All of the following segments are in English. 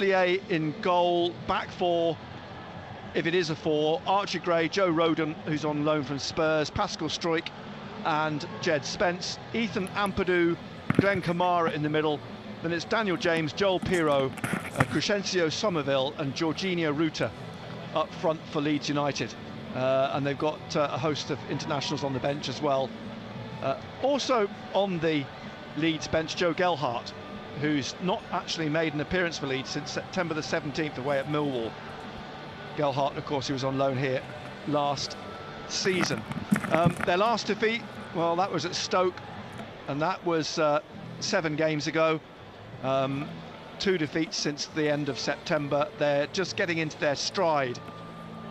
Meslier in goal, back four, if it is a four, Archie Gray, Joe Roden, who's on loan from Spurs, Pascal Struijk and Jed Spence, Ethan Ampadu, Glenn Kamara in the middle, then it's Daniel James, Joel Pirro, Crescencio Somerville and Jorginho Ruta up front for Leeds United. And they've got a host of internationals on the bench as well. Also on the Leeds bench, Joe Gelhardt, who's not actually made an appearance for Leeds since September the 17th away at Millwall. Gelhardt, of course, he was on loan here last season. Their last defeat, well, that was at Stoke, and that was 7 games ago. 2 defeats since the end of September. They're just getting into their stride,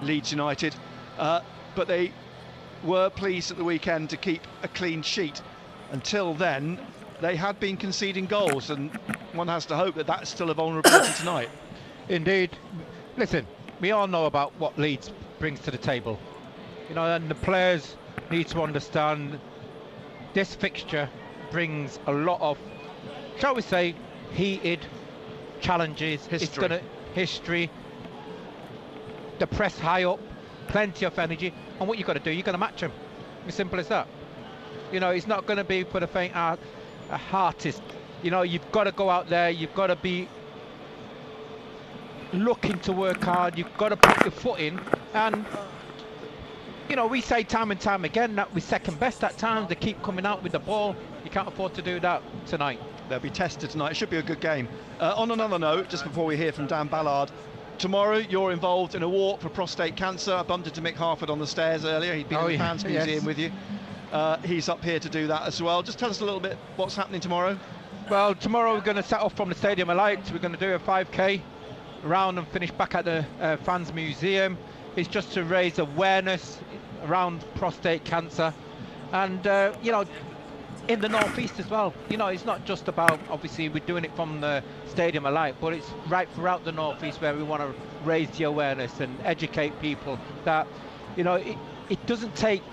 Leeds United, but they were pleased at the weekend to keep a clean sheet. Until then, they had been conceding goals, and one has to hope that that's still a vulnerability tonight. Indeed. Listen, we all know about what Leeds brings to the table, you know, and the players need to understand this fixture brings a lot of, shall we say, heated challenges. History. The press high up, plenty of energy, and what you've got to do, you've got to match them. As simple as that. You know, it's not going to be for the faint-hearted. You know, you've got to go out there, you've got to be looking to work hard, you've got to put your foot in, and you know, we say time and time again that we're second best at times. They keep coming out with the ball. You can't afford to do that tonight. They'll be tested tonight. It should be a good game. On another note, just before we hear from Dan Ballard, tomorrow you're involved in a walk for prostate cancer. I bumped into Mick Harford on the stairs earlier. He'd been in the Fans Museum with you. He's up here to do that as well. Just tell us a little bit what's happening tomorrow. Well, tomorrow we're going to set off from the Stadium of Light. We're going to do a 5k around and finish back at the Fans Museum. It's just to raise awareness around prostate cancer, and you know, in the northeast as well. You know, it's not just about, obviously we're doing it from the Stadium of Light, but it's right throughout the northeast where we want to raise the awareness and educate people that, you know, it doesn't take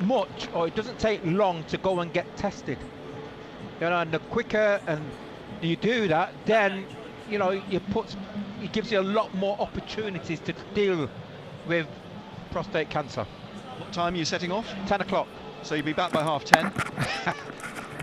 much, or it doesn't take long to go and get tested. You know, and the quicker and you do that, then, you know, it gives you a lot more opportunities to deal with prostate cancer. What time are you setting off? 10 o'clock. So you'll be back by 10:30?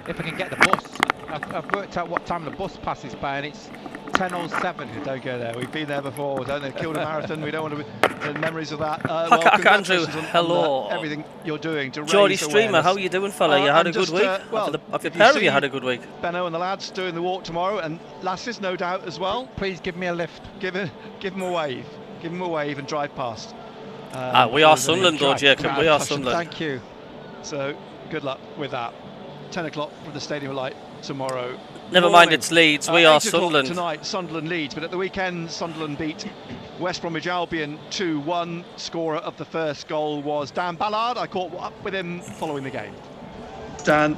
If I can get the bus. I've worked out what time the bus passes by, and it's 10:07. Don't go there. We've been there before. Don't they? Killed a marathon. We don't want to memories of that. Well, Andrew, hello. On everything you're doing to Geordie raise Streamer, awareness. how are you doing, fella? You had a good week? Well, have the pair of you had a good week? Benno and the lads doing the walk tomorrow, and lasses, no doubt, as well. Please give me a lift. Give him a wave. Give him a wave and drive past. We are Sunderland, though, Jacob. We are Sunderland. Thank you. So, good luck with that. 10 o'clock from the Stadium of Light tomorrow. Never mind, it's Leeds. We are Sunderland. Tonight, Sunderland Leeds. But at the weekend, Sunderland beat West Bromwich Albion 2-1. Scorer of the first goal was Dan Ballard. I caught up with him following the game. Dan,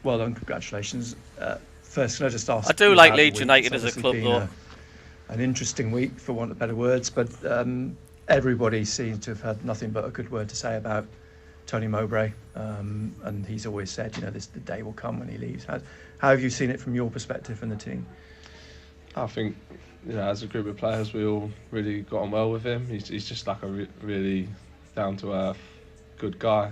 well done, congratulations. First, can I just ask? I do like Leeds United as a club, though. An interesting week, for want of better words, but everybody seems to have had nothing but a good word to say about Tony Mowbray, and he's always said, you know, the day will come when he leaves. How have you seen it from your perspective and the team? I think, you know, as a group of players, we all really got on well with him. He's just like a really down-to-earth, good guy.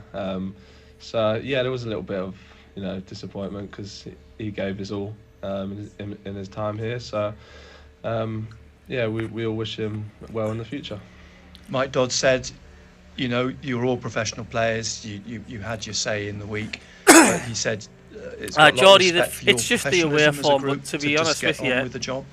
So yeah, there was a little bit of, you know, disappointment because he gave his all in his time here. So yeah, we all wish him well in the future. Mike Dods said, you know, you're all professional players. You had your say in the week. But he said, Geordie, it's just the away form. But to be honest with you, with the job.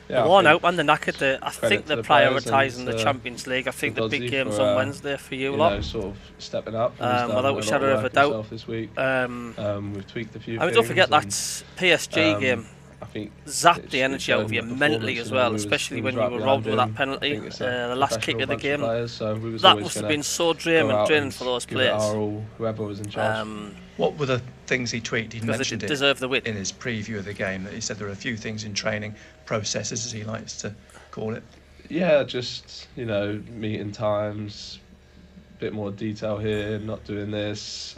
Yeah, the worn out and the knackered. I think they're prioritising the Champions League. I think the big game's on Wednesday for you lot. Know, sort of stepping up. Without a shadow of a doubt. This week. We've tweaked a few. I mean, don't forget that PSG game. I think zapped the energy out of you mentally as well, especially when you were robbed with that penalty, the last kick of the game. That must have been so draining for those players. Whoever was in charge. What were the things he tweaked? He mentioned it the win. In his preview of the game. That he said there are a few things in training, processes as he likes to call it. Yeah, just, you know, meeting times, a bit more detail here, not doing this,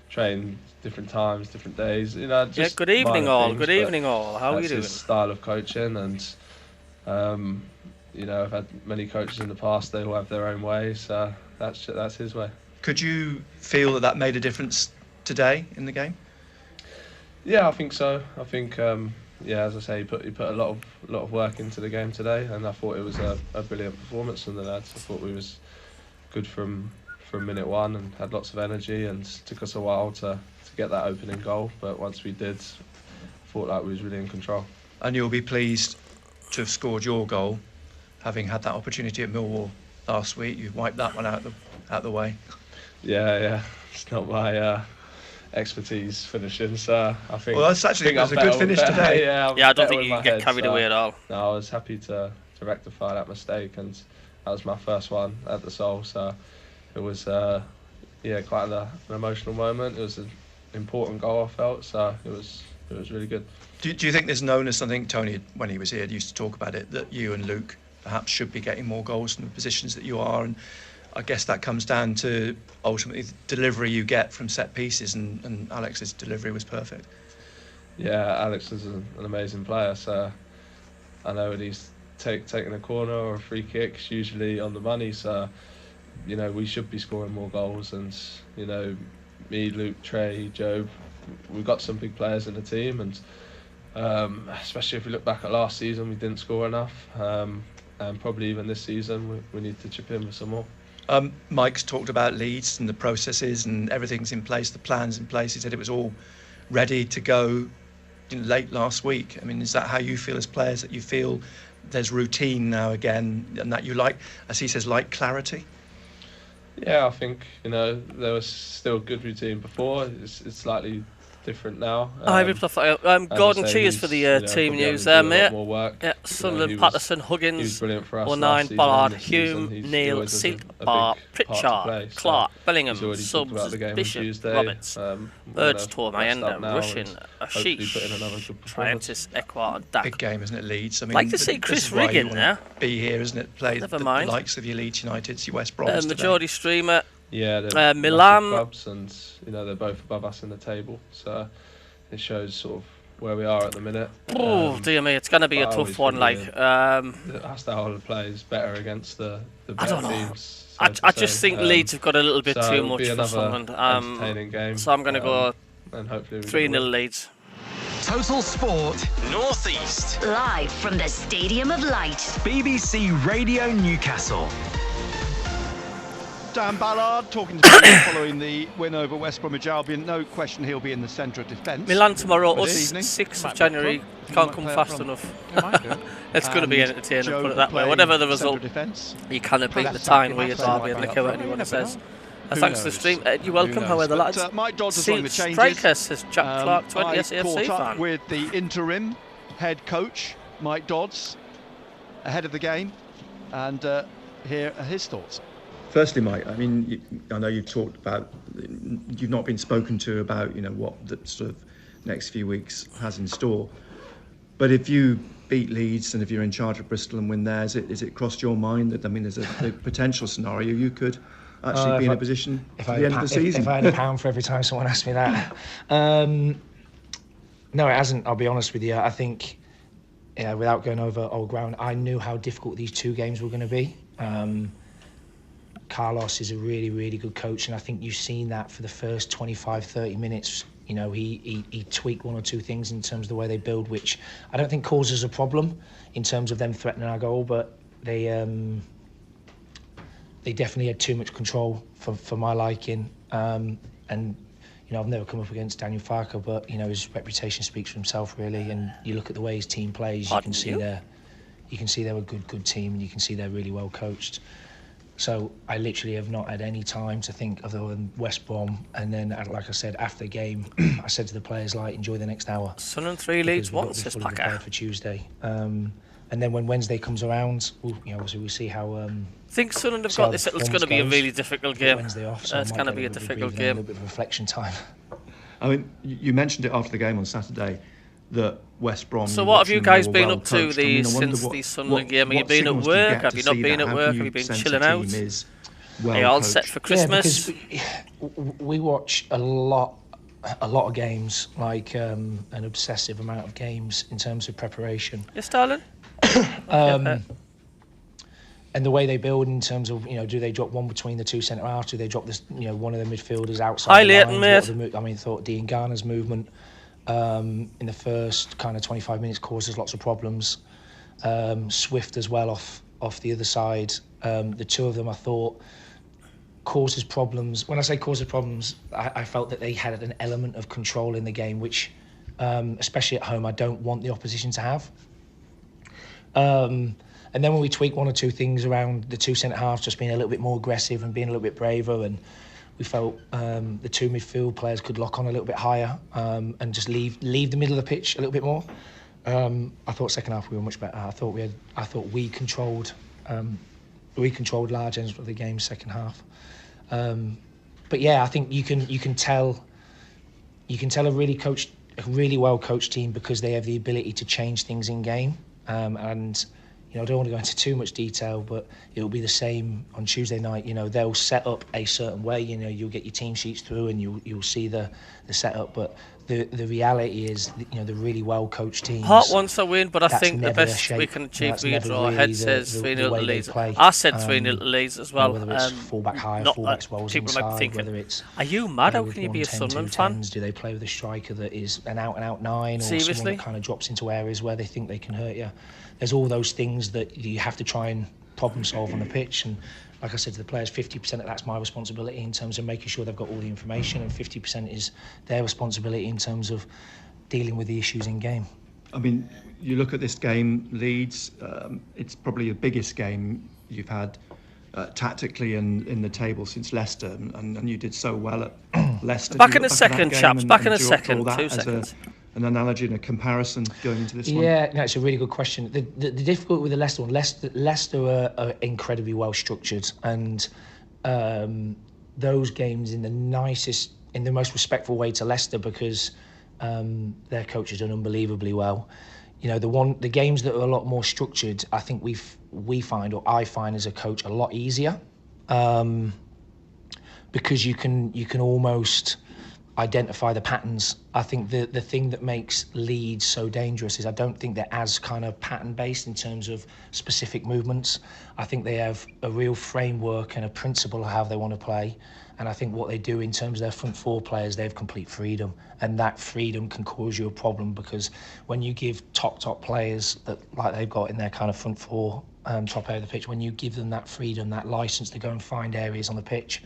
train different times, different days. You know, just good evening all. Things, good evening all. How are you doing? His style of coaching, and You know, I've had many coaches in the past, they all have their own way, so that's his way. Could you feel that made a difference today in the game? Yeah, I think so. I think, as I say, he put a lot of work into the game today, and I thought it was a brilliant performance from the lads. I thought we was good from minute one and had lots of energy, and took us a while to get that opening goal, but once we did, I thought like we was really in control. And you'll be pleased to have scored your goal, having had that opportunity at Millwall last week. You've wiped that one out the way. Yeah, it's not my expertise finishing, so I think. Well, that's a good finish today. Yeah, I don't think you can get carried away at all. No, I was happy to rectify that mistake, and that was my first one at the Soul, so it was quite an emotional moment. It was an important goal, I felt, so it was really good. Do you think there's known as, I think Tony, when he was here, used to talk about it, that you and Luke perhaps should be getting more goals in the positions that you are, and I guess that comes down to ultimately the delivery you get from set pieces, and Alex's delivery was perfect. Yeah, Alex is an amazing player, so I know when he's taking a corner or a free kick, it's usually on the money, so you know we should be scoring more goals, and you know me, Luke, Trey, Job, we've got some big players in the team, and especially if we look back at last season, we didn't score enough, and probably even this season we need to chip in with some more. Mike's talked about Leeds and the processes and everything's in place, the plans in place. He said it was all ready to go late last week. I mean, is that how you feel as players, that you feel there's routine now again, and that you like, as he says, like clarity? Yeah, I think, you know, there was still good routine before. It's slightly different now. Gordon, cheers for the team news there, mate. More work. Yeah, Sunderland, Patterson, Huggins, 09, Ballard, Hume, Neil, Seat, Bar, Pritchard, Clark, Bellingham, Subs, Bishop, Roberts, Birds, Tor, Mayenda, Russian, Ashish, Triantis, Ekwar, and Dak. Big game, isn't it, Leeds? I mean, like to see Chris Rigg in there. Be here, isn't it? Play the likes of your Leeds United, your West Brom. Majority streamer. Yeah, they're Milan clubs, and you know they're both above us in the table, so it shows sort of where we are at the minute. Oh dear me, it's going to be a tough one. Like our style of play is better against the better teams. I just think Leeds have got a little bit too much for Sunderland. Entertaining game. So I'm going to go 3-0 Leeds. Total Sport North East, live from the Stadium of Light. BBC Radio Newcastle. Dan Ballard talking to me following the win over West Bromwich Albion. No question he'll be in the centre of defence. Milan tomorrow, 6th of January. Can't come fast enough. It's going to be entertaining, put it that way. Whatever the result, you cannot beat the Tyne, Weird, Derby and Licker, anyone says. Thanks for the stream. You're welcome, however, lads. Mike Dods is on the changes. Striker, says Jack Clark, 20 SAFC caught up fan. with the interim head coach, Mike Dods, ahead of the game, and here are his thoughts. Firstly, Mike, I mean, I know you've talked about, you've not been spoken to about, you know, what the sort of next few weeks has in store. But if you beat Leeds and if you're in charge of Bristol and win there, is it crossed your mind that, I mean, there's a potential scenario you could actually be in a position at the end of the season? If I had a pound for every time someone asked me that. No, it hasn't, I'll be honest with you. I think, without going over old ground, I knew how difficult these two games were going to be. Carlos is a really, really good coach, and I think you've seen that for the first 25, 30 minutes. You know, he tweaked one or two things in terms of the way they build, which I don't think causes a problem in terms of them threatening our goal, but they definitely had too much control for my liking. And, you know, I've never come up against Daniel Farker, but, you know, his reputation speaks for himself, really, and you look at the way his team plays, you can see they're a good team, and you can see they're really well coached. So I literally have not had any time to think other than West Brom. And then, like I said, after the game, I said to the players, like, enjoy the next hour. Sunderland 3 Leeds 1, says Packer. For Tuesday. And then when Wednesday comes around, we'll see how... I think Sunderland have got this. It's going to be a really difficult game. Wednesday off, so it's going to be a difficult game. A little bit of reflection time. I mean, you mentioned it after the game on Saturday, that West Brom... So what have you guys been up to since the Sunderland game? Have you been at work? Have you not been at work? Have you been chilling out? Are you all set for Christmas? Yeah, because we watch a lot of games, like an obsessive amount of games in terms of preparation. Yes, darling? And the way they build in terms of, do they drop one between the two centre halves? Do they drop this, one of the midfielders outside the lines? I thought Dean Garner's movement in the first kind of 25 minutes causes lots of problems. Swift as well off the other side. The two of them, I thought, causes problems. When I say causes problems, I felt that they had an element of control in the game, which, especially at home, I don't want the opposition to have. And then when we tweaked one or two things around the two centre-halves just being a little bit more aggressive and being a little bit braver, and we felt the two midfield players could lock on a little bit higher and just leave the middle of the pitch a little bit more. I thought second half we were much better. I thought we controlled large ends of the game second half. But yeah, I think you can tell a really well coached team because they have the ability to change things in game. And I don't want to go into too much detail, but it'll be the same on Tuesday night. They'll set up a certain way. You'll get your team sheets through and you'll see the setup. But the reality is, the really well coached teams. Part wants a win, but I think the best we can achieve for you draw ahead says 3-0 to Leeds. I said 3-0 to Leeds as well. Whether it's fullback high, fullbacks wells inside, whether it's are you mad? How can you be a Sunderland fan? Do they play with a striker that is an out-and-out 9, or seriously? Someone that kind of drops into areas where they think they can hurt you? There's all those things that you have to try and problem solve on the pitch, and like I said to the players, 50% of that's my responsibility in terms of making sure they've got all the information, and 50% is their responsibility in terms of dealing with the issues in game. I mean, you look at this game, Leeds, it's probably the biggest game you've had tactically in the table since Leicester, and you did so well at Leicester. Back in a second, chaps, back in a second, 2 seconds. An analogy and a comparison going into this one? Yeah, no, it's a really good question. The difficulty with the Leicester one, Leicester are incredibly well structured, and those games in the most respectful way to Leicester, because their coach has done unbelievably well. The games that are a lot more structured, I think I find as a coach a lot easier, because you can almost identify the patterns. I think the thing that makes Leeds so dangerous is I don't think they're as kind of pattern based in terms of specific movements. I think they have a real framework and a principle of how they want to play, and I think what they do in terms of their front four players, they have complete freedom, and that freedom can cause you a problem, because when you give top players that like they've got in their kind of front four top area of the pitch, when you give them that freedom, that license to go and find areas on the pitch,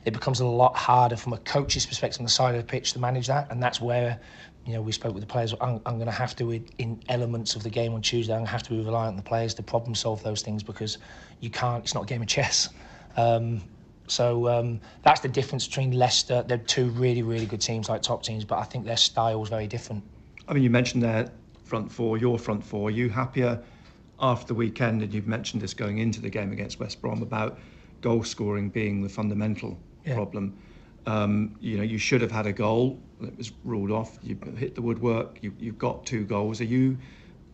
it becomes a lot harder from a coach's perspective on the side of the pitch to manage that. And that's where, we spoke with the players, I'm going to have to, in elements of the game on Tuesday, I'm going to have to be reliant on the players to problem solve those things, because you can't, it's not a game of chess. So that's the difference between Leicester. They're two really, really good teams, like top teams, but I think their style is very different. I mean, you mentioned their front four, your front four. Are you happier after the weekend, and you've mentioned this going into the game against West Brom, about goal scoring being the fundamental problem? You should have had a goal that was ruled off. You hit the woodwork. You've got 2 goals. Are you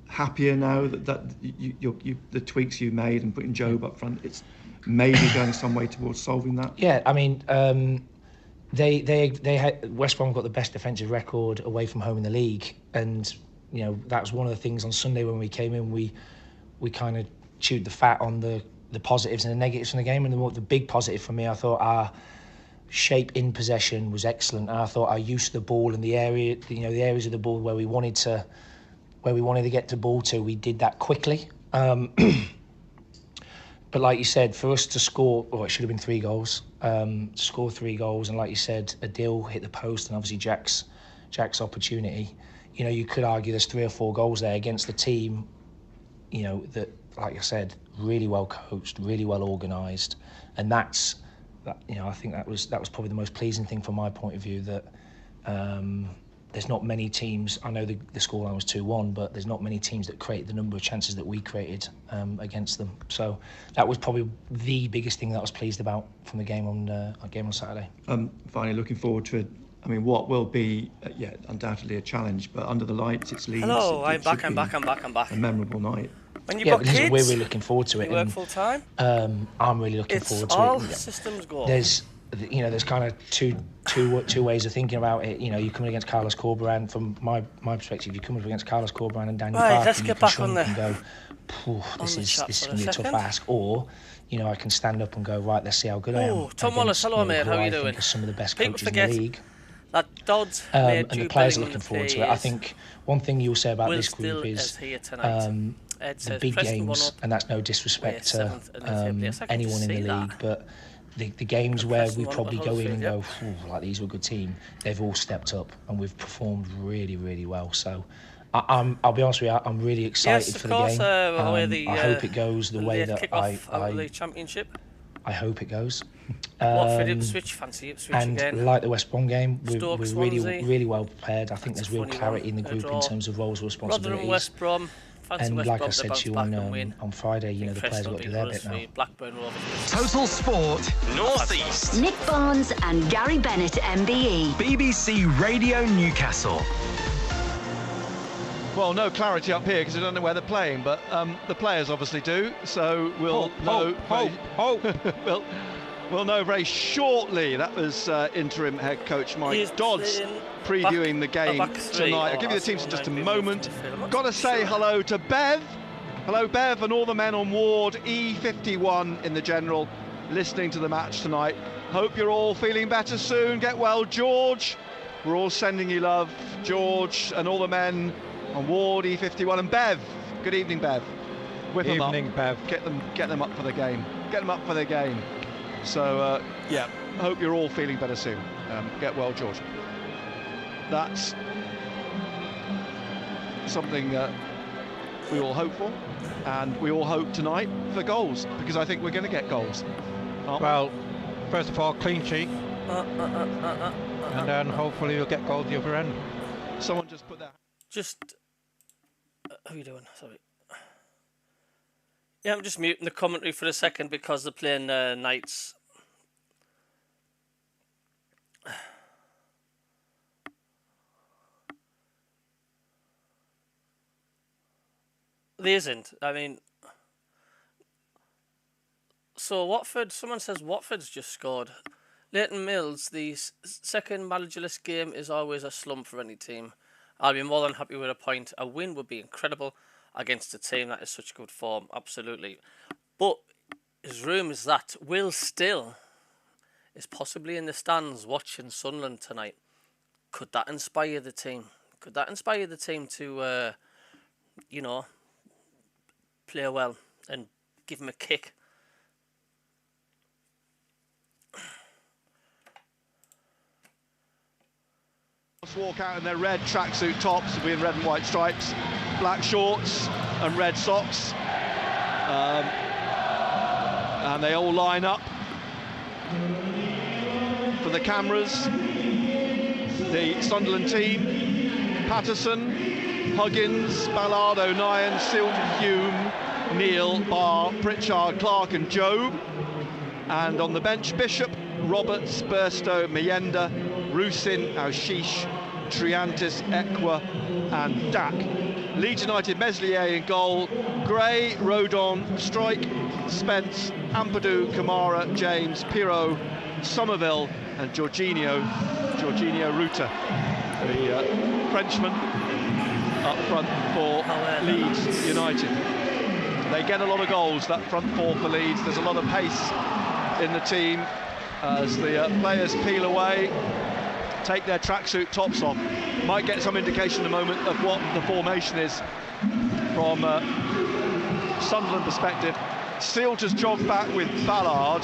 happier now that the tweaks you made and putting Job up front, it's maybe going some way towards solving that? Yeah, I mean, they had, West Brom got the best defensive record away from home in the league, and that was one of the things on Sunday when we came in. We kind of chewed the fat on the positives and the negatives from the game, and the big positive for me, I thought our shape in possession was excellent, and I thought our use of the ball and the areas of the ball where we wanted to get the ball to, we did that quickly. But like you said, for us to score, it should have been 3 goals. To score 3 goals, and like you said, Adil hit the post, and obviously Jack's opportunity. You could argue there's 3 or 4 goals there against the team, that, like I said, really well coached, really well organised, and I think that was probably the most pleasing thing from my point of view. That there's not many teams. I know the scoreline was 2-1, but there's not many teams that create the number of chances that we created against them. So that was probably the biggest thing that I was pleased about from the game on Saturday. Finally, looking forward to it. I mean, what will be, undoubtedly a challenge, but under the lights, it's Leeds. Hello, I'm back. A memorable night. When you've got kids, we're really looking forward to it. You work full time. I'm really looking forward to it. All systems go. There's you know, there's kind of two ways of thinking about it. You know, you're coming against Carlos Corberán. From my perspective, you're coming up against Carlos Corberán and Daniel Farke. Let's get back on there. And go, this is going to be a tough ask. Or, you know, I can stand up and go, right, let's see how good I am. Tom Wallace, hello, mate. How are you doing? Some of the best coaches in the league. That Dods and the players are looking forward to it. I think one thing you'll say about this group is the big games, and that's no disrespect to anyone in the league, but the games where we probably go in and go, like, these were a good team, they've all stepped up and we've performed really, really well. So I'll be honest with you, I'm really excited for the game. I hope it goes the way that the championship. I hope it goes. Watford, Ipswich, fancy Ipswich and again. Like the West Brom game, we're Swansea. really well prepared. I think there's real clarity in the group in terms of roles and responsibilities. Rotherham, West Brom, and like I said to you on Friday, you know, the players got to do their bit now. Blackburn Rovers. Total Sport North East. Nick Barnes and Gary Bennett, MBE. BBC Radio Newcastle. Well, no clarity up here because I don't know where they're playing, but the players obviously do. So we'll know. We'll know very shortly. That was interim head coach Mike Dods previewing the game tonight. I'll give you the teams in just a moment. Got to say hello to Bev. Hello, Bev, and all the men on ward E51 in the general listening to the match tonight. Hope you're all feeling better soon. Get well, George. We're all sending you love, George, and all the men on ward E51. And Bev, good evening, Bev. Whip them up. Bev. Get them up for the game. Get them up for the game. So yeah, hope you're all feeling better soon. Get well, George. That's something we all hope for, and we all hope tonight for goals, because I think we're going to get goals. Well, first of all, clean sheet, and then hopefully we'll get goals the other end. Someone just put that. How are you doing? Sorry. Yeah, I'm just muting the commentary for a second because they're playing Knights. There isn't. I mean, so Watford, someone says Watford's just scored. Leighton Mills, the second managerless game is always a slump for any team. I'll be more than happy with a point. A win would be incredible against a team that is such good form, absolutely. But his rumours that Will Still is possibly in the stands watching Sunderland tonight. Could that inspire the team? Could that inspire the team to, you know, play well and give him a kick? Walk out in their red tracksuit tops with red and white stripes, black shorts and red socks, and they all line up for the cameras. The Sunderland team: Patterson, Huggins, Ballard, O'Nien, Silt, Hume, Neal, Barr, Pritchard, Clark and Job. And on the bench, Bishop, Roberts, Burstow, Mayenda, Rusin, Aushish, Triantis, Ekwa and Dak. Leeds United, Meslier in goal, Gray, Rodon, Strike, Spence, Ampadu, Kamara, James, Pirot, Somerville and Jorginho Ruta, the Frenchman up front for Leeds United. They get a lot of goals, that front four for Leeds. There's a lot of pace in the team as the players peel away, take their tracksuit tops off. Might get some indication in a moment of what the formation is from Sunderland perspective. Sealt has jogged back with Ballard.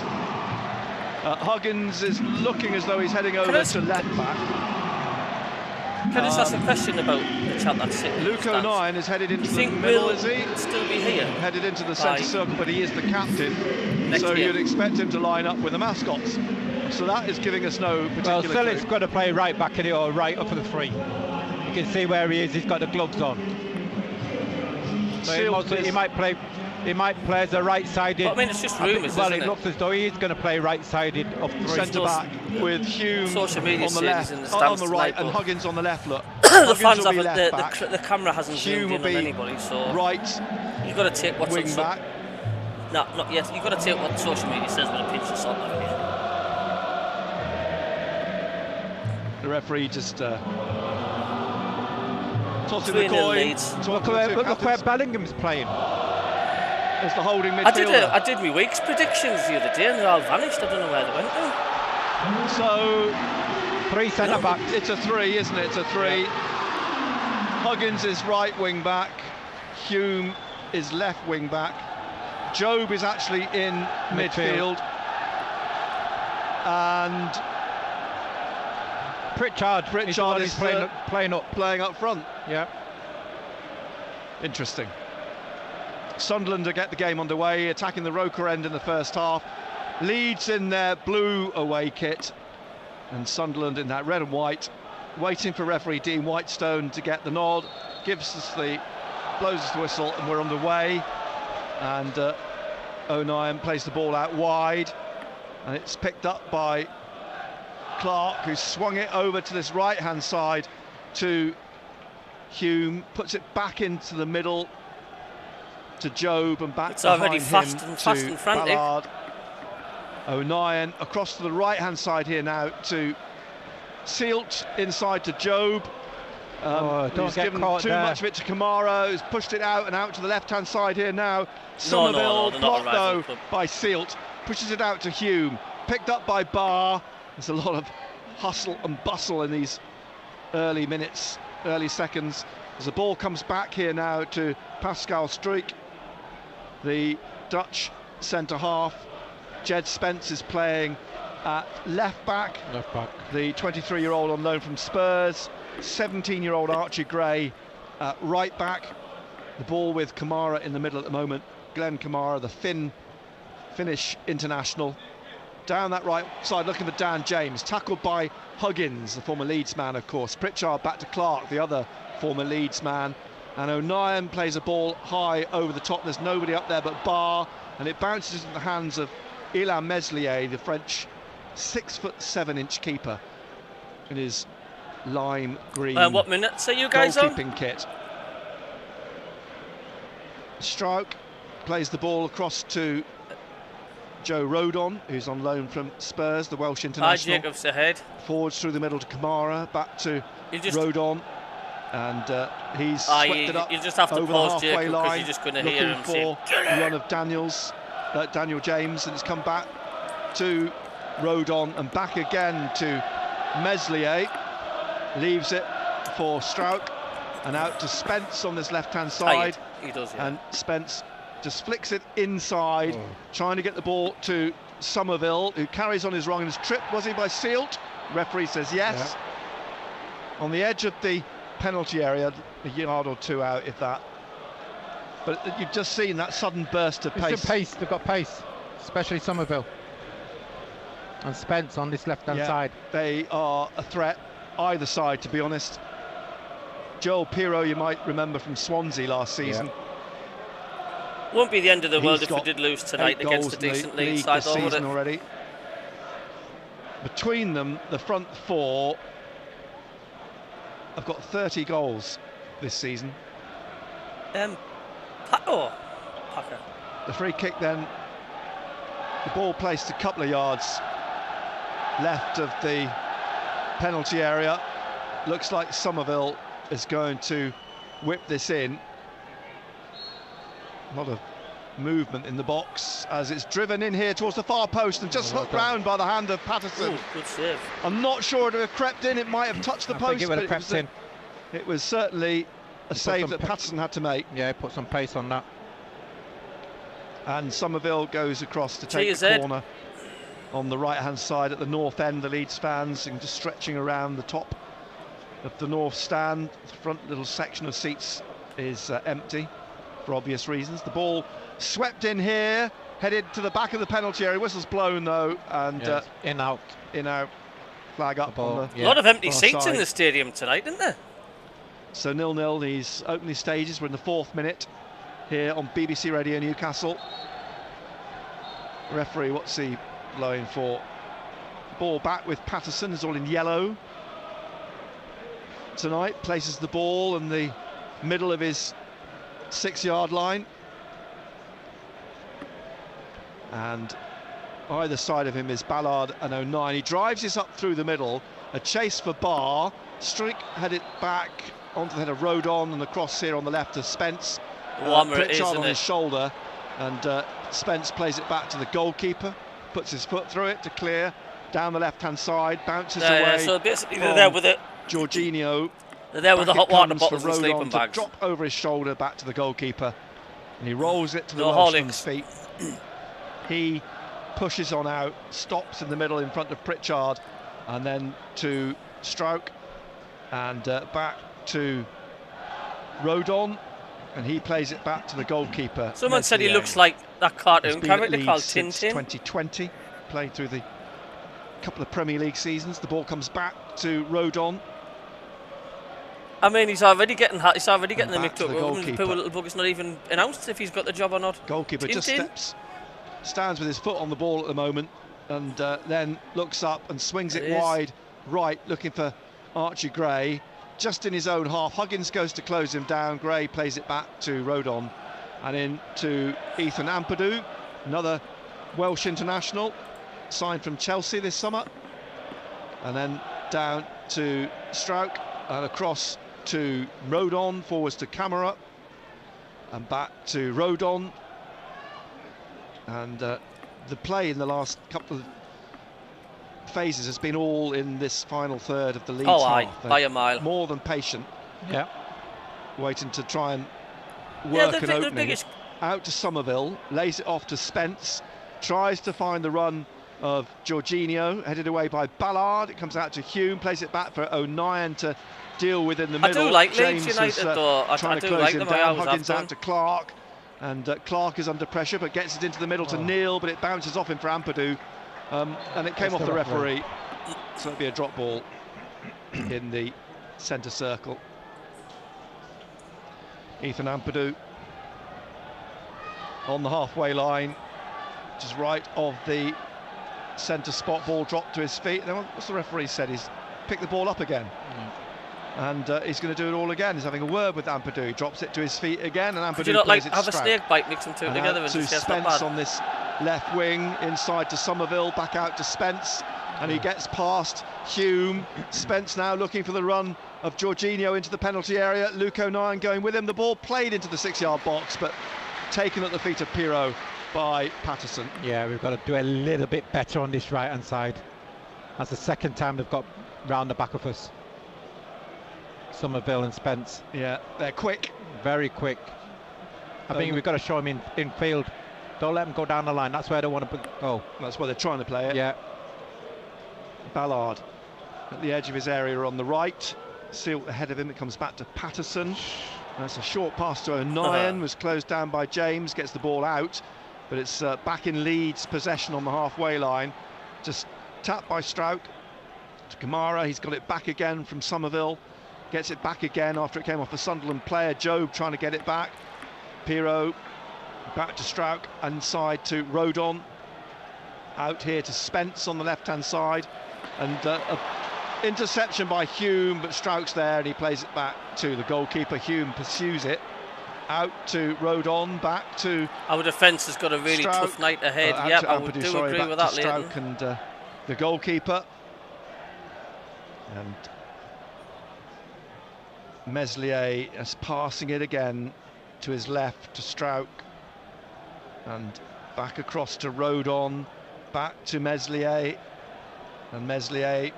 Huggins is looking as though he's heading over to left back. Can I just ask a question about the chap that's sitting? Luke O'Nien is headed into the middle, is he? Still be here? Headed into the centre circle, but he is the captain, so you'd expect him to line up with the mascots. So that is giving us no particular Well, still it's got to play right back in it, or right up for the free. You can see where he is, he's got the gloves on. So he might play as a right-sided. But I mean, it's just rumours, well, it looks as though he is going to play right-sided up three. Centre-back with Hume on the left, on the right, and Huggins on the left. Look, the fans have the camera hasn't zoomed in on anybody, so right. You've got to take what's wing back. No, not yet. You've got to take what social media says with a pinch of salt, haven't you? The referee just tossing the coin. Look where Bellingham's playing. As the holding midfielder. I did my week's predictions the other day and they all vanished. I don't know where they went now. So 3 centre backs. It's a 3, isn't it? It's a 3. Yeah. Huggins is right wing back. Hume is left wing back. Job is actually in midfield. And Pritchard is playing up front. Yeah. Interesting. Sunderland to get the game underway, attacking the Roker end in the first half. Leeds in their blue away kit, and Sunderland in that red and white, waiting for referee Dean Whitestone to get the nod. Blows us the whistle, and we're underway. And O'Nien plays the ball out wide, and it's picked up by Clark, who swung it over to this right-hand side to Hume, puts it back into the middle to Job, and back it's behind already him fast to and frantic. Ballard. O'Nien across to the right-hand side here now to Sealt, inside to Job. He's given too much of it to Kamara, who's pushed it out and out to the left-hand side here now. Somerville blocked though by Sealt, pushes it out to Hume, picked up by Barr. There's a lot of hustle and bustle in these early minutes, early seconds. As the ball comes back here now to Pascal Struijk, the Dutch centre-half. Jed Spence is playing at left back. The 23-year-old on loan from Spurs. 17-year-old Archie Gray at right back. The ball with Kamara in the middle at the moment. Glenn Kamara, the Finnish international. Down that right side, looking for Dan James, tackled by Huggins, the former Leeds man, of course. Pritchard back to Clark, the other former Leeds man. And O'Nien plays a ball high over the top. There's nobody up there but Barr, and it bounces in the hands of Ilan Meslier, the French 6'7" keeper, in his lime green. What minutes are you guys on? Goalkeeping kit. Struijk plays the ball across to Joe Rodon, who's on loan from Spurs, the Welsh international. Jacobs ahead. Forwards through the middle to Kamara, back to Rodon, and he's swept it up. You just have to over pause the halfway Jacob, line, you're just going to hear him for the run of Daniel James, and it's come back to Rodon and back again to Meslier. Leaves it for Struijk and out to Spence on this left-hand side. He does, yeah. And Spence just flicks it inside, trying to get the ball to Somerville, who carries on his wrong in his trip. Was he by Sealt? Referee says yes. Yeah. On the edge of the penalty area, a yard or two out, if that. But you've just seen that sudden burst of pace. They've got pace, especially Somerville. And Spence on this left-hand side. They are a threat, either side, to be honest. Joel Pirro, you might remember from Swansea last season. Yeah. Won't be the end of the world if we did lose tonight against a decent Leeds side, though, would it? Already. Between them, the front four have got 30 goals this season. Packer. The free kick then, the ball placed a couple of yards left of the penalty area. Looks like Somerville is going to whip this in. A lot of movement in the box as it's driven in here towards the far post and just hooked round by the hand of Patterson. Ooh, good save. I'm not sure it would have crept in. It might have touched the post, but it was certainly a save that Patterson had to make. Yeah, put some pace on that. And Somerville goes across to take the corner on the right-hand side at the north end. The Leeds fans and just stretching around the top of the north stand. The front little section of seats is empty for obvious reasons. The ball swept in here, headed to the back of the penalty area. Whistle's blown though, and in out, flag up on the a lot of empty seats in the stadium tonight, didn't there? So 0-0 these opening stages. We're in the 4th minute here on BBC Radio Newcastle. Referee, what's he blowing for? Ball back with Patterson, is all in yellow tonight. Places the ball in the middle of his 6-yard line, and either side of him is Ballard and O'Nien. He drives this up through the middle, A chase for Barr. Streak had it back onto the head of Rodon, and the cross here on the left to Spence. Pritchard on his shoulder, and Spence plays it back to the goalkeeper, puts his foot through it to clear down the left-hand side, bounces away. Yeah, so basically they're there with it. Jorginho. They're there with the hot water bottles and sleeping bags. Drop over his shoulder back to the goalkeeper, and he rolls it to the Welshman's feet. He pushes on out, stops in the middle in front of Pritchard, and then to Strauch, and back to Rodon, and he plays it back to the goalkeeper. Someone said he looks like that cartoon character called Tintin. 2020, played through the couple of Premier League seasons. The ball comes back to Rodon. I mean, he's already getting the mix up. Poor little bugger's not even announced if he's got the job or not. Goalkeeper just stands with his foot on the ball at the moment, and then looks up and swings it wide right, looking for Archie Gray, just in his own half. Huggins goes to close him down. Gray plays it back to Rodon, and in to Ethan Ampadu, another Welsh international, signed from Chelsea this summer, and then down to Strauch, and across to Rodon, forwards to Camara, and back to Rodon. And the play in the last couple of phases has been all in this final third of the Leeds half. By a mile. More than patient. Yeah. Waiting to try and work an opening. Out to Somerville, lays it off to Spence, tries to find the run of Jorginho, headed away by Ballard. It comes out to Hume, plays it back for O'Nien to deal with in the middle. I do like James Leeds United though. Trying to close him down. Huggins out to Clark, and Clark is under pressure but gets it into the middle to Neil, but it bounces off him for Ampadu, and it came off the referee, so it'll be a drop ball in the centre circle. Ethan Ampadu on the halfway line, just right of the centre spot. Ball dropped to his feet. Then what's the referee said? He's picked the ball up again. And he's going to do it all again. He's having a word with Ampadu. He drops it to his feet again, and Ampadu Could you not plays like it have a snake bite, mix them two together, and to just Spence on this left wing, inside to Somerville, back out to Spence, and he gets past Hume. Spence now looking for the run of Jorginho into the penalty area. Luke O'Nien going with him. The ball played into the 6-yard box, but taken at the feet of Pirot by Patterson. Yeah, we've got to do a little bit better on this right-hand side. That's the second time they've got round the back of us. Somerville and Spence. Yeah, they're quick. Very quick. I think we've got to show him in field. Don't let them go down the line. That's where they want to go. That's where they're trying to play it. Yeah. Ballard at the edge of his area on the right. Sealed ahead of him. It comes back to Patterson. That's a short pass to O'Nien. Was closed down by James. Gets the ball out. But it's back in Leeds possession on the halfway line. Just tapped by Strauch to Kamara. He's got it back again from Somerville. Gets it back again after it came off a Sunderland player. Job trying to get it back. Pirot back to Strauch, inside to Rodon. Out here to Spence on the left-hand side. And interception by Hume, but Strauch's there and he plays it back to the goalkeeper. Hume pursues it. Out to Rodon, back to... Our defence has got a really tough night ahead. Yep, I would agree with that, Leighton. Strauch and the goalkeeper. And Meslier is passing it again to his left to Strauch, and back across to Rodon, back to Meslier, and Meslier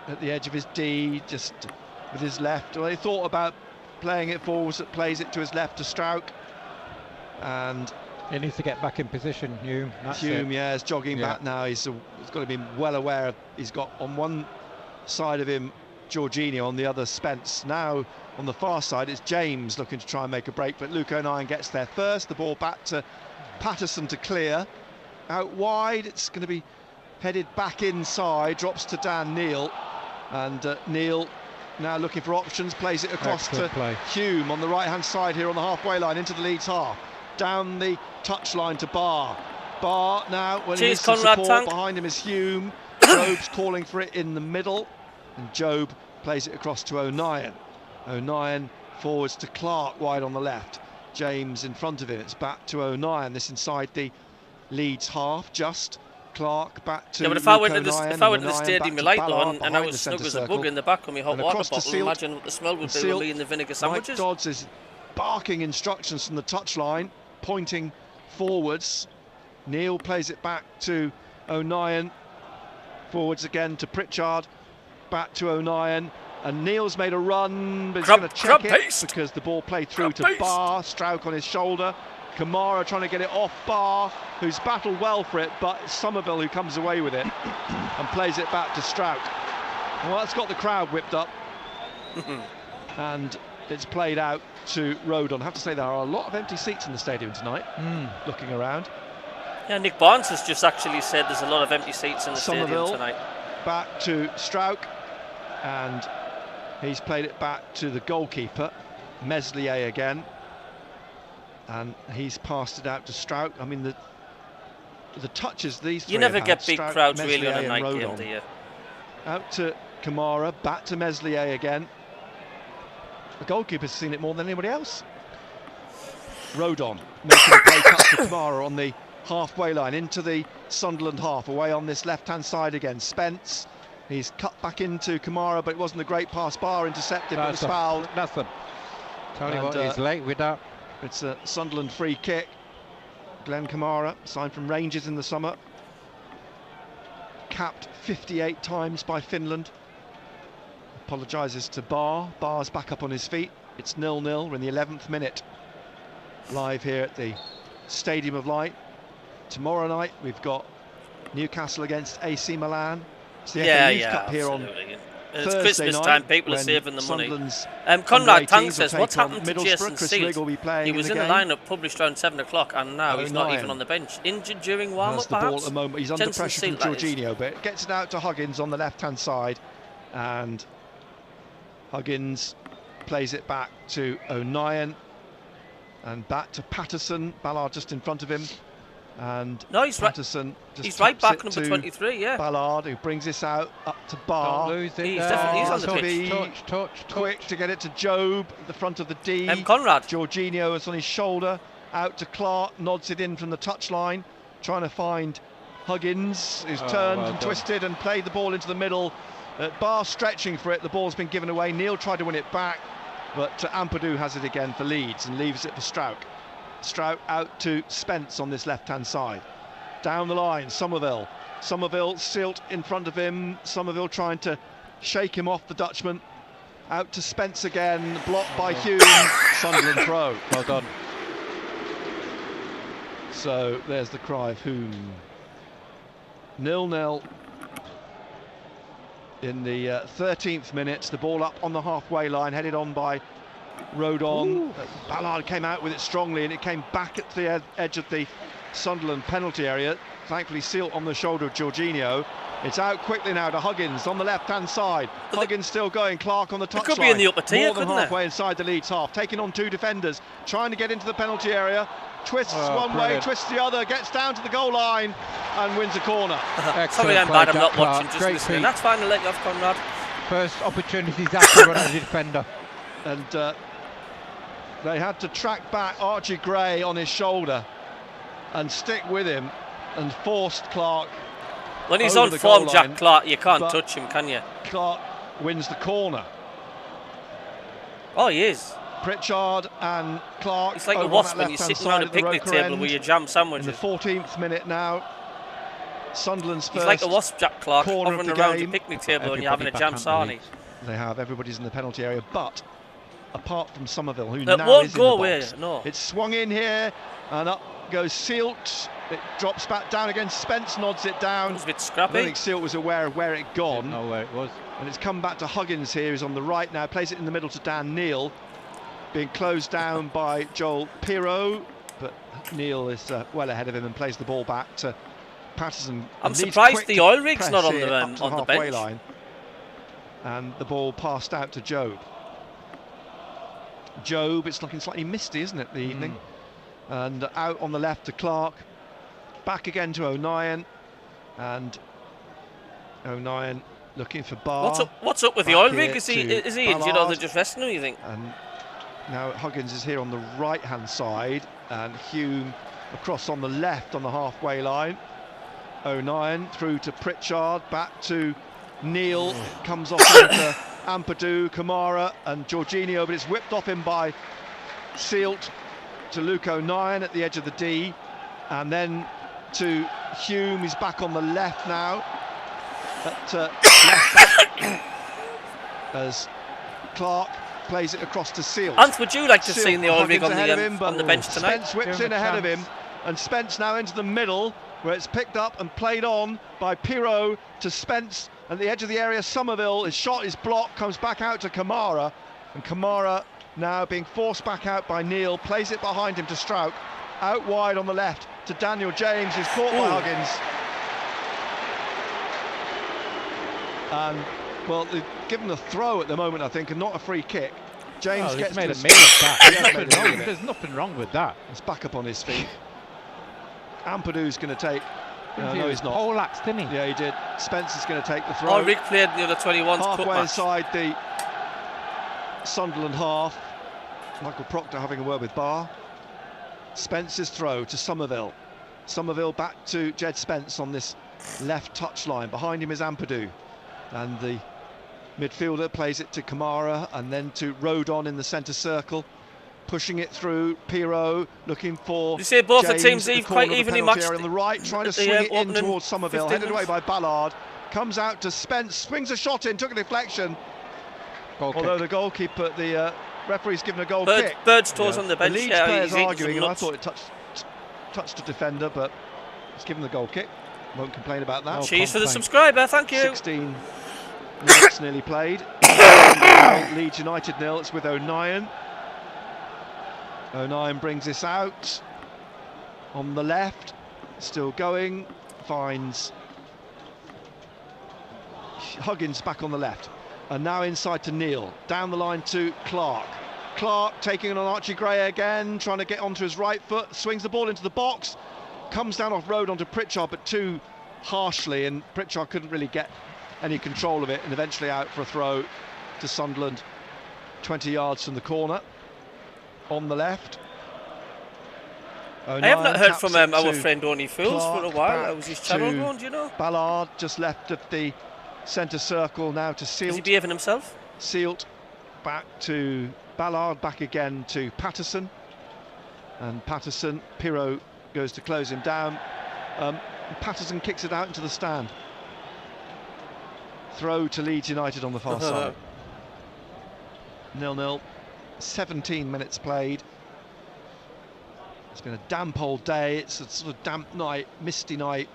at the edge of his D, just with his left. Well, he thought about playing it forwards, that plays it to his left to Strauch, and he needs to get back in position. Hume, yeah, is jogging back now. He's got to be well aware of, he's got on one side of him Jorginho, on the other Spence. Now on the far side it's James looking to try and make a break, but Luke O'Nien gets there first. The ball back to Patterson to clear. Out wide, it's going to be headed back inside, drops to Dan Neil, and Neil now looking for options, plays it across to Hume on the right-hand side here on the halfway line into the Leeds half. Down the touchline to Barr. Barr now, when he needs some support, behind him is Hume. Job's calling for it in the middle, and Job plays it across to O'Nien. O'Nien forwards to Clark, wide on the left. James in front of him. It's back to O'Nien. This inside the Leeds half, just Clark back to. Yeah, but if I went to the stadium with light on and I was snug as a bug in the back of my hot water bottle, imagine what the smell would be with me in the vinegar sandwiches. Mike Dods is barking instructions from the touchline, pointing forwards. Neil plays it back to O'Nien. Forwards again to Pritchard. Back to O'Nien. And Neil's made a run, but he's going to check it because the ball played through to Barr. Strauch on his shoulder. Kamara trying to get it off Barr, who's battled well for it, but it's Somerville who comes away with it and plays it back to Strauch. Well, that's got the crowd whipped up. And it's played out to Rodon. I have to say there are a lot of empty seats in the stadium tonight, looking around. Yeah, Nick Barnes has just actually said there's a lot of empty seats in the stadium tonight. Back to Strauch, and he's played it back to the goalkeeper, Meslier again. And he's passed it out to Strauch. I mean, the touches these three You never have get had, big Strauch, crowds Meslier really on a night Rodon. game, do you? Out to Kamara, back to Meslier again. The goalkeeper's seen it more than anybody else. Rodon making a play cut to Kamara on the halfway line into the Sunderland half, away on this left-hand side again. Spence, he's cut back into Kamara, but it wasn't a great pass. Barr intercepted, but was fouled. Nothing. Tell you what, he's late with that. It's a Sunderland free kick. Glenn Kamara, signed from Rangers in the summer. Capped 58 times by Finland. Apologises to Barr. Barr's back up on his feet. It's 0-0. We're in the 11th minute. Live here at the Stadium of Light. Tomorrow night we've got Newcastle against AC Milan. It's the FA Youth Cup here on it's Thursday Christmas night, time, people are saving the money. Conrad Tang says, what's happened to Jason Seals? He was in the lineup published around 7 o'clock and now he's not even on the bench. Injured during warm-up, perhaps? Ball at the moment. He's under pressure from Jorginho, but gets it out to Huggins on the left-hand side. And Huggins plays it back to O'Nien. And back to Patterson. Ballard just in front of him. And no, he's Patterson he's right back, number 23, yeah. Ballard, who brings this out up to Barr. Don't lose it. He's definitely on the pitch. Touch. Quick to get it to Job at the front of the D. Conrad. Jorginho is on his shoulder. Out to Clark, nods it in from the touchline, trying to find Huggins, who's turned and twisted and played the ball into the middle. Barr stretching for it. The ball's been given away. Neil tried to win it back, but Ampadu has it again for Leeds and leaves it for Strauch. Strauch out to Spence on this left-hand side. Down the line, Somerville. Somerville Silt in front of him. Somerville trying to shake him off, the Dutchman. Out to Spence again, blocked by Hume. Sunderland throw. Well done. So there's the cry of Hume. 0-0 in the 13th minute. The ball up on the halfway line, headed on by Rodon. Ballard came out with it strongly and it came back at the edge of the Sunderland penalty area. Thankfully Sealt on the shoulder of Jorginho. It's out quickly now to Huggins on the left-hand side. Huggins still going. Clark on the touchline. Could be in the upper tier, more than halfway inside the Leeds half, taking on 2 defenders, trying to get into the penalty area. Twists one way, twists the other, gets down to the goal line and wins a corner. Sorry, I'm bad. I'm not watching. Just listening. That's fine. I'll let you off, Conrad. First opportunities after running the defender. And they had to track back Archie Gray on his shoulder and stick with him and forced Clark. When he's on form, Jack Clark, you can't touch him, can you? Clark wins the corner. Oh, he is. Pritchard and Clark. It's like a wasp when you're sitting around a picnic table with your jam sandwiches. In the 14th minute now, Sunderland's first. He's like a wasp, Jack Clark, hovering around your picnic table when you're having a jam sarnie. They have, everybody's in the penalty area, but apart from Somerville, who now won't is go in the box. No. It's swung in here, and up goes Sealt. It drops back down again. Spence nods it down. It was a bit scrappy. I don't think Sealt was aware of where it gone. Didn't know where it was. And it's come back to Huggins here, who's on the right now. Plays it in the middle to Dan Neil. Being closed down by Joel Pirot, but Neil is well ahead of him and plays the ball back to Patterson. I'm surprised the oil rig's not on the bench. Line. And the ball passed out to Job. Job, it's looking slightly misty, isn't it, the evening? And out on the left to Clark. Back again to O'Nien. And O'Nien looking for Barr. What's up with the oil rig? Is he injured or they're just resting him, you think? And now Huggins is here on the right-hand side. And Hume across on the left on the halfway line. O'Nien through to Pritchard, back to Neil, comes off into Ampadu, Kamara and Jorginho, but it's whipped off him by Sealt to Luke O'Nien at the edge of the D, and then to Hume. He's back on the left now, at left back, as Clark plays it across to Sealt. Ant, would you like to Sealt see the oil rig on the bench tonight? Spence whips in ahead of him, and Spence now into the middle, where it's picked up and played on by Pirot to Spence at the edge of the area. Somerville, his shot is blocked, comes back out to Kamara, and Kamara now being forced back out by Neil, plays it behind him to Strauch, out wide on the left to Daniel James, who's caught by Huggins. And well, they've given a throw at the moment, I think, and not a free kick. James gets made a meal of that. There's nothing wrong with that. He's back up on his feet. Ampadu's going to take. No, he's not. Poleaxed, didn't he? Yeah, he did. Spencer's going to take the throw. Rick played the other 21's halfway inside the Sunderland half. Michael Proctor having a word with Barr. Spence's throw to Somerville. Somerville back to Jed Spence on this left touchline. Behind him is Ampadu, and the midfielder plays it to Kamara and then to Rodon in the centre circle, pushing it through. Pirot looking for. You see both James the teams quite evenly matched on the right, trying to swing it in towards Somerville, headed away by Ballard. Comes out to Spence, swings a shot in, took a deflection. Although the goalkeeper, the referee's given a goal kick. Bird's toes on the bench. The Leeds players arguing, and I thought it touched a defender, but it's given the goal kick. Won't complain about that. Cheers for the subscriber, thank you. 16 minutes nearly played. Leeds United 0. It's with O'Nien. O'Nien brings this out on the left, still going, finds Huggins back on the left, and now inside to Neil, down the line to Clark. Clark taking on Archie Gray again, trying to get onto his right foot, swings the ball into the box, comes down off road onto Pritchard, but too harshly, and Pritchard couldn't really get any control of it, and eventually out for a throw to Sunderland, 20 yards from the corner. On the left, I have not heard from our friend Only Fools for a while. How was his channel going, do you know? Ballard just left of the centre circle now to Sealt. Is he behaving himself? Sealt back to Ballard, back again to Patterson, and Patterson, Pirot goes to close him down. Patterson kicks it out into the stand. Throw to Leeds United on the far side. 0-0. 17 minutes played. It's been a damp old day. It's a sort of damp night, misty night,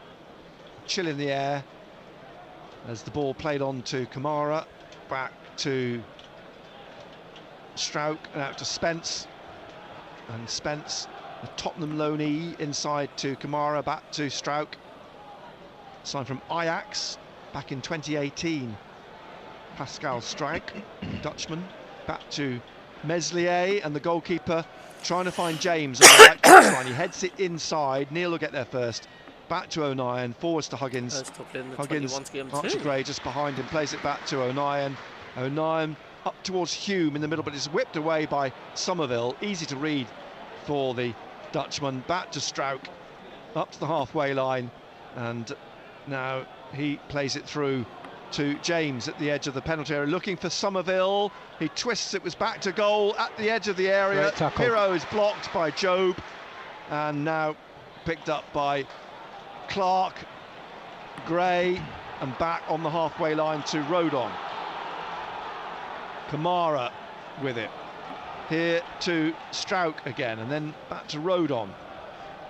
chill in the air. As the ball played on to Kamara, back to Strauch and out to Spence. And Spence, the Tottenham loanee, inside to Kamara, back to Strauch. Signed from Ajax back in 2018. Pascal Strauch, Dutchman, back to Meslier, and the goalkeeper trying to find James on the right touchline. He heads it inside. Neil will get there first. Back to O'Nien, forwards to Huggins. Huggins, Archie Gray just behind him, plays it back to O'Nien. O'Nien up towards Hume in the middle, but it's whipped away by Somerville. Easy to read for the Dutchman. Back to Strauch, up to the halfway line, and now he plays it through to James at the edge of the penalty area, looking for Somerville. He twists it, was back to goal at the edge of the area. Pirot is blocked by Job, and now picked up by Clark, Gray, and back on the halfway line to Rodon. Kamara with it. Here to Strauch again, and then back to Rodon.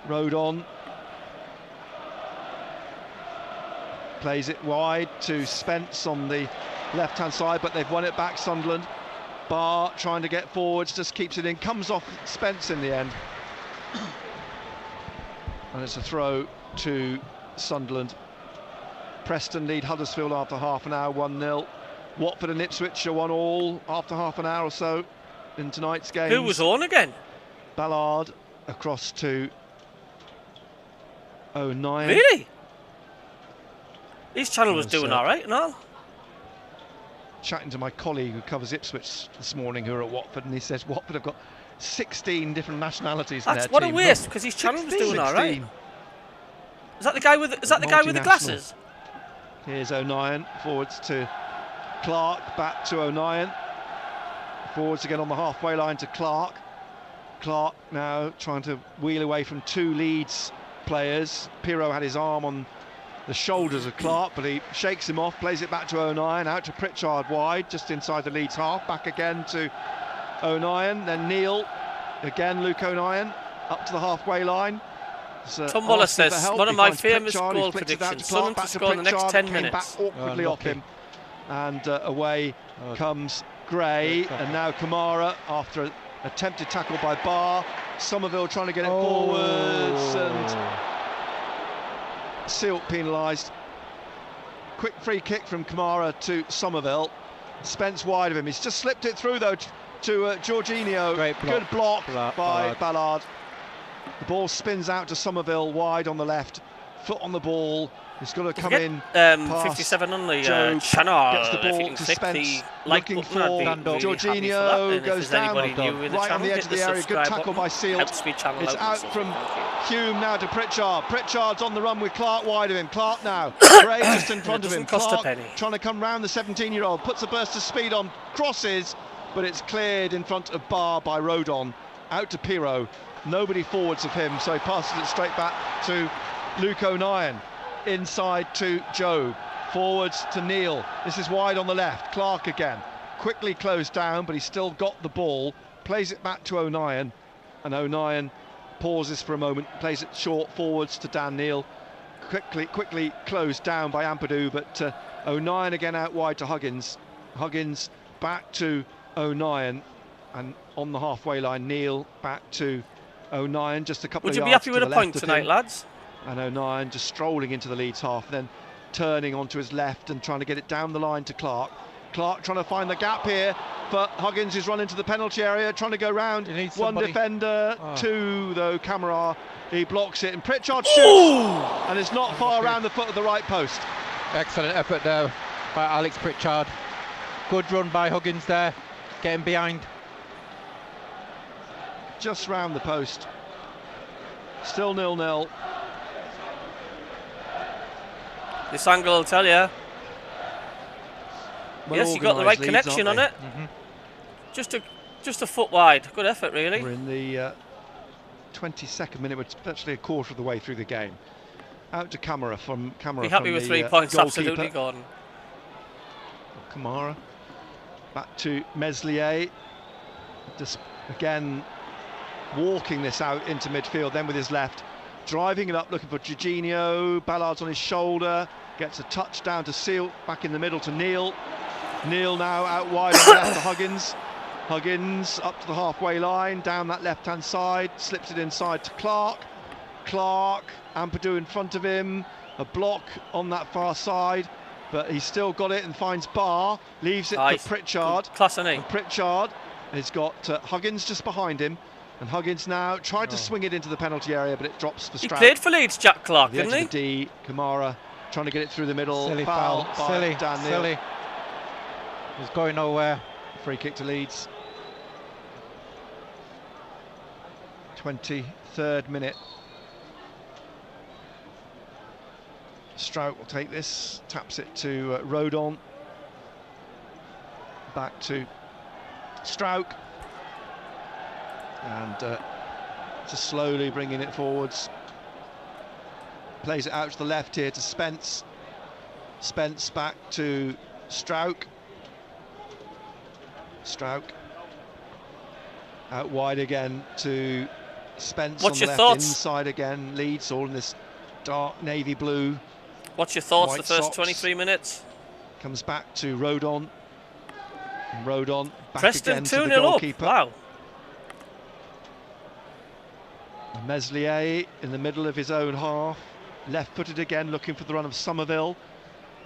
Rodon plays it wide to Spence on the left-hand side, but they've won it back, Sunderland. Barr trying to get forwards, just keeps it in, comes off Spence in the end. And it's a throw to Sunderland. Preston lead Huddersfield after half an hour, 1-0. Watford and Ipswich are 1-1 after half an hour or so in tonight's game. Who was on again? Ballard across to O'Nien. Really? His channel was doing all right and all. Chatting to my colleague who covers Ipswich this morning, who are at Watford, and he says Watford have got 16 different nationalities in their team. What a waste, because his channel was doing all right. Is that the guy with the glasses? Here's O'Nien, forwards to Clark, back to O'Nien. Forwards again on the halfway line to Clark. Clark now trying to wheel away from 2 Leeds players. Pirro had his arm on the shoulders of Clark, but he shakes him off, plays it back to O'Nien, out to Pritchard wide, just inside the Leeds half, back again to O'Nien, then Neil, again Luke O'Nien, up to the halfway line. Tom Waller says, one of my famous goal predictions, Sunderland to score in the next 10 minutes. Back awkwardly off him, and away comes Gray, and now Kamara, after an attempted tackle by Barr, Somerville trying to get it forwards, and Sealt penalised. Quick free kick from Kamara to Somerville. Spence wide of him. He's just slipped it through though to Jorginho. Good block by Ballard. The ball spins out to Somerville wide on the left. Foot on the ball. He's got to come in. 57 on the channel. Gets the ball to Spence. Looking for Jorginho. Goes down right on the edge of the area. Good tackle by Sealt. It's out from Hume now to Pritchard. Pritchard's on the run with Clark wide of him. Clark now. Gray just in front of him. Clark trying to come round the 17-year-old. Puts a burst of speed on. Crosses, but it's cleared in front of Barr by Rodon. Out to Pirro. Nobody forwards of him, so he passes it straight back to Luke O'Nien. Inside to Joe, forwards to Neil. This is wide on the left. Clark again, quickly closed down, but he's still got the ball. Plays it back to O'Nien, and O'Nien pauses for a moment, plays it short forwards to Dan Neil. Quickly closed down by Ampadu, but O'Nien again out wide to Huggins. Huggins back to O'Nien, and on the halfway line, Neil back to O'Nien. Just a couple of yards. Would you be happy with a point tonight, lads? And O'Nien just strolling into the Leeds half, then turning onto his left and trying to get it down the line to Clark. Clark trying to find the gap here, but Huggins is run into the penalty area, trying to go round one defender, 2 though. Kamara, he blocks it, and Pritchard shoots, and it's not far around the foot of the right post. Excellent effort there by Alex Pritchard. Good run by Huggins there, getting behind. Just round the post. Still 0-0. This angle will tell you. Yes, you got the right connection on it. Just a foot wide. Good effort, really. We're in the 22nd minute. We're actually a quarter of the way through the game. Out to Kamara from Kamara. Be happy with 3 points, absolutely, Gordon. Kamara back to Meslier. Just again walking this out into midfield, then with his left, driving it up, looking for Jorginho. Ballard's on his shoulder, gets a touch down to Sealt, back in the middle to Neil. Neil now out wide on the left to Huggins. Huggins up to the halfway line, down that left-hand side, slips it inside to Clark. Clark, Ampadu in front of him, a block on that far side, but he's still got it and finds Barr, leaves it for Pritchard. Class, isn't he? And Pritchard has got Huggins just behind him. And Huggins now tried to swing it into the penalty area, but it drops for Stroud. He played for Leeds, Jack Clark, didn't he? D, Kamara trying to get it through the middle. Silly foul by Dan Neil. Silly. He's going nowhere. Free kick to Leeds. 23rd minute. Stroud will take this, taps it to Rodon. Back to Stroud. And just slowly bringing it forwards. Plays it out to the left here to Spence. Spence back to Stroud. Stroud out wide again to Spence. What's on the your left, thoughts? Inside again, Leeds all in this dark navy blue. What's your thoughts the first socks. 23 minutes? Comes back to Rodon. And Rodon back Preston again to the 2-0 goalkeeper. up. Wow. Meslier in the middle of his own half, left-footed again, looking for the run of Somerville.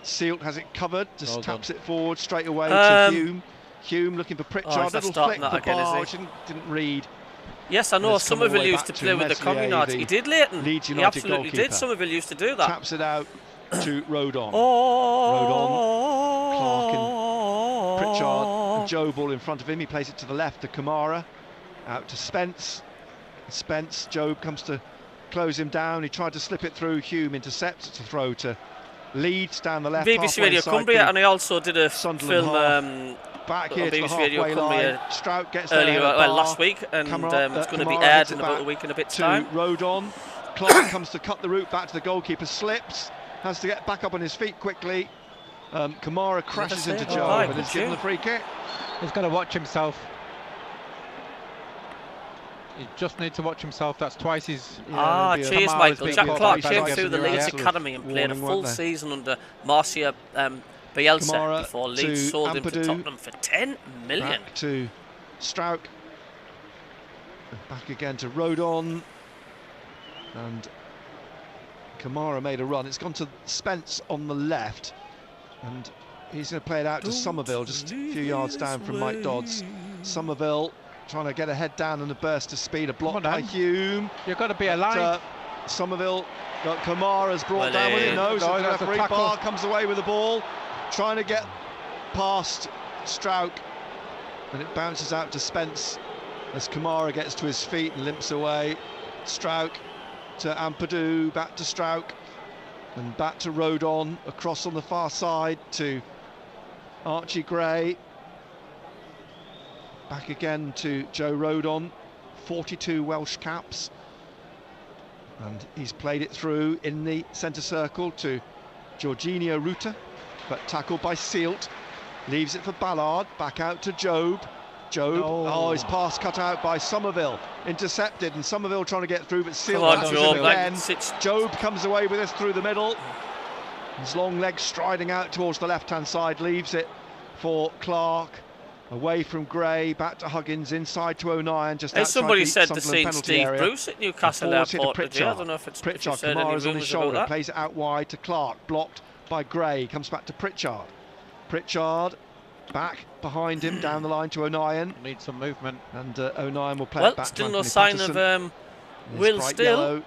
Sealt has it covered, just taps it forward straight away to Hume. Hume looking for Pritchard, little flick the bar, which didn't read. Yes, I know. Somerville used to play with the Communards. He did, Leighton. Leeds he United absolutely goalkeeper. did. Somerville used to do that. Taps it out to Rodon. Rodon, Clark and Pritchard. And Joe ball in front of him. He plays it to the left to Kamara. Out to Spence. Spence, Job comes to close him down. He tried to slip it through. Hume intercepts. It's a throw to Leeds down the left. BBC Radio Cumbria, and I also did a Sunderland film back here on to BBC the Radio Cumbria Strout gets earlier, there last week, and it's going to be aired in about a week and a bit's time. Rodon. Clark comes to cut the route back to the goalkeeper, slips, has to get back up on his feet quickly. Kamara crashes into Joe and is given the free kick. He's got to watch himself. He just needs to watch himself. That's twice his... cheers, Michael. Jack Clark came through the Leeds Academy and played a full season under Marcia Bielsa Kamara before Leeds sold him to Tottenham for 10 million. Back to Strouk. Back again to Rodon. And Kamara made a run. It's gone to Spence on the left. And he's going to play it out to Somerville, just a few yards down from Mike Dods. Somerville trying to get a head down and a burst of speed. A block by Hume. You've got to be alive. Somerville got Kamara's brought down with it. No, so the referee Barr comes away with the ball, trying to get past Strouk, and it bounces out to Spence as Kamara gets to his feet and limps away. Strouk to Ampadu, back to Strouk, and back to Rodon, across on the far side to Archie Gray. Back again to Joe Rodon, 42 Welsh caps, and he's played it through in the centre circle to Jorginho Ruta, but tackled by Sealt, leaves it for Ballard, back out to Job. His pass cut out by Somerville, intercepted, and Somerville trying to get through, but Sealt again. Job comes away with us through the middle. His long legs striding out towards the left-hand side, leaves it for Clark. Away from Gray, back to Huggins, inside to O'Nien, just outside somebody the said to Sunderland see Steve area. Bruce at Newcastle Airport today. I don't know if it's Pritchard. said any Kamara's on his rumours shoulder, about that. plays it out wide to Clark, blocked by Gray, comes back to Pritchard. Pritchard back behind him, down the line to O'Nien. Needs some movement. And O'Nien will play it back still to no Anthony sign Patterson. of Will Still. Yellow,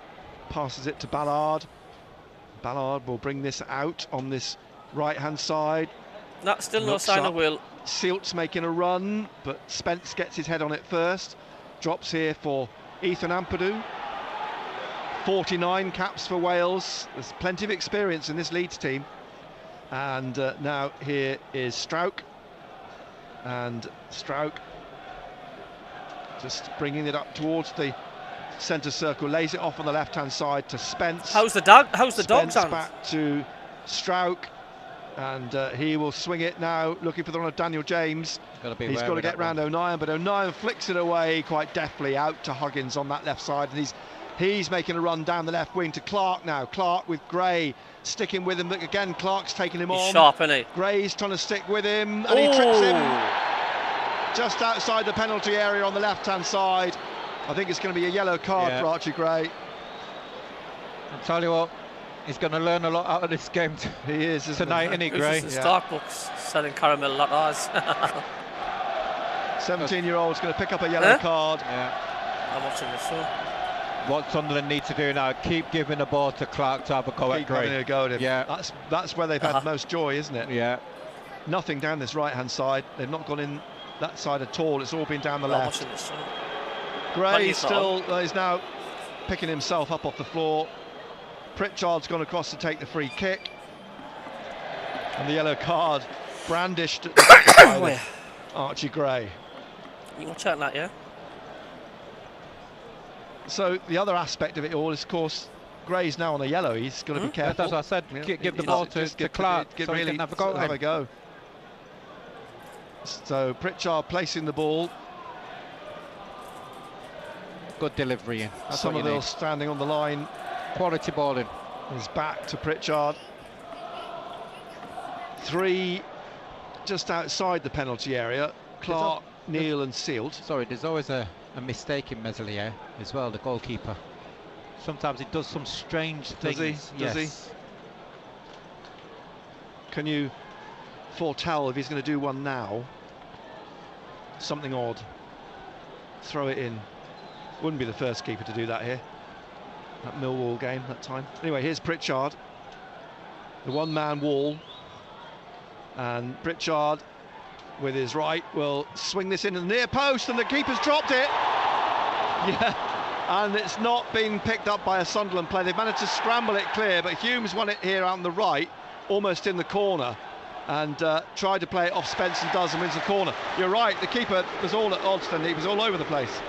passes it to Ballard. Ballard will bring this out on this right-hand side. Still no sign of Will. Sealt's making a run, but Spence gets his head on it first. Drops here for Ethan Ampadu. 49 caps for Wales. There's plenty of experience in this Leeds team. And now here is Strouk. And Strouk just bringing it up towards the centre circle, lays it off on the left-hand side to Spence. How's the dog sound? Back to Strouk. And he will swing it now, looking for the run of Daniel James. He's got to get round O'Nien, but O'Nien flicks it away quite deftly out to Huggins on that left side, and he's making a run down the left wing to Clark now. Clark with Gray sticking with him, but again Clark's taking him on. Sharp, isn't he? Gray's trying to stick with him, and he trips him just outside the penalty area on the left-hand side. I think it's going to be a yellow card for Archie Gray. I'll tell you what. He's going to learn a lot out of this game tonight, isn't he, Gray? This is Starbucks selling caramel lattes. 17-year-old's going to pick up a yellow card. Yeah. I'm watching this one. What Sunderland need to do now, keep giving the ball to Clark to have a go at Gray. Keep having a go at him. Yeah. That's where they've had most joy, isn't it? Yeah. Nothing down this right-hand side. They've not gone in that side at all. It's all been down the left. Watching this one. Gray still is now picking himself up off the floor. Pritchard's gone across to take the free kick, and the yellow card brandished by Archie Gray. You watch out that, yeah? So the other aspect of it all is, of course, Gray's now on a yellow. He's got to be careful. That's what I said. Give the ball to Clark so he can have a go. So Pritchard placing the ball. Good delivery in. Somerville standing on the line. Quality balling. Is back to Pritchard. 3 just outside the penalty area. Clark, Neal and Sealt. Sorry, there's always a mistake in Meslier as well, the goalkeeper. Sometimes he does some strange things. Does he? Can you foretell if he's going to do one now? Something odd. Throw it in. Wouldn't be the first keeper to do that here. That Millwall game, that time. Anyway, here's Pritchard. The one-man wall. And Pritchard, with his right, will swing this into the near post, and the keeper's dropped it. Yeah, and it's not been picked up by a Sunderland player. They've managed to scramble it clear, but Hume's won it here out on the right, almost in the corner, and tried to play it off Spence and does, and wins the corner. You're right, the keeper was all at odds, and he was all over the place.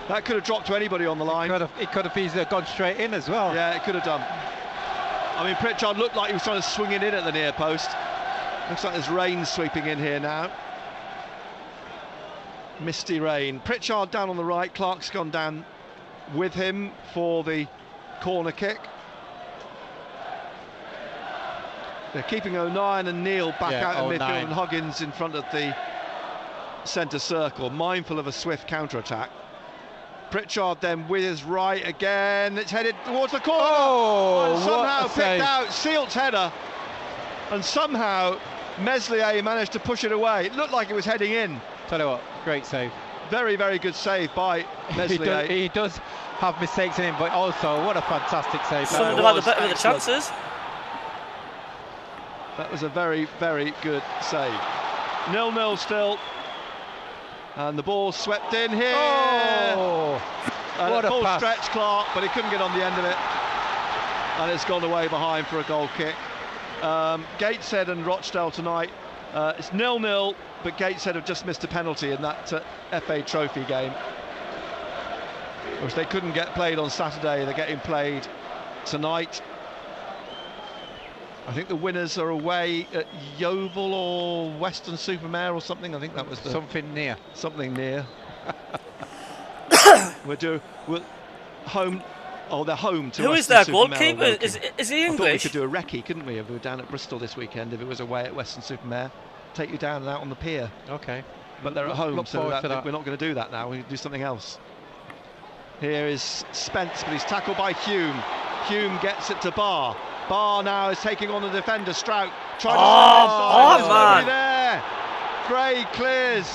That could have dropped to anybody on the line. It could have easily gone straight in as well. Yeah, it could have done. I mean, Pritchard looked like he was trying to swing it in at the near post. Looks like there's rain sweeping in here now. Misty rain. Pritchard down on the right, Clark's gone down with him for the corner kick. They're keeping O'Nien and Neil back out in midfield, and Huggins in front of the centre circle, mindful of a swift counter-attack. Pritchard then with his right again, it's headed towards the corner. Oh, and somehow picked out, Sealt's header, and somehow Meslier managed to push it away. It looked like it was heading in. Tell you what, great save. Very, very good save by Meslier. He does have mistakes in him, but also what a fantastic save. Sunderland had the better of the chances. That was a very, very good save. 0-0 still. And the ball swept in here. Oh, what a full pass. Stretch Clark, but he couldn't get on the end of it. And it's gone away behind for a goal kick. Gateshead and Rochdale tonight. It's 0-0, but Gateshead have just missed a penalty in that FA Trophy game, which they couldn't get played on Saturday. They're getting played tonight. I think the winners are away at Yeovil or Weston-super-Mare or something. I think that was something near. Something near. We're home. Oh, they're home to. Who is their goalkeeper? Is he English? I thought we could do a recce, couldn't we? If we were down at Bristol this weekend, if it was away at Weston-super-Mare, take you down and out on the pier. Okay. But they're at home, so that. we're not going to do that now. We can do something else. Here is Spence, but he's tackled by Hume. Hume gets it to Barr. Barr now is taking on the defender, Strout. Man. There. Gray clears.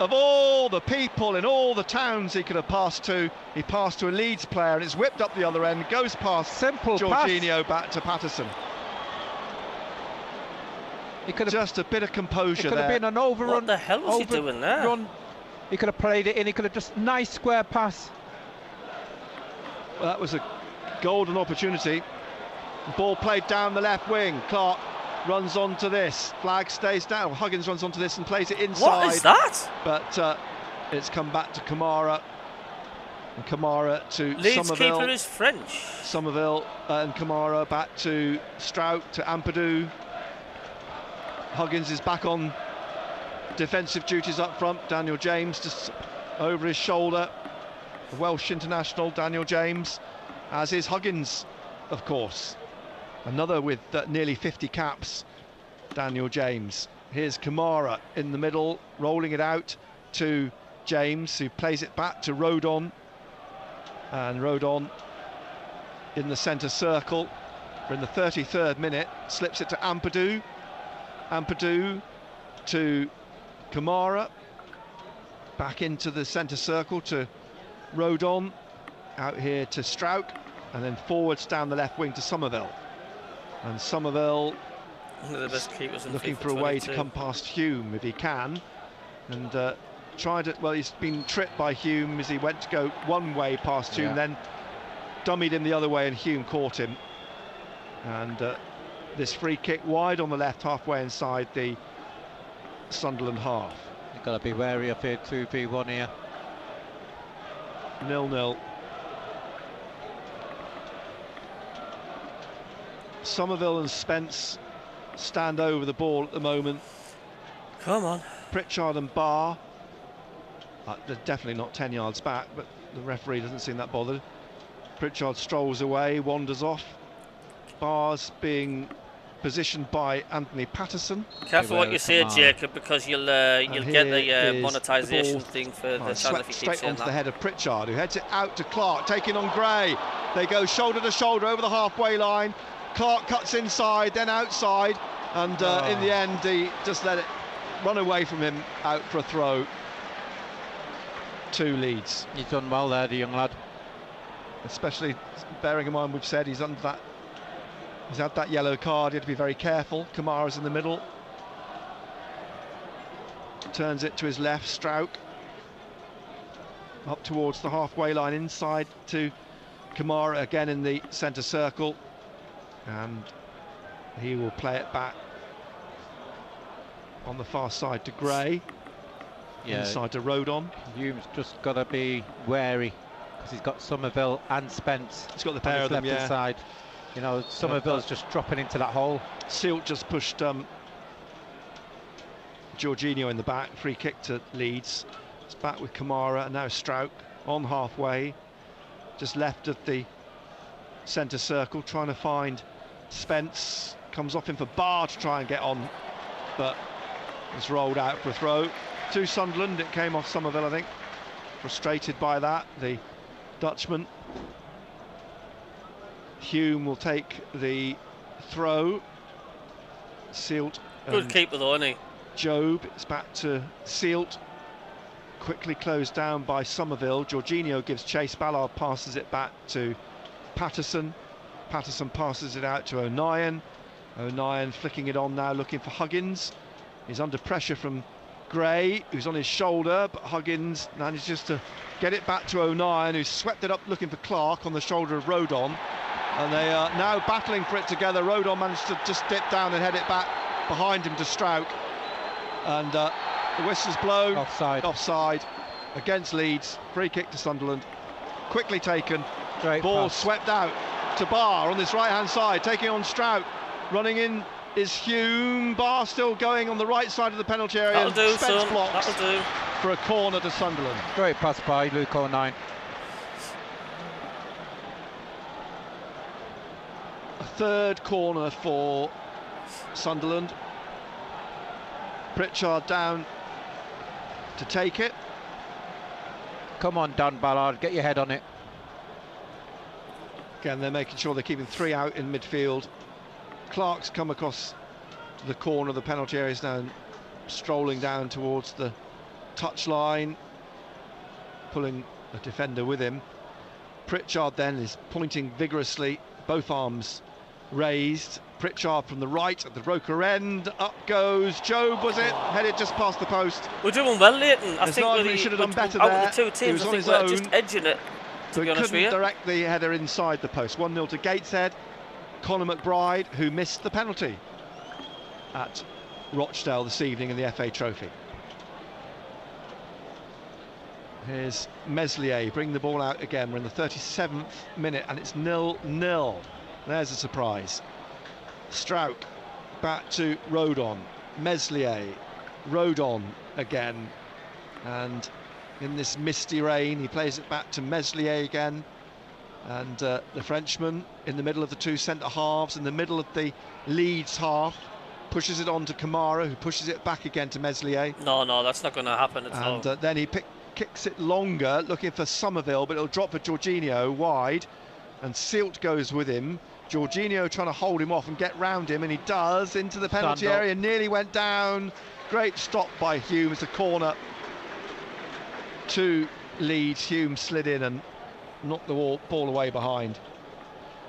Of all the people in all the towns he could have passed to, he passed to a Leeds player, and it's whipped up the other end, goes past Jorginho back to Patterson. He could have just a bit of composure there. It could have been an overrun. What the hell was he doing there? He could have played it in. He could have just nice square pass. Well, that was a golden opportunity. The ball played down the left wing. Clark runs onto this. Flag stays down. Huggins runs onto this and plays it inside. What is that? But it's come back to Kamara. And Kamara to Leeds Somerville. Keeper is French. Somerville and Kamara back to Strout, to Ampadu. Huggins is back on defensive duties up front. Daniel James just over his shoulder. The Welsh international, Daniel James, as is Huggins, of course. Another with nearly 50 caps, Daniel James. Here's Kamara in the middle, rolling it out to James, who plays it back to Rodon. And Rodon in the centre circle. We're in the 33rd minute, slips it to Ampadu. Ampadu to Kamara. Back into the centre circle to Rodon. Out here to Strout. And then forwards down the left wing to Somerville. And Somerville, one of the best keepers in looking for a way to come past Hume if he can, and tried it. Well, he's been tripped by Hume as he went to go one way past Hume, then dummied him the other way, and Hume caught him. And this free kick wide on the left, halfway inside the Sunderland half. You've got to be wary of here, 2v1 here. 0-0. Somerville and Spence stand over the ball at the moment. Come on. Pritchard and Barr, they're definitely not 10 yards back, but the referee doesn't seem that bothered. Pritchard strolls away, wanders off. Barr's being positioned by Anthony Patterson. Careful what you say, Jacob, because you'll get the monetisation thing for the channel if you keep straight onto the head of Pritchard, who heads it out to Clark, taking on Gray. They go shoulder to shoulder over the halfway line. Clark cuts inside, then outside, and in the end he just let it run away from him out for a throw to Leeds. He's done well there, the young lad. Especially bearing in mind we've said he's under that. He's had that yellow card. He had to be very careful. Kamara's in the middle. Turns it to his left. Strout up towards the halfway line, inside to Kamara again in the centre circle, and he will play it back on the far side to Gray. Inside to Rodon. Hume's just got to be wary because he's got Somerville and Spence. He's got the pair of them, left side. You know, Somerville's just dropping into that hole. Silt just pushed Jorginho in the back. Free kick to Leeds. It's back with Kamara, and now Strouk on halfway, just left of the centre circle, trying to find Spence. Comes off him for Barr to try and get on, but it's rolled out for a throw to Sunderland. It came off Somerville, I think. Frustrated by that, the Dutchman. Hume will take the throw. Silt. Good keeper though, isn't he? Job, it's back to Silt. Quickly closed down by Somerville. Jorginho gives chase. Ballard passes it back to Patterson. Patterson passes it out to O'Nien. O'Nien flicking it on now, looking for Huggins. He's under pressure from Gray, who's on his shoulder, but Huggins manages to get it back to O'Nien, who swept it up looking for Clark on the shoulder of Rodon. And they are now battling for it together. Rodon managed to just dip down and head it back behind him to Strouk. And the whistle's blown. Offside against Leeds. Free kick to Sunderland. Quickly taken. Great ball pass. Swept out to Barr on this right-hand side, taking on Strouk. Running in is Hume. Barr still going on the right side of the penalty area. That'll do, Spence son. blocks That'll do. for a corner to Sunderland. Great pass by Luke O'Nien. A third corner for Sunderland. Pritchard down to take it. Come on, Dan Ballard, get your head on it. Again, they're making sure they're keeping three out in midfield. Clark's come across the corner of the penalty area, is now strolling down towards the touchline, pulling a defender with him. Pritchard then is pointing vigorously, both arms raised. Pritchard from the right at the Roker end, up goes Job, was it? Headed just past the post. We're doing well, Leighton. I think he should have done better out there. Of the two teams, I think we're just edging it, to be honest with you. Couldn't direct the header inside the post. 1-0 to Gateshead. Conor McBride, who missed the penalty at Rochdale this evening in the FA Trophy. Here's Meslier bringing the ball out again. We're in the 37th minute and it's 0-0. There's a surprise. Strouk back to Rodon. Meslier, Rodon again. And in this misty rain, he plays it back to Meslier again. And the Frenchman in the middle of the two centre halves, in the middle of the Leeds half, pushes it on to Kamara, who pushes it back again to Meslier. No, that's not going to happen at all. And then he kicks it longer, looking for Somerville, but it'll drop for Jorginho wide, and Silt goes with him. Jorginho trying to hold him off and get round him, and he does, into the penalty area, nearly went down. Great stop by Hume. It's a corner to Leeds. Hume slid in and knocked the ball away behind.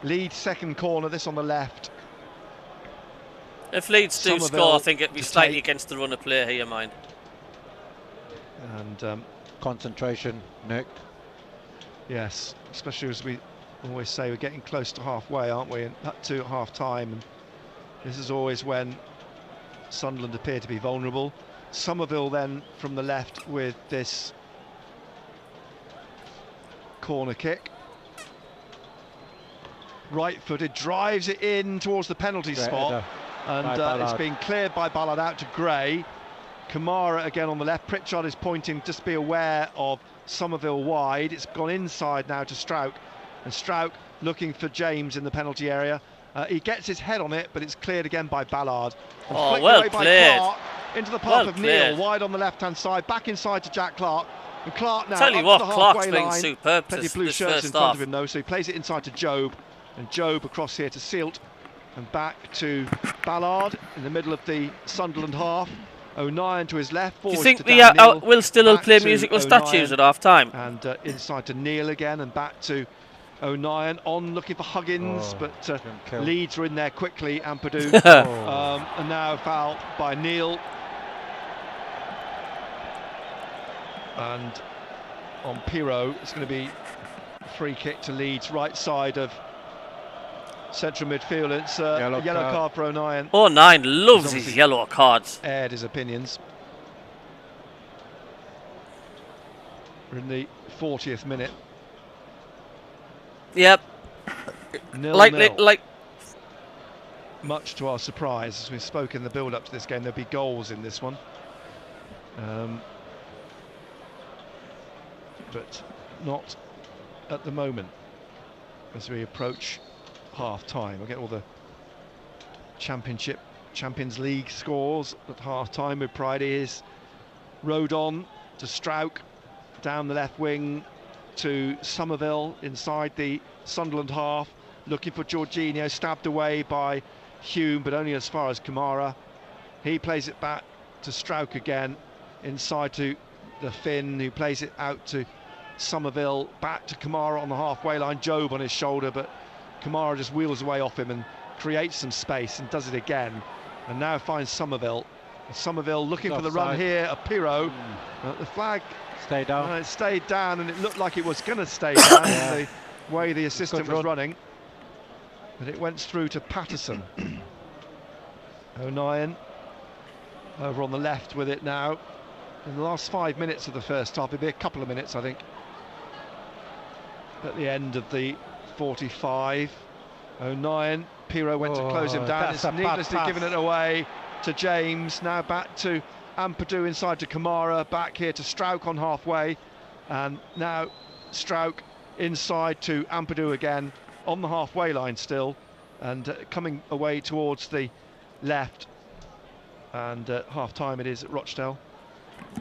Leeds second corner, this on the left. If Leeds do score, I think it'd be slightly against the run of play here, mind. And concentration nicked. Yes, especially as we always say, we're getting close to halfway, aren't we? And up to half time, and this is always when Sunderland appear to be vulnerable. Somerville then from the left with this corner kick. Right-footed, drives it in towards the penalty spot, and it's been cleared by Ballard out to Gray. Kamara again on the left. Pritchard is pointing, just be aware of Somerville wide. It's gone inside now to Strouk, and Strouk looking for James in the penalty area. He gets his head on it, but it's cleared again by Ballard. Oh, well played. Clark, into the path of Neil, wide on the left-hand side, back inside to Jack Clark. And Clark now Tell you what, Clark's been superb plenty of blue this shirts first in front half. of him though, so he plays it inside to Job, and Job across here to Silt, and back to Ballard in the middle of the Sunderland half. O'Nien to his left. Do you think the Will Still'll play musical statues at half time? And inside to Neil again, and back to O'Nien, on looking for Huggins, but Leeds are in there quickly. Ampadu, and now a foul by Neil. And on Pirot. It's going to be a free kick to Leeds, right side of central midfield. It's a yellow card for O'Nien. O'Nien loves his yellow cards. Aired his opinions. We're in the 40th minute. Yep. 0-0. Like. Much to our surprise, as we spoke in the build-up to this game, there'll be goals in this one. But not at the moment as we approach half-time. We'll get all the Champions League scores at half-time with pride. Is Rodon to Strauch, down the left wing to Somerville inside the Sunderland half, looking for Jorginho, stabbed away by Hume, but only as far as Kamara. He plays it back to Strauch again, inside to the Finn, who plays it out to Somerville, back to Kamara on the halfway line, Job on his shoulder, but Kamara just wheels away off him and creates some space and does it again, and now finds Somerville. Somerville looking for the run here, a Pirot. The flag stayed down. It stayed down, and it looked like it was going to stay down the way the assistant was running. But it went through to Patterson. O'Nien over on the left with it now. In the last 5 minutes of the first half, it'll be a couple of minutes, I think, at the end of the 45. O'Nien, Pirot went to close him down. It's needlessly given it away to James. Now back to Ampadu, inside to Kamara, back here to Strauch on halfway, and now Strauch inside to Ampadu again on the halfway line still, and coming away towards the left. And half-time it is at Rochdale,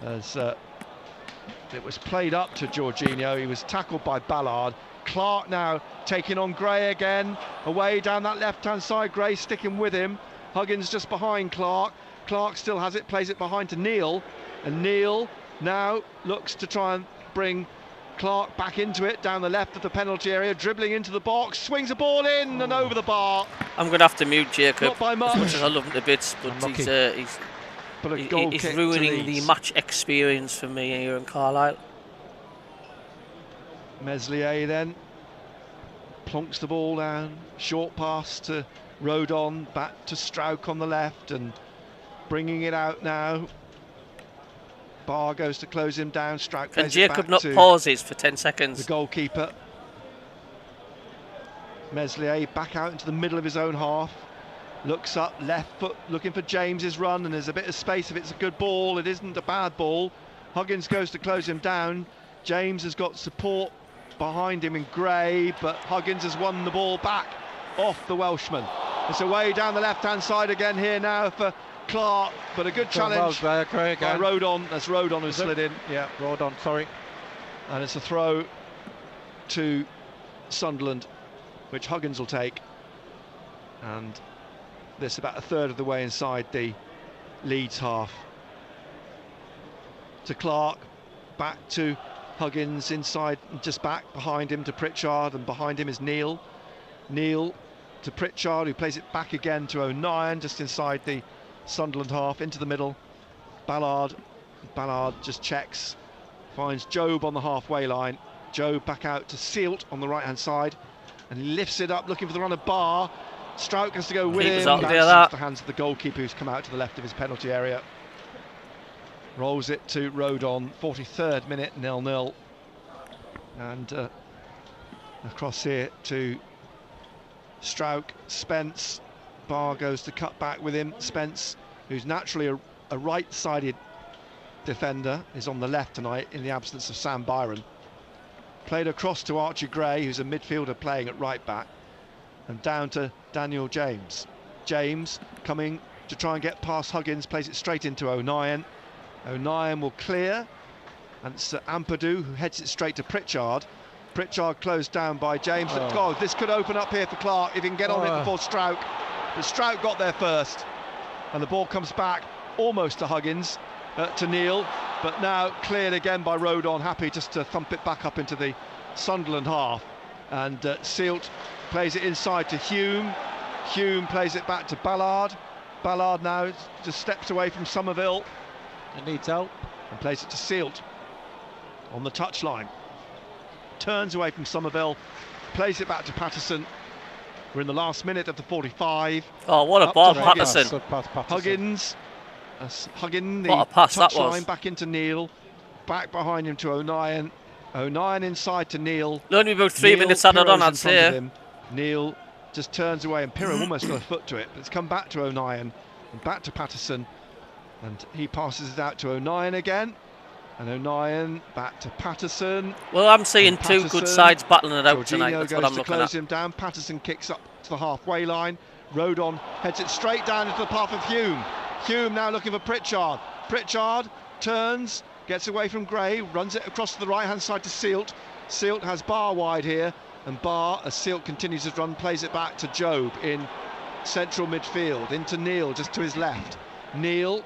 as it was played up to Jorginho. He was tackled by Ballard. Clark now taking on Gray again, away down that left-hand side. Gray sticking with him. Huggins just behind Clark. Clark still has it, plays it behind to Neal, and Neal now looks to try and bring Clark back into it, down the left of the penalty area, dribbling into the box, swings a ball in and over the bar. I'm going to have to mute Jacob, not by much. As much as I love him to bits, but he's ruining the match experience for me here in Carlisle. Meslier then plonks the ball down, short pass to Rodon, back to Strauch on the left, and bringing it out now. Barr goes to close him down. Strauch. Can Jacob not pause it for 10 seconds? The goalkeeper. Meslier back out into the middle of his own half. Looks up, left foot, looking for James's run, and there's a bit of space if it's a good ball. It isn't a bad ball. Huggins goes to close him down. James has got support behind him in Gray, but Huggins has won the ball back off the Welshman. It's away down the left-hand side again here now for Clark, but a good challenge by Rodon. That's Rodon who slid in. Yeah, Rodon, sorry. And it's a throw to Sunderland, which Huggins will take. And this about a third of the way inside the Leeds half. To Clark, back to Huggins inside, just back behind him to Pritchard, and behind him is Neal. Neal to Pritchard, who plays it back again to O'Nien, just inside the Sunderland half, into the middle. Ballard just checks, finds Job on the halfway line. Job back out to Sealt on the right hand side, and he lifts it up looking for the run of Barr. Strauch has to go with him. That's the hands of the goalkeeper, who's come out to the left of his penalty area. Rolls it to Rodon, 43rd minute, 0-0. And across here to Strauch, Spence. Barr goes to cut back with him. Spence, who's naturally a right-sided defender, is on the left tonight in the absence of Sam Byron. Played across to Archie Gray, who's a midfielder playing at right back, and down to Daniel James. James coming to try and get past Huggins, plays it straight into O'Nien. O'Nien will clear, and it's Ampadu who heads it straight to Pritchard. Pritchard closed down by James. God, this could open up here for Clark if he can get on it before Strauch. But Strauch got there first, and the ball comes back almost to Huggins, to Neal, but now cleared again by Rodon, happy just to thump it back up into the Sunderland half. And Sealt plays it inside to Hume. Hume plays it back to Ballard. Ballard now just steps away from Somerville. It needs help. And plays it to Sealt. on the touchline. Turns away from Somerville, plays it back to Patterson. We're in the last minute of the 45. Oh, what a ball, Patterson. Good pass, Patterson. Huggins. Huggin, the what a pass that touchline was. back into Neil. Back behind him to O'Nien. O'Nien inside to Neil. Only about 3 minutes added on, I'd say. Neil just turns away and Pirro almost got a foot to it, but it's come back to O'Nien and back to Patterson, and he passes it out to O'Nien again, and O'Nien back to Patterson. Well, I'm seeing two good sides battling it out tonight. That's what I'm looking at. Close him down. Patterson kicks up to the halfway line. Rodon heads it straight down into the path of Hume. Hume now looking for Pritchard. Pritchard turns, gets away from Gray, runs it across to the right hand side to Sealt. Sealt has Barr wide here, and Barr, as Sealt continues his run, plays it back to Jobe in central midfield, into Neil just to his left. Neil,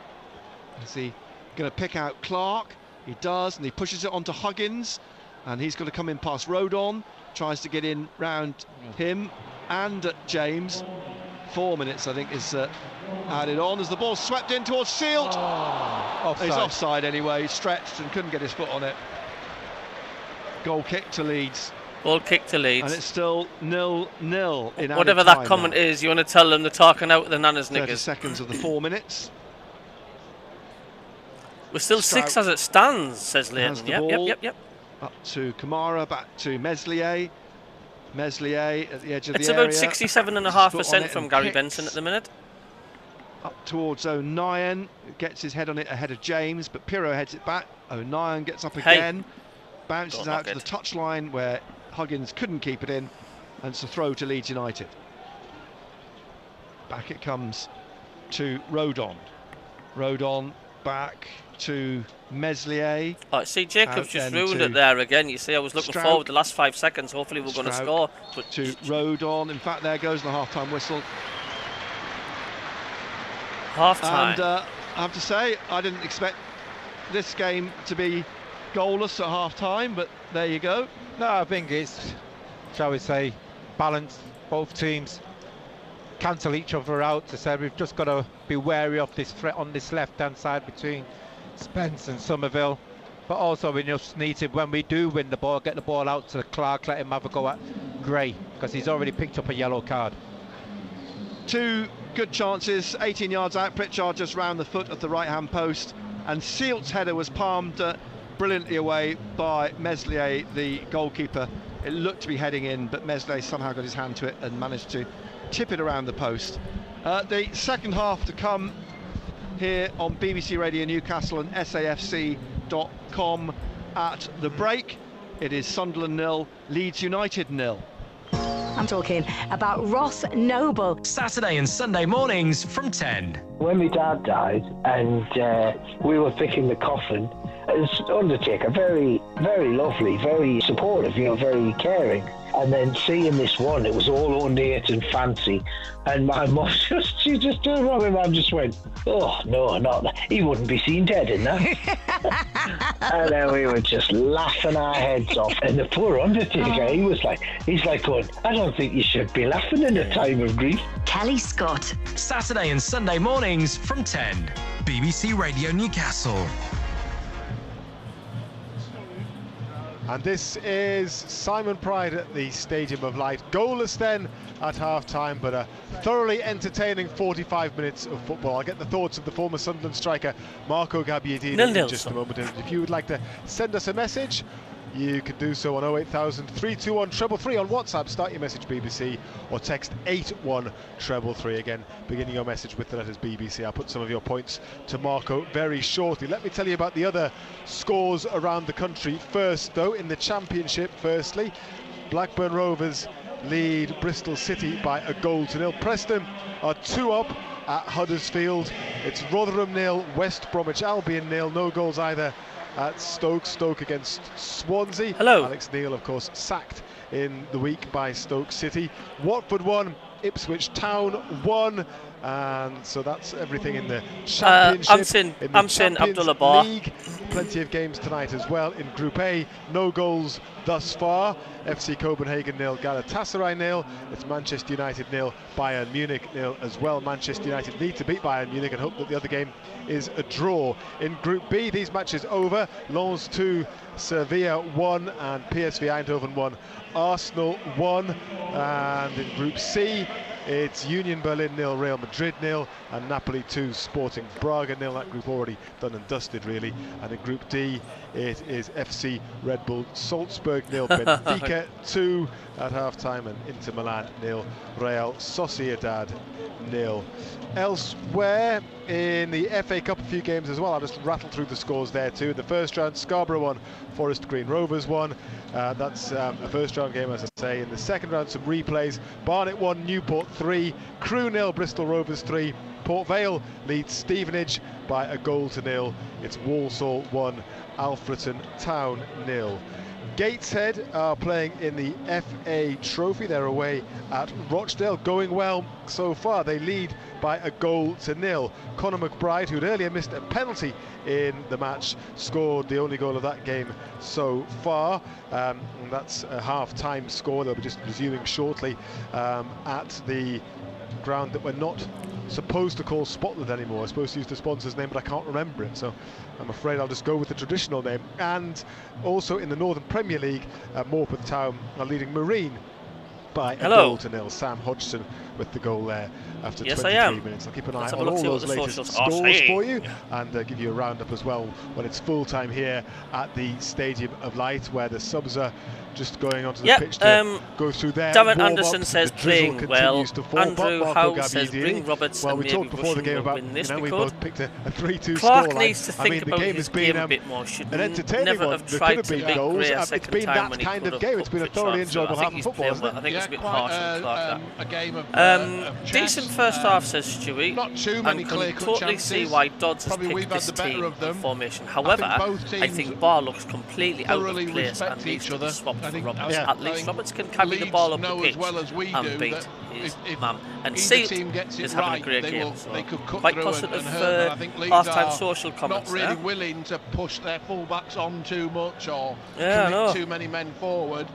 is he going to pick out Clark? He does, and he pushes it onto Huggins, and he's got to come in past Rodon, tries to get in round him and James. 4 minutes, I think, is added on as the ball swept in towards Sealt. Offside. He's offside anyway, he stretched and couldn't get his foot on it. Goal kick to Leeds. Goal kick to Leeds. And it's still 0-0 in whatever that comment is, you want to tell them they're talking out the nanas 30 niggers. seconds of the 4 minutes. We're still Strout 6 as it stands, says Leighton. Yep. Up to Kamara, back to Meslier. Meslier at the edge of it's the area. It's about 67.5% from Gary Benson at the minute. Up towards O'Nien, gets his head on it ahead of James, but Pirro heads it back. O'Nien gets up again, bounces out to the touchline where Huggins couldn't keep it in, and it's a throw to Leeds United. Back it comes to Rodon. Rodon back to Meslier. Oh, see, Jacobs just ruined it there again. You see, I was looking forward the last 5 seconds. Hopefully we're going to score. But to Rodon. In fact, there goes the half-time whistle. Half-time. And I have to say, I didn't expect this game to be goalless at half-time, but there you go. No, I think it's, shall we say, balanced. Both teams cancel each other out. To say we've just got to be wary of this threat on this left-hand side between Spence and Somerville, but also we just need to, when we do win the ball, get the ball out to Clark, let him have a go at Gray, because he's already picked up a yellow card. 2 good chances, 18 yards out. Pritchard just round the foot of the right-hand post, and Sealt's header was palmed brilliantly away by Meslier, the goalkeeper. It looked to be heading in, but Meslier somehow got his hand to it and managed to tip it around the post. The second half to come here on BBC Radio Newcastle and SAFC.com at the break. It is Sunderland 0, Leeds United 0. I'm talking about Ross Noble. Saturday and Sunday mornings from 10. When my dad died and we were picking the coffin, as Undertaker, very, very lovely, very supportive, very caring. And then seeing this one, it was all ornate and fancy. And my mum she just turned around and Mum just went, oh, no, not that. He wouldn't be seen dead in that. And then we were just laughing our heads off. And the poor Undertaker, he's like going, I don't think you should be laughing in a time of grief. Kelly Scott. Saturday and Sunday mornings from 10. BBC Radio Newcastle. And this is Simon Pride at the Stadium of Light. Goalless then at half-time, but a thoroughly entertaining 45 minutes of football. I'll get the thoughts of the former Sunderland striker Marco Gabbiadini in just a moment. And if you would like to send us a message, you can do so on 08000 321 333 on WhatsApp. Start your message BBC or text 81333. Again, beginning your message with the letters BBC. I'll put some of your points to Marco very shortly. Let me tell you about the other scores around the country first, though. In the Championship, firstly, Blackburn Rovers lead Bristol City by 1-0. Preston are 2 up at Huddersfield. It's Rotherham 0, West Bromwich Albion 0. No goals either at Stoke against Swansea. Hello. Alex Neil, of course, sacked in the week by Stoke City. Watford 1, Ipswich Town 1, and so that's everything in the Championship. I'm saying Abdullah Bar. League. Plenty of games tonight as well in Group A. No goals thus far. FC Copenhagen 0, Galatasaray 0. It's Manchester United 0, Bayern Munich 0 as well. Manchester United need to beat Bayern Munich and hope that the other game is a draw. In Group B, these matches over. Lens 2, Sevilla 1 and PSV Eindhoven 1. Arsenal 1, and in Group C it's Union Berlin 0, Real Madrid 0, and Napoli 2, Sporting Braga 0. That group already done and dusted, really. And in Group D, it is FC Red Bull Salzburg 0, Benfica 2 at half-time, and Inter Milan 0, Real Sociedad 0. Elsewhere in the FA Cup, a few games as well. I'll just rattle through the scores there too. The first round, Scarborough 1, Forest Green Rovers 1. That's a first round game, as I say. In the second round, some replays. Barnet 1, Newport 3, Crewe 0, Bristol Rovers 3. Port Vale leads Stevenage by a goal to 0. It's Walsall 1, Alfreton Town 0. Gateshead are playing in the FA Trophy. They're away at Rochdale, going well so far. They lead by a goal to 0. Conor McBride, who'd earlier missed a penalty in the match, scored the only goal of that game so far. And that's a half-time score. They'll be just resuming shortly at the ground that we're not supposed to call Spotland anymore. I'm supposed to use the sponsor's name, but I can't remember it, so I'm afraid I'll just go with the traditional name. And also in the Northern Premier League, Morpeth Town are leading Marine by a goal to 0. Sam Hodgson with the goal there after 23 minutes. I'll keep an eye on all those latest scores for you, and give you a roundup as well when it's full time here at the Stadium of Light, where the subs are just going onto the pitch to go through their Darren Anderson says playing well. Andrew Howe says bring Roberts. Well, and we talked before the game about, we both picked a 3-2 Clark scoreline. needs to think about his game a bit more. Should an entertaining one. There could have been goals. It's been that kind of game. It's been a thoroughly enjoyable half of football, hasn't it? I think it's a bit harsh on Clark. A game of decent first half, says Stewie. Not too many clear-cut totally see why Dodds has picked this team formation. However, I think Barr looks completely out of place and needs to be swapped for Roberts. At least Roberts can carry the ball up the pitch and beat his man. And Seat is having a great game. So quite positive half-time social comments. Not really willing to push their full-backs on too much or commit too many men forward.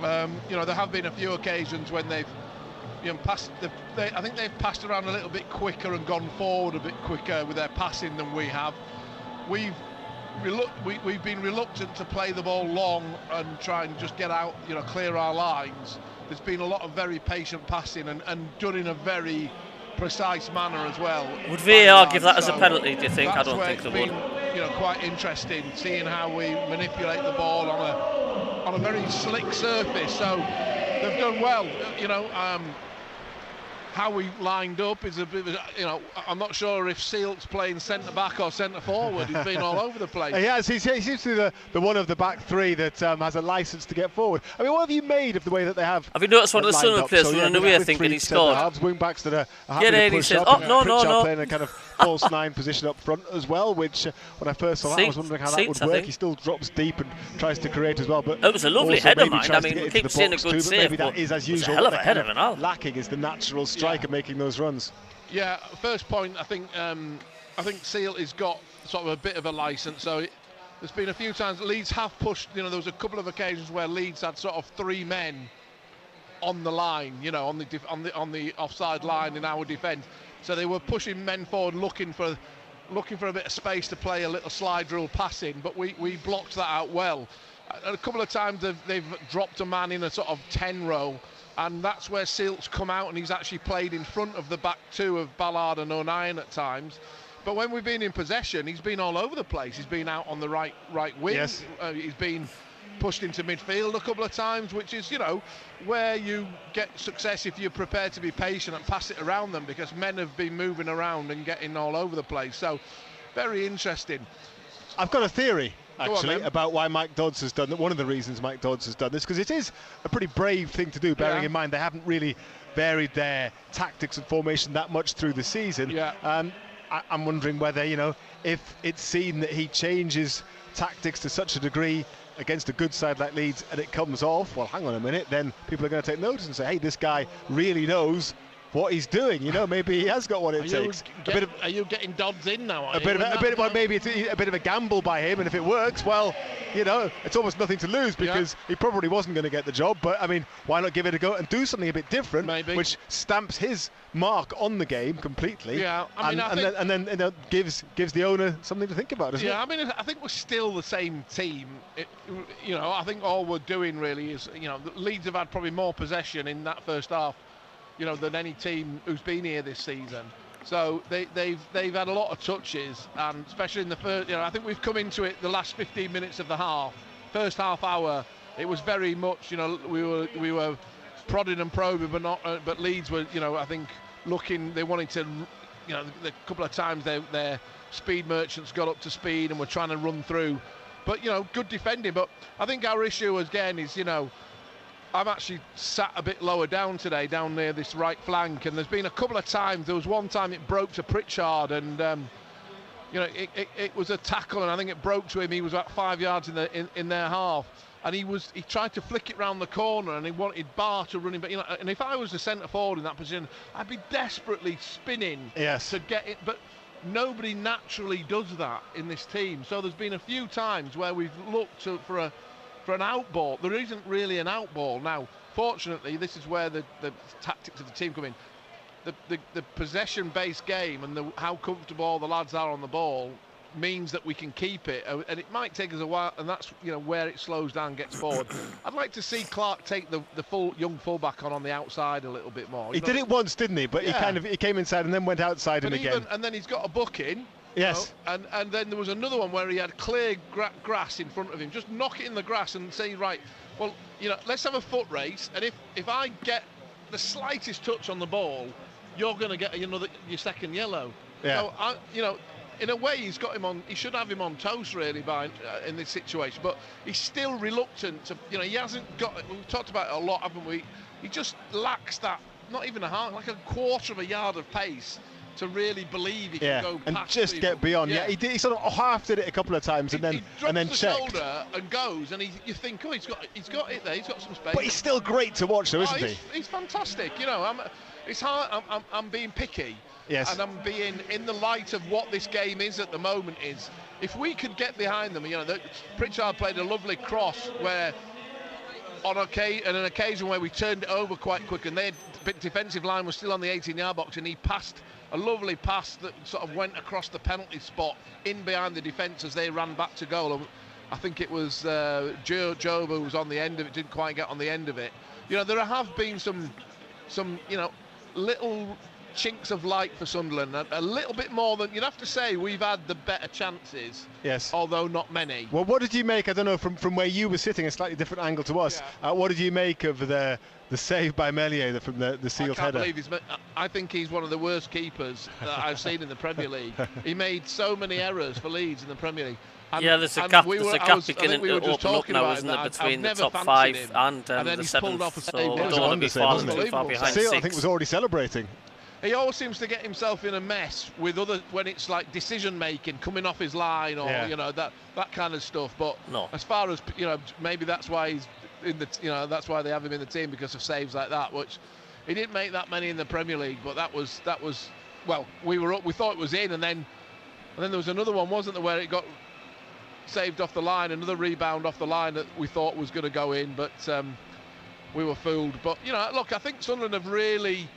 You know, there have been a few occasions when they've passed. I think they've passed around a little bit quicker and gone forward a bit quicker with their passing than we have. We've been reluctant to play the ball long and try and just get out, clear our lines. There's been a lot of very patient passing and done in a very precise manner as well. Would VAR give that as a penalty, do you think? I don't think they would. Quite interesting seeing how we manipulate the ball on a very slick surface. So they've done well. How we lined up is a bit of, I'm not sure if Sealt's playing centre-back or centre-forward. He's been all over the place. Yes, he seems to be the one of the back three that has a licence to get forward. I mean, what have you made of the way that they have? Have you noticed one of the Sunderland players running away, thinking he scored? Wing-backs that are happy to push up. Oh, no. Playing a kind of false 9 position up front as well, which when I first saw that, I was wondering how that would work. He still drops deep and tries to create as well. But it was a lovely header, mind. I mean, we keep seeing a good save, maybe that is, as usual, a hell of a header and all. Lacking is the natural striker making those runs. Yeah, first point, I think Sealt has got sort of a bit of a licence. So there's been a few times Leeds have pushed. There was a couple of occasions where Leeds had sort of 3 men on the line, on the offside line in our defence. So they were pushing men forward, looking for a bit of space to play a little slide rule passing. But we blocked that out well. A couple of times they've dropped a man in a sort of 10 row. And that's where Sealt's come out, and he's actually played in front of the back two of Ballard and O'Nien at times. But when we've been in possession, he's been all over the place. He's been out on the right wing. Yes. He's been pushed into midfield a couple of times, which is, where you get success if you're prepared to be patient and pass it around them, because men have been moving around and getting all over the place. So, very interesting. I've got a theory, actually, about why Mike Dods has done that. One of the reasons Mike Dods has done this, because it is a pretty brave thing to do, bearing in mind they haven't really varied their tactics and formation that much through the season. I'm wondering whether, if it's seen that he changes tactics to such a degree against a good side like Leeds and it comes off, well, hang on a minute, then people are going to take notice and say, hey, this guy really knows what he's doing. You know, maybe he has got what it takes. Are you getting Dods in now? Maybe it's a bit of a gamble by him, and if it works, well, you know, it's almost nothing to lose because he probably wasn't going to get the job. But I mean, why not give it a go and do something a bit different, which stamps his mark on the game completely? Yeah, I mean, and then you know, gives the owner something to think about, doesn't it? Yeah, I mean, I think we're still the same team. You know, I think all we're doing really is, you know, Leeds have had probably more possession in that first half, you know, than any team who's been here this season. So they've had a lot of touches, and especially in the first, you know, I think we've come into it the last 15 minutes of the first half hour. It was very much, you know, we were prodding and probing, but Leeds were, you know, I think looking, they wanted to, you know, a couple of times their speed merchants got up to speed and were trying to run through. But, you know, good defending. But I think our issue again is, you know, I'm actually sat a bit lower down today, down near this right flank, and there's been a couple of times. There was one time it broke to Pritchard, and you know, it was a tackle, and I think it broke to him. He was about 5 yards in their half, and he tried to flick it round the corner, and he wanted Barr to run him. But you know, and if I was a centre forward in that position, I'd be desperately spinning to get it. But nobody naturally does that in this team. So there's been a few times where we've looked for an out ball. There isn't really an out ball. Now, fortunately, this is where the tactics of the team come in. The possession-based game and how comfortable the lads are on the ball means that we can keep it, and it might take us a while, and that's, you know, where it slows down, gets forward. I'd like to see Clark take the young fullback on the outside a little bit more. He did it once, didn't he? But he came inside and then went outside again. And then he's got a book in. Yes. You know, and then there was another one where he had clear grass in front of him. Just knock it in the grass and say, right, well, you know, let's have a foot race. And if I get the slightest touch on the ball, you're going to get your second yellow. Yeah. So, you know, in a way, he's got him on. He should have him on toast really in this situation. But he's still reluctant to. You know, he hasn't got. We've talked about it a lot, haven't we? He just lacks that. Not even like a quarter of a yard of pace to really believe he can go and past just people. Get beyond. Yeah, he sort of half did it a couple of times and then he drops the checked. shoulder and goes, and you think, oh, he's got it there. He's got some space. But he's still great to watch, though, isn't he? He's fantastic. You know, it's hard. I'm being picky. Yes. And I'm being, in the light of what this game is at the moment, is if we could get behind them. You know, Pritchard played a lovely cross where, on an occasion where we turned it over quite quick, and their defensive line was still on the 18-yard box, and he passed a lovely pass that sort of went across the penalty spot in behind the defence as they ran back to goal. I think it was Job who was on the end of it, didn't quite get on the end of it. You know, there have been some you know, little chinks of light for Sunderland, a little bit more than, you'd have to say, we've had the better chances. Yes. Although not many. Well, what did you make, I don't know, from where you were sitting, a slightly different angle to us, what did you make of the save by Meslier from the sealed header? I think he's one of the worst keepers that I've seen in the Premier League. He made so many errors for Leeds in the Premier League. And, yeah, there's a gap beginning to open up now, isn't there, between the top five and the seventh, so we don't want to be falling too far behind Seal, six. I think, was already celebrating. He always seems to get himself in a mess with when it's like decision making, coming off his line, or you know, that kind of stuff. But as far as, you know, maybe that's why he's in the, you know, that's why they have him in the team, because of saves like that, which he didn't make that many in the Premier League. But that was well, we were up, we thought it was in, and then there was another one, wasn't there, where it got saved off the line, another rebound off the line that we thought was going to go in, but we were fooled. But you know, look, I think Sunderland have really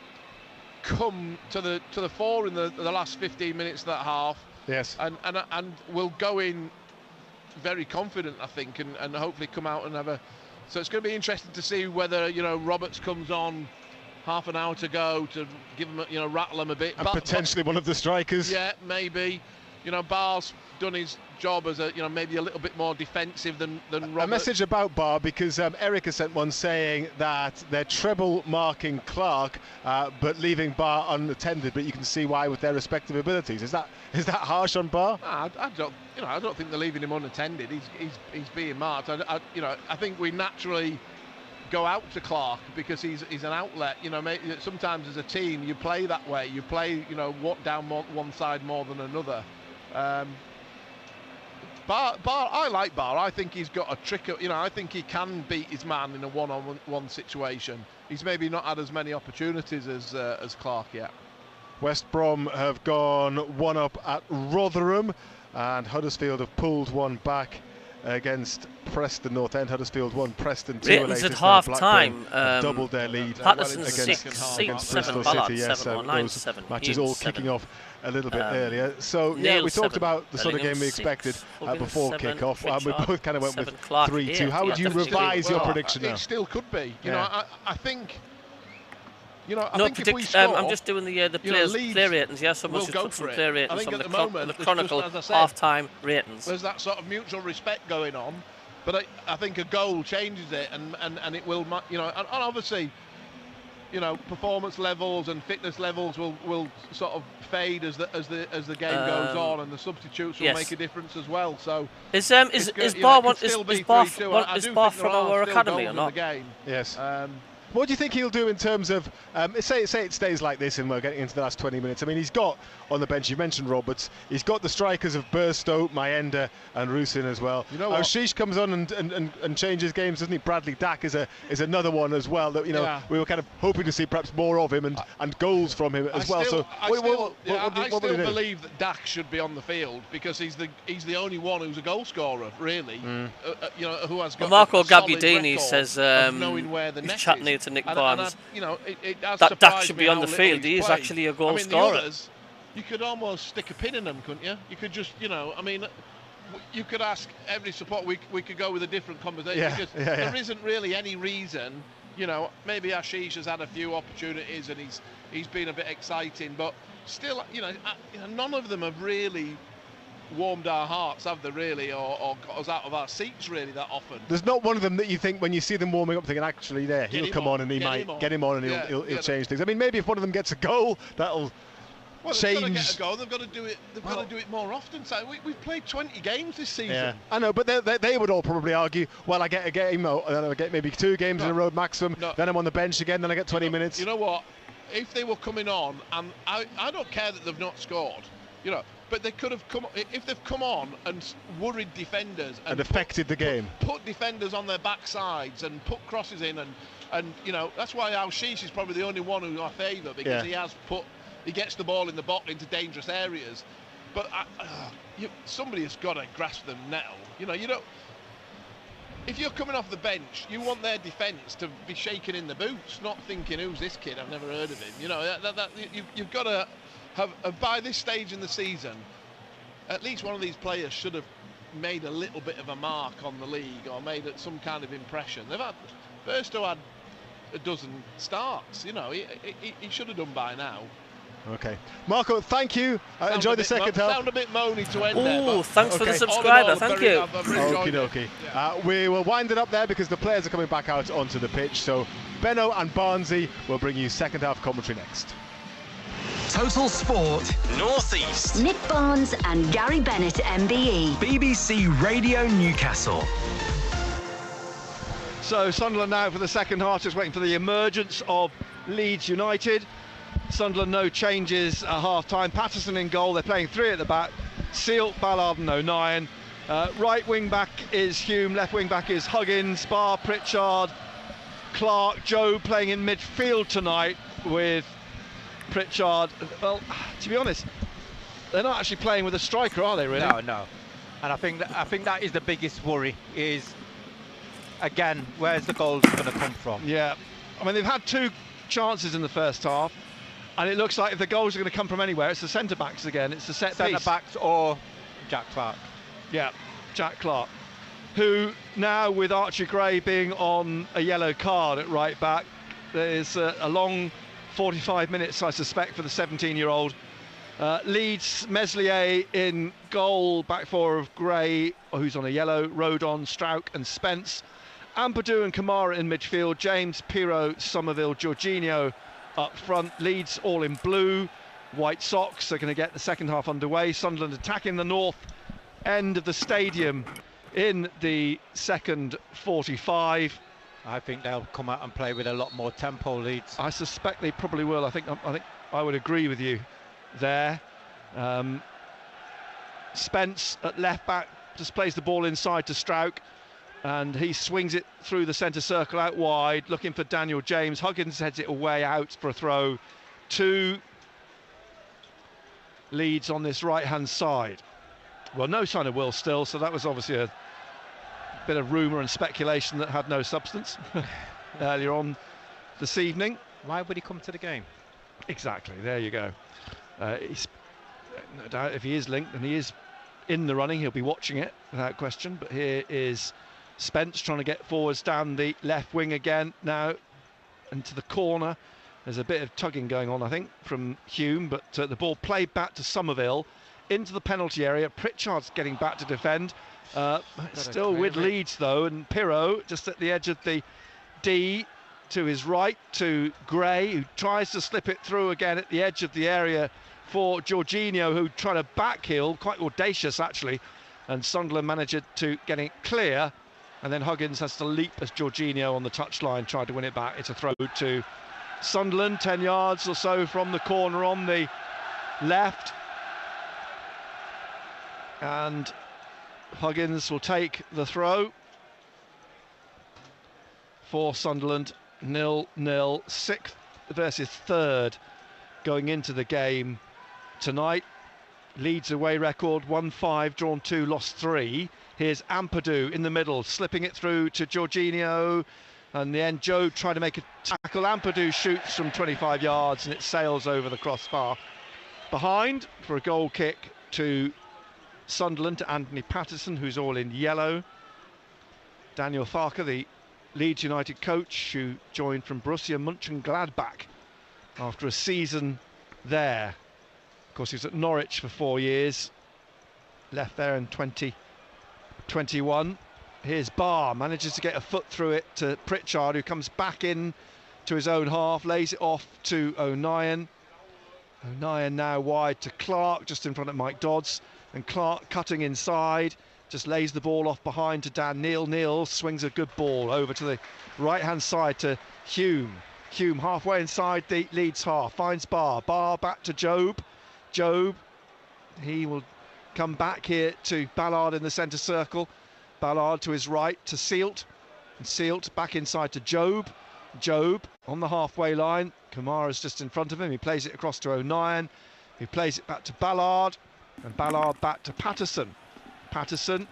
come to the fore in the last 15 minutes of that half. Yes. And will go in very confident, I think, and hopefully come out and have a. So it's going to be interesting to see whether, you know, Roberts comes on half an hour to go to give him, you know, rattle him a bit. And potentially one of the strikers. Yeah, maybe. You know, Barr's done his job as a, you know, maybe a little bit more defensive than Roberts. A message about Barr, because Eric has sent one saying that they're treble marking Clark, but leaving Barr unattended. But you can see why with their respective abilities. Is that harsh on Barr? I don't think they're leaving him unattended. He's being marked. I think we naturally go out to Clark because he's an outlet. You know, sometimes as a team you play that way. You play, you know, down one side more than another. I like Barr. I think he's got a trick. I think he can beat his man in a one-on-one situation. He's maybe not had as many opportunities as Clark yet. West Brom have gone 1-up at Rotherham, and Huddersfield have pulled one back against Preston North End. Huddersfield 1, Preston 2. It's at half-time. Doubled their lead. Patterson against 6, 7, Bristol Ballard City. Yes, 7, 9, 7. Matches Hume, all 7. kicking off a little bit earlier. So yeah, we talked about the sort of game we expected before kick-off, and we both kind of went with 3-2. How would you revise your prediction now? It still could be. I think. I think if we score, I'm just doing the players' player ratings. Yeah, someone's just put some player ratings on the Chronicle half-time ratings. There's that sort of mutual respect going on, but I think a goal changes it, and it will, and obviously, performance levels and fitness levels will sort of fade as the game goes on, and the substitutes will make a difference as well. So is Barr from our academy or not? Yes. What do you think he'll do in terms of, say it stays like this and we're getting into the last 20 minutes? I mean, he's got on the bench, you mentioned Roberts, he's got the strikers of Burstow, Mayenda and Rusin as well. Sheesh comes on and changes games, doesn't he? Bradley Dack is another one as well that, we were kind of hoping to see perhaps more of him and goals from him as well. I still believe that Dack should be on the field because he's the only one who's a goal scorer, really. Who has got Marco Gabbiadini says knowing where the net he's chatting is. to Nick Barnes. That Dack should be on the field. He is actually a goal scorer. You could almost stick a pin in them, couldn't you? You could just, you could ask every support. We could go with a different conversation because there isn't really any reason. Maybe Ashish has had a few opportunities and he's been a bit exciting, but still, none of them have really warmed our hearts, have they really, or got us out of our seats really that often. There's not one of them that you think when you see them warming up thinking actually he'll come on and he might get him on and he'll change things. I mean, maybe if one of them gets a goal, that'll change. They've got to get a goal. They've got to do it. They've got to do it more often. So we've played 20 games this season. Yeah, I know, but they would all probably argue, well, I get a game, and then I get maybe 2 games in a row maximum. Then I'm on the bench again. Then I get 20 minutes. You know what? If they were coming on, and I don't care that they've not scored. But they could have come if they've come on and worried defenders and affected the game. Put defenders on their backsides and put crosses in, and that's why Al-Shish is probably the only one who I favour because he gets the ball in the box into dangerous areas. But somebody has got to grasp them now. You don't. If you're coming off the bench, you want their defence to be shaking in the boots, not thinking, "Who's this kid? I've never heard of him." You've got to. By this stage in the season, at least one of these players should have made a little bit of a mark on the league or made some kind of impression. Burstow had a dozen starts. He should have done by now. Okay, Marco, thank you. Enjoy the second half. Sound a bit moany to end there. Oh, thanks for the subscriber. Thank you. Okie dokie. We will wind it up there because the players are coming back out onto the pitch. So Benno and Barnsley will bring you second half commentary next. Total Sport Northeast. Nick Barnes and Gary Bennett, MBE. BBC Radio Newcastle. So Sunderland now for the second half, just waiting for the emergence of Leeds United. Sunderland no changes at half-time. Patterson in goal, they're playing 3 at the back. Seal, Ballard and O'Nien. Right wing back is Hume, left wing back is Huggins, Barr, Pritchard, Clark, Joe playing in midfield tonight with Pritchard. Well, to be honest, they're not actually playing with a striker, are they? Really? No. And I think that is the biggest worry. Is again, where's the goals going to come from? Yeah, I mean they've had 2 chances in the first half, and it looks like if the goals are going to come from anywhere, it's the centre backs again. It's the centre backs or Jack Clark. Yeah, Jack Clark, who now with Archie Gray being on a yellow card at right back, there's a long 45 minutes, I suspect, for the 17-year-old. Leeds, Meslier in goal, back 4 of Gray, who's on a yellow, Rodon, Strauch and Spence. Ampadu and Kamara in midfield, James, Pirro, Somerville, Jorginho up front. Leeds all in blue, white socks. They're going to get the second half underway. Sunderland attacking the north end of the stadium in the second 45. I think they'll come out and play with a lot more tempo, Leeds. I suspect they probably will. I think I would agree with you there. Spence at left back, just plays the ball inside to Strauch, and he swings it through the centre circle out wide, looking for Daniel James. Huggins heads it away out for a throw to Leeds on this right-hand side. Well, no sign of Will Still, so that was obviously a bit of rumour and speculation that had no substance earlier on this evening. Why would he come to the game? Exactly, there you go. He's, no doubt if he is linked, and he is in the running, he'll be watching it without question. But here is Spence trying to get forwards down the left wing again now into the corner. There's a bit of tugging going on, I think, from Hume, but the ball played back to Somerville into the penalty area. Pritchard's getting back to defend. Still with Leeds though, and Pirro just at the edge of the D to his right to Gray, who tries to slip it through again at the edge of the area for Jorginho, who tried to backheel, quite audacious actually, and Sunderland managed to get it clear, and then Huggins has to leap as Jorginho on the touchline tried to win it back. It's a throw to Sunderland, 10 yards or so from the corner on the left, and Huggins will take the throw for Sunderland. 0-0, sixth versus third going into the game tonight. Leeds away record 1-5, drawn 2, lost 3. Here's Ampadu in the middle, slipping it through to Jorginho, and the end Joe trying to make a tackle. Ampadu shoots from 25 yards and it sails over the crossbar behind for a goal kick to Sunderland, to Anthony Patterson, who's all in yellow. Daniel Farke, the Leeds United coach, who joined from Borussia Mönchengladbach after a season there. Of course, he was at Norwich for 4 years, left there in 2021. Here's Barr, manages to get a foot through it to Pritchard, who comes back in to his own half, lays it off to O'Nien. O'Nien now wide to Clark, just in front of Mike Dods, and Clark cutting inside, just lays the ball off behind to Dan Neil. Neil swings a good ball over to the right-hand side to Hume. Hume halfway inside the Leeds half, finds Barr. Barr back to Job. Job, he will come back here to Ballard in the centre circle. Ballard to his right to Sealt, and Sealt back inside to Job. Job on the halfway line. Kamara's just in front of him. He plays it across to O'Nien, who plays it back to Ballard, and Ballard back to Patterson. Patterson,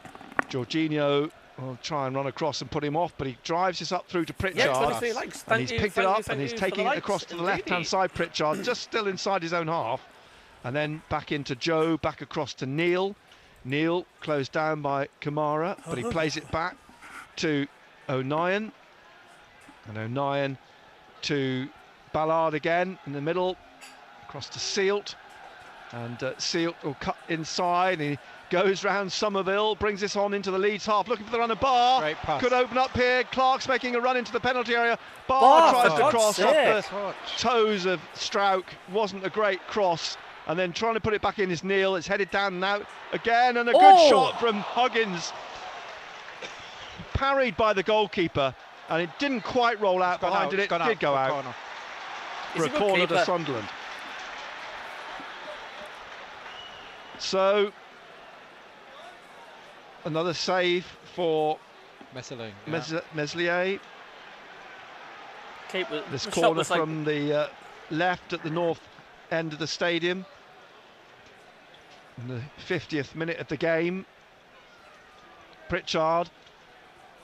Jorginho will try and run across and put him off, but he drives this up through to Pritchard, and he's picked it up and he's taking it across to the left-hand side. Pritchard just still inside his own half, and then back into Joe, back across to Neil. Neil closed down by Kamara, but he plays it back to O'Nien, and O'Nien to Ballard again in the middle, across to Sealt, and Sealt will cut inside, and he goes round Somerville, brings this on into the Leeds half, looking for the run of Barr. Could open up here. Clark's making a run into the penalty area. Barr tries to cross off the toes of Strauch. Wasn't a great cross. And then trying to put it back in is Neil. It's headed down now again, and a good shot from Huggins. Parried by the goalkeeper, and it didn't quite roll out behind it. It did go out for a corner to Sunderland. So another save for Meslier. This corner from the left at the north end of the stadium. In the 50th minute of the game. Pritchard,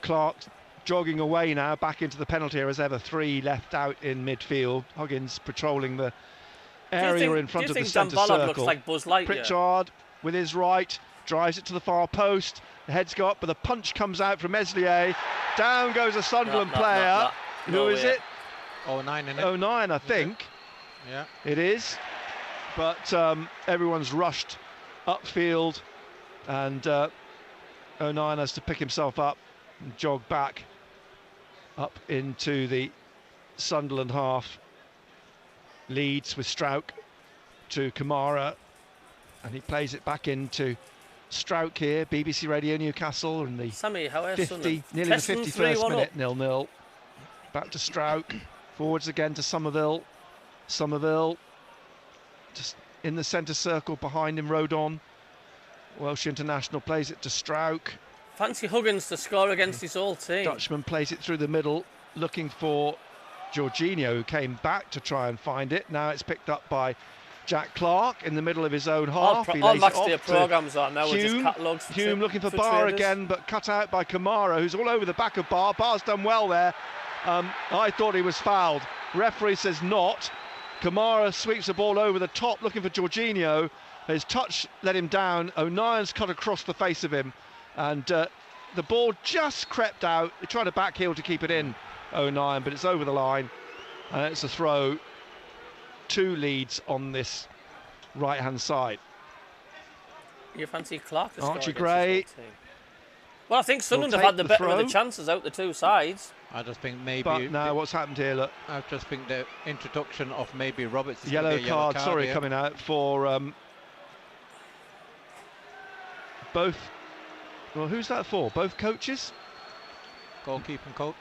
Clark jogging away now back into the penalty area as ever. 3 left out in midfield. Huggins patrolling the area in front of the centre circle. Looks like Buzz Lightyear? Pritchard with his right drives it to the far post. The heads go up, but the punch comes out from Meslier. Down goes a Sunderland player. Who is it? O'Nien, isn't it? O'Nien, I think. Yeah. It is. But everyone's rushed upfield, and O'Nien has to pick himself up and jog back up into the Sunderland half. Leeds with Strauch to Kamara, and he plays it back into Strauch here. BBC Radio Newcastle, and the Sammy, nearly the 51st minute, 0-0. Back to Strauch, forwards again to Somerville. Somerville just in the centre circle behind him. Rodon Welsh international plays it to Struijk. Fancy Huggins to score against his old team. Dutchman plays it through the middle, looking for Jorginho, who came back to try and find it. Now it's picked up by Jack Clark in the middle of his own half. All match day programmes are now Hume, just catalogues. Hume looking for Barr again, but cut out by Kamara, who's all over the back of Barr. Barr's done well there. I thought he was fouled. Referee says not. Kamara sweeps the ball over the top, looking for Jorginho. His touch let him down. O'Nien's cut across the face of him, and the ball just crept out. He tried to backheel to keep it in, O'Nien, but it's over the line, and it's a throw to Leeds on this right-hand side. You fancy Clark? Archie Gray. Well, I think Sunderland have had the better of the chances out the two sides. I just think maybe. But now what's happened here? Look. I just think the introduction of maybe Roberts. Yellow card. Sorry, here. Coming out for both. Well, who's that for? Both coaches? Goalkeeping coach.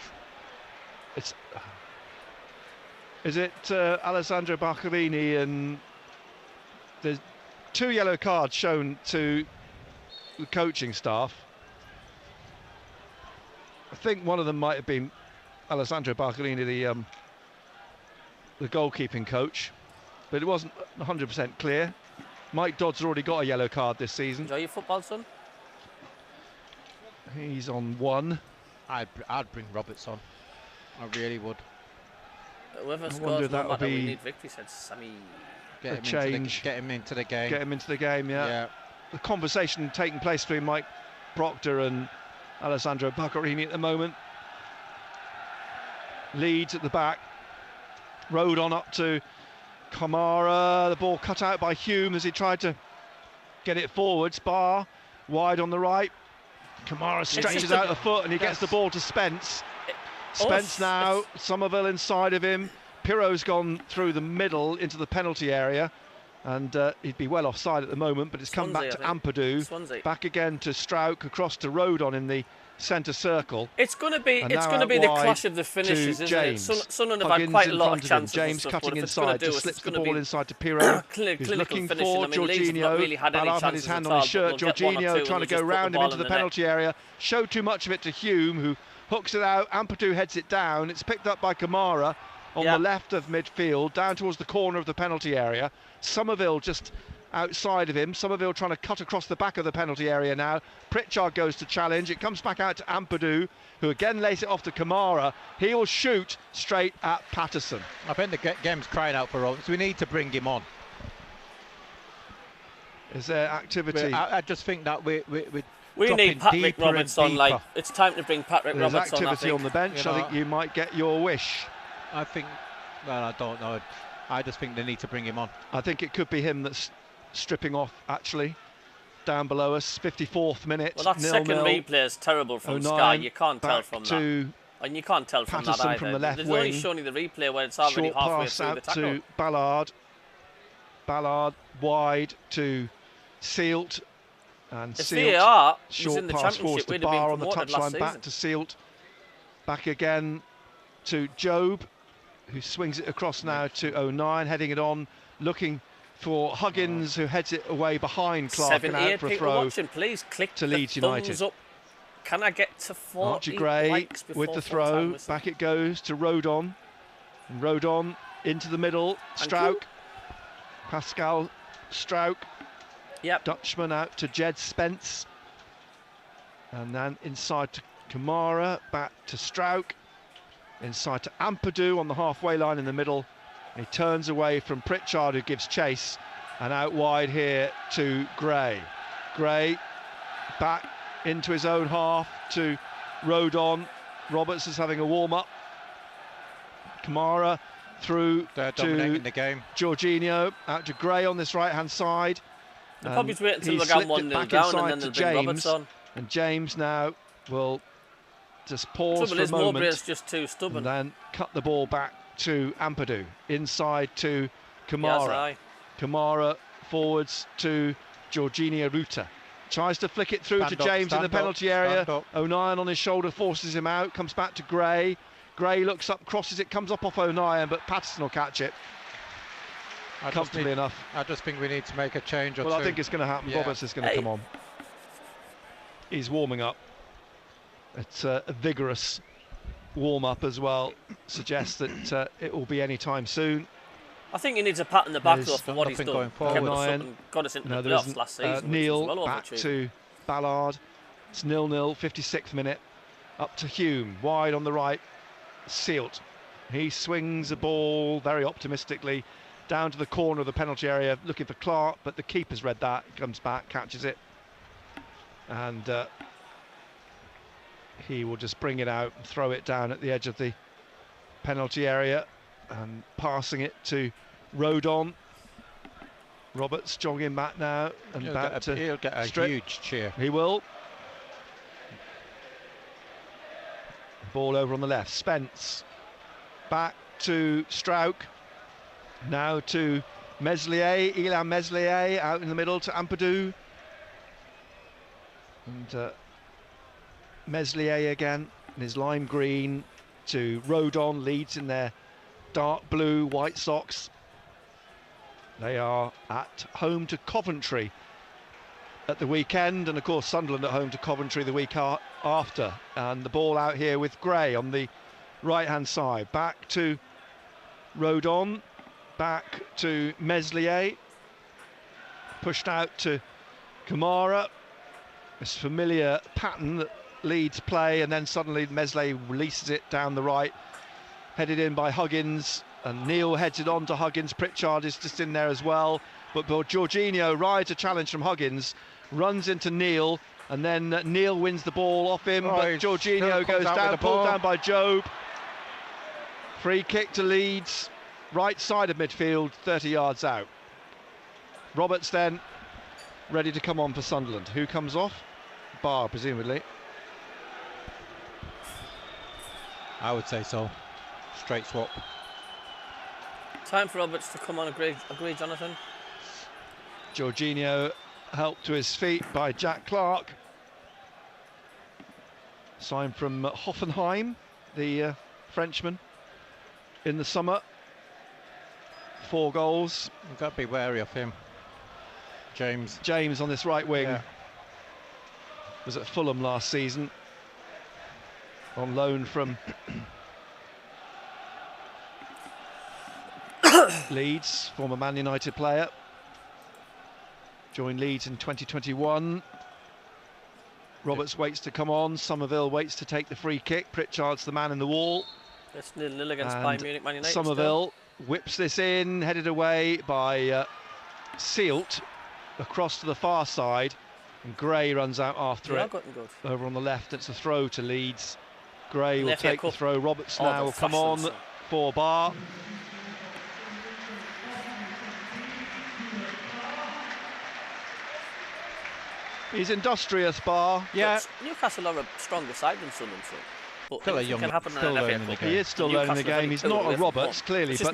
Is it Alessandro Baccarini? And there's 2 yellow cards shown to the coaching staff. I think one of them might have been Alessandro Baccarini, the goalkeeping coach, but it wasn't 100% clear. Mike Dods has already got a yellow card this season. Enjoy your football, son. He's on 1. I'd bring Roberts on. I really would. Whoever scores no matter we need victory, said Sammy. Get him into the game. Get him into the game, yeah. The conversation taking place between Mike Proctor and Alessandro Baccarini at the moment. Leeds at the back. Rode on up to Kamara. The ball cut out by Hume as he tried to get it forwards. Barr wide on the right. Kamara stretches out a foot and he gets the ball to Spence. Spence now, Somerville inside of him. Pirro's gone through the middle into the penalty area, and he'd be well offside at the moment, but it's come back to Ampadu. Back again to Struijk, across to Rodon in the centre circle. It's going to be the clash of the finishes, isn't James. it? Sunderland have had quite a lot of chances. James cutting inside, just slips the ball inside to Pirro, who's looking for Jorginho. Ballard had his hand on his shirt. Jorginho trying to go round him into the penalty area. Showed too much of it to Hume, who hooks it out. Ampadu heads it down. It's picked up by Kamara on the left of midfield, down towards the corner of the penalty area. Somerville just outside of him. Somerville trying to cut across the back of the penalty area now. Pritchard goes to challenge. It comes back out to Ampadu, who again lays it off to Kamara. He will shoot straight at Patterson. I think the game's crying out for Roberts. We need to bring him on. Is there activity? I just think that we need Patrick Roberts on. Like, it's time to bring Patrick Roberts on. There's activity on the bench. I think you might get your wish. I think, well, I don't know. I just think they need to bring him on. I think it could be him that's stripping off, actually, down below us. 54th minute. Well, that second replay is terrible from Sky. You can't tell from that. And you can't tell from Patterson that either. From the left There's wing. only showing you the replay where it's already halfway through the tackle. To Ballard. Ballard wide to Sealt. And if VAR was in the pass Championship, we'd have been on the promoted last touchline. Back to Sealt. Back again to Job, who swings it across now to O'Nien, heading it on, looking for Huggins, who heads it away behind Clark and out for a throw. Watching, please click to Leeds United. Up. Can I get to 40 Archie Gray likes with the throw. Back it goes to Rodon. And Rodon into the middle. Struijk. Pascal Struijk. Yep. Dutchman out to Jed Spence. And then inside to Kamara. Back to Struijk. Inside to Ampadu on the halfway line in the middle. He turns away from Pritchard, who gives chase, and out wide here to Gray. Gray back into his own half to Rodon. Roberts is having a warm-up. Kamara through to the game. Jorginho, out to Gray on this right-hand side. They'll probably wait until they get 1-0 down and then they'll bring Roberts on. And James now will just pause for a moment. Mowbray is just too stubborn. And then cut the ball back to Ampadu, inside to Kamara. Yes, Kamara forwards to Jorginho Ruta. Tries to flick it through to James in the penalty area. O'Nien on his shoulder forces him out, comes back to Gray. Gray looks up, crosses it, comes up off O'Nien, but Patterson will catch it. Comfortably enough. I just think we need to make a change or two. I think it's going to happen. Roberts is going to come on. He's warming up. It's a vigorous warm-up as well. Suggests that it will be any time soon. I think he needs a pat on the back though for what he's done. Going forward. Got us into the playoffs last season. Neil well back to Ballard. It's 0-0, 56th minute. Up to Hume, wide on the right. Sealt. He swings the ball very optimistically down to the corner of the penalty area, looking for Clark, but the keeper's read that. He comes back, catches it, and he will just bring it out and throw it down at the edge of the penalty area, and passing it to Rodon. Roberts jogging back now and he'll get a strip. Huge cheer. He will. Ball over on the left. Spence back to Strauch. Now to Meslier. Ilan Meslier out in the middle to Ampadu. And Meslier again in his lime green to Rodon. Leeds in their dark blue white socks. They are at home to Coventry at the weekend, and of course Sunderland at home to Coventry the week after. And the ball out here with Gray on the right hand side. Back to Rodon, back to Meslier, pushed out to Kamara. This familiar pattern that Leeds play, and then suddenly Meslier releases it down the right, headed in by Huggins, and Neil heads it on to Huggins. Pritchard is just in there as well, but Jorginho rides a challenge from Huggins, runs into Neil, and then Neil wins the ball off him, but Jorginho goes down, pulled down by Job. Free kick to Leeds, right side of midfield, 30 yards out. Roberts then ready to come on for Sunderland. Who comes off? Barr, presumably. I would say so. Straight swap. Time for Roberts to come on, agree, Jonathan. Jorginho helped to his feet by Jack Clark. Signed from Hoffenheim, the Frenchman, in the summer. 4 goals. You've got to be wary of him. James on this right wing. Yeah. Was at Fulham last season. On loan from Leeds, former Man United player. Joined Leeds in 2021. Roberts waits to come on. Somerville waits to take the free kick. Pritchard's the man in the wall. It's 0-0 against Bayern Munich, Man United. Somerville whips this in, headed away by Sealt across to the far side, and Gray runs out after it. Over on the left, it's a throw to Leeds. Gray will take the throw. Roberts now will come on for Barr. He's industrious, Barr. Yeah. But Newcastle are a stronger side than Sunderland. But still He is still learning the game. He's not a Roberts, clearly, but what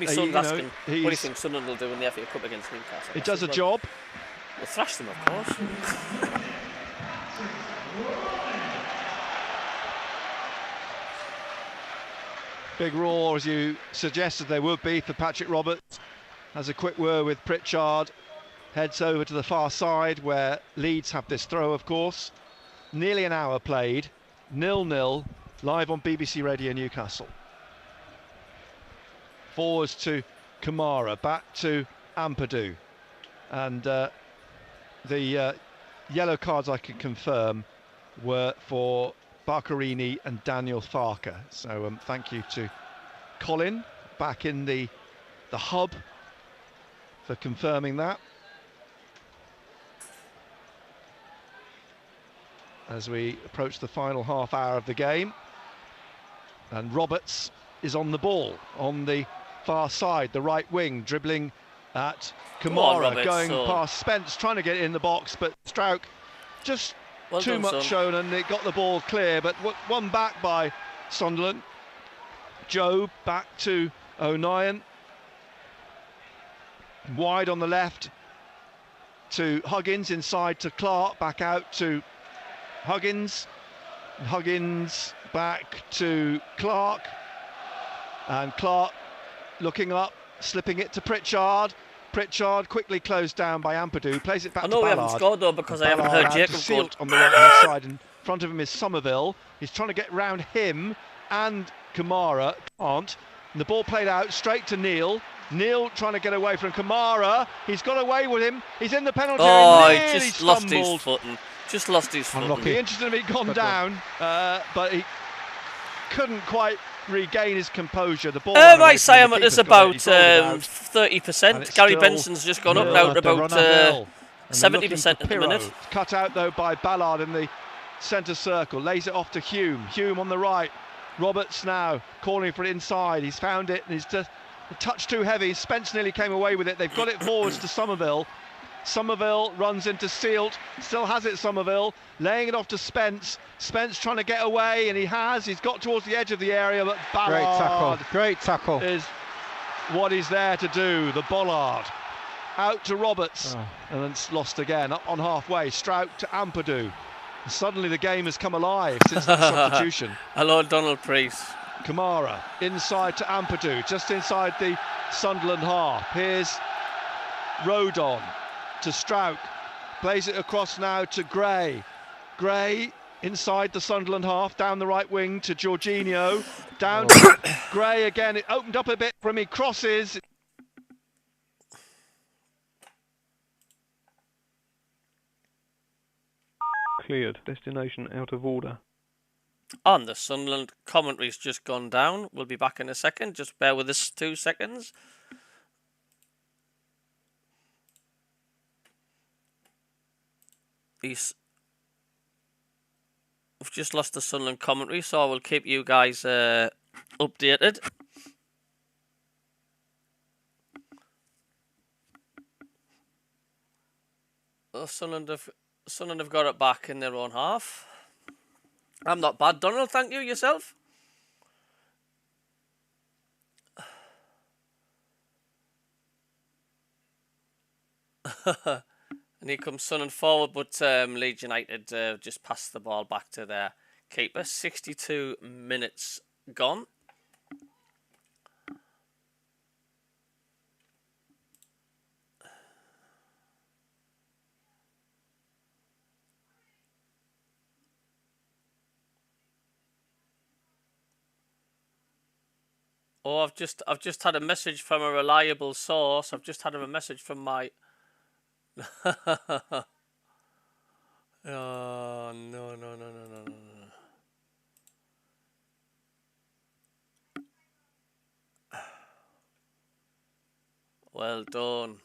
do you think Sunderland will do in the FA Cup against Newcastle? It does a job. We'll thrash them, of course. Big roar, as you suggested there would be, for Patrick Roberts. Has a quick word with Pritchard. Heads over to the far side where Leeds have this throw, of course. Nearly an hour played. 0-0, live on BBC Radio Newcastle. Forwards to Kamara, back to Ampadu. And the yellow cards I can confirm were for Barcarini and Daniel Farker. So thank you to Colin, back in the hub, for confirming that. As we approach the final half hour of the game, and Roberts is on the ball on the far side, the right wing, dribbling at Kamara, going past Spence, trying to get it in the box, but Strauch just too much shown, and it got the ball clear, but one back by Sunderland. Job back to O'Nien, wide on the left to Huggins, inside to Clark, back out to Huggins back to Clark, and Clark looking up, slipping it to Pritchard. Pritchard quickly closed down by Ampadu, plays it back to I know Ballard. we haven't scored though because I haven't heard Jacob go. On the right-hand side, in front of him is Somerville. He's trying to get round him and Kamara. Can't. And the ball played out straight to Neil. Neil trying to get away from Kamara. He's got away with him. He's in the penalty area. He just lost his footing. Just lost his footing. It'd be interesting if he'd gone down, but he couldn't quite regain his composure. The ball. My Simon is about 30%. Gary Benson's just gone up now to about 70% at the minute. Cut out though by Ballard in the centre circle. Lays it off to Hume. Hume on the right. Roberts now calling for it inside. He's found it and he's just a touch too heavy. Spence nearly came away with it. They've got it forwards to Somerville. Somerville runs into Sealt, still has it Somerville, laying it off to Spence. Spence trying to get away, and he's got towards the edge of the area, but Ballard great tackle is what he's there to do. The Bollard out to Roberts, and then it's lost again, up on halfway. Strout to Ampadu. And suddenly the game has come alive since that substitution. Hello, Donald Priest. Kamara inside to Ampadu, just inside the Sunderland half. Here's Rodon to Strout, plays it across now to Gray. Gray inside the Sunderland half, down the right wing to Jorginho, down to Gray again. It opened up a bit for him, he crosses. Cleared. Destination out of order. And the Sunderland commentary's just gone down. We'll be back in a second. Just bear with us 2 seconds. We've just lost the Sunderland commentary, so I will keep you guys updated. Sunderland have got it back in their own half. I'm not bad, Donald. Thank you. Yourself? And here comes Sunderland forward, but Leeds United just passed the ball back to their keeper. 62 minutes gone. Oh, I've just had a message from a reliable source. I've just had a message from my. Oh, no. Well done.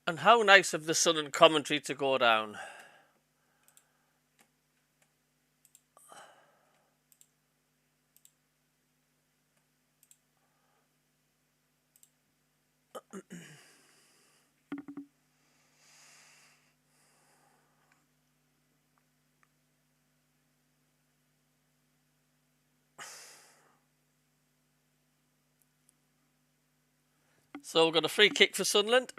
And how nice of the Sunderland commentary to go down. So we've got a free kick for Sunderland.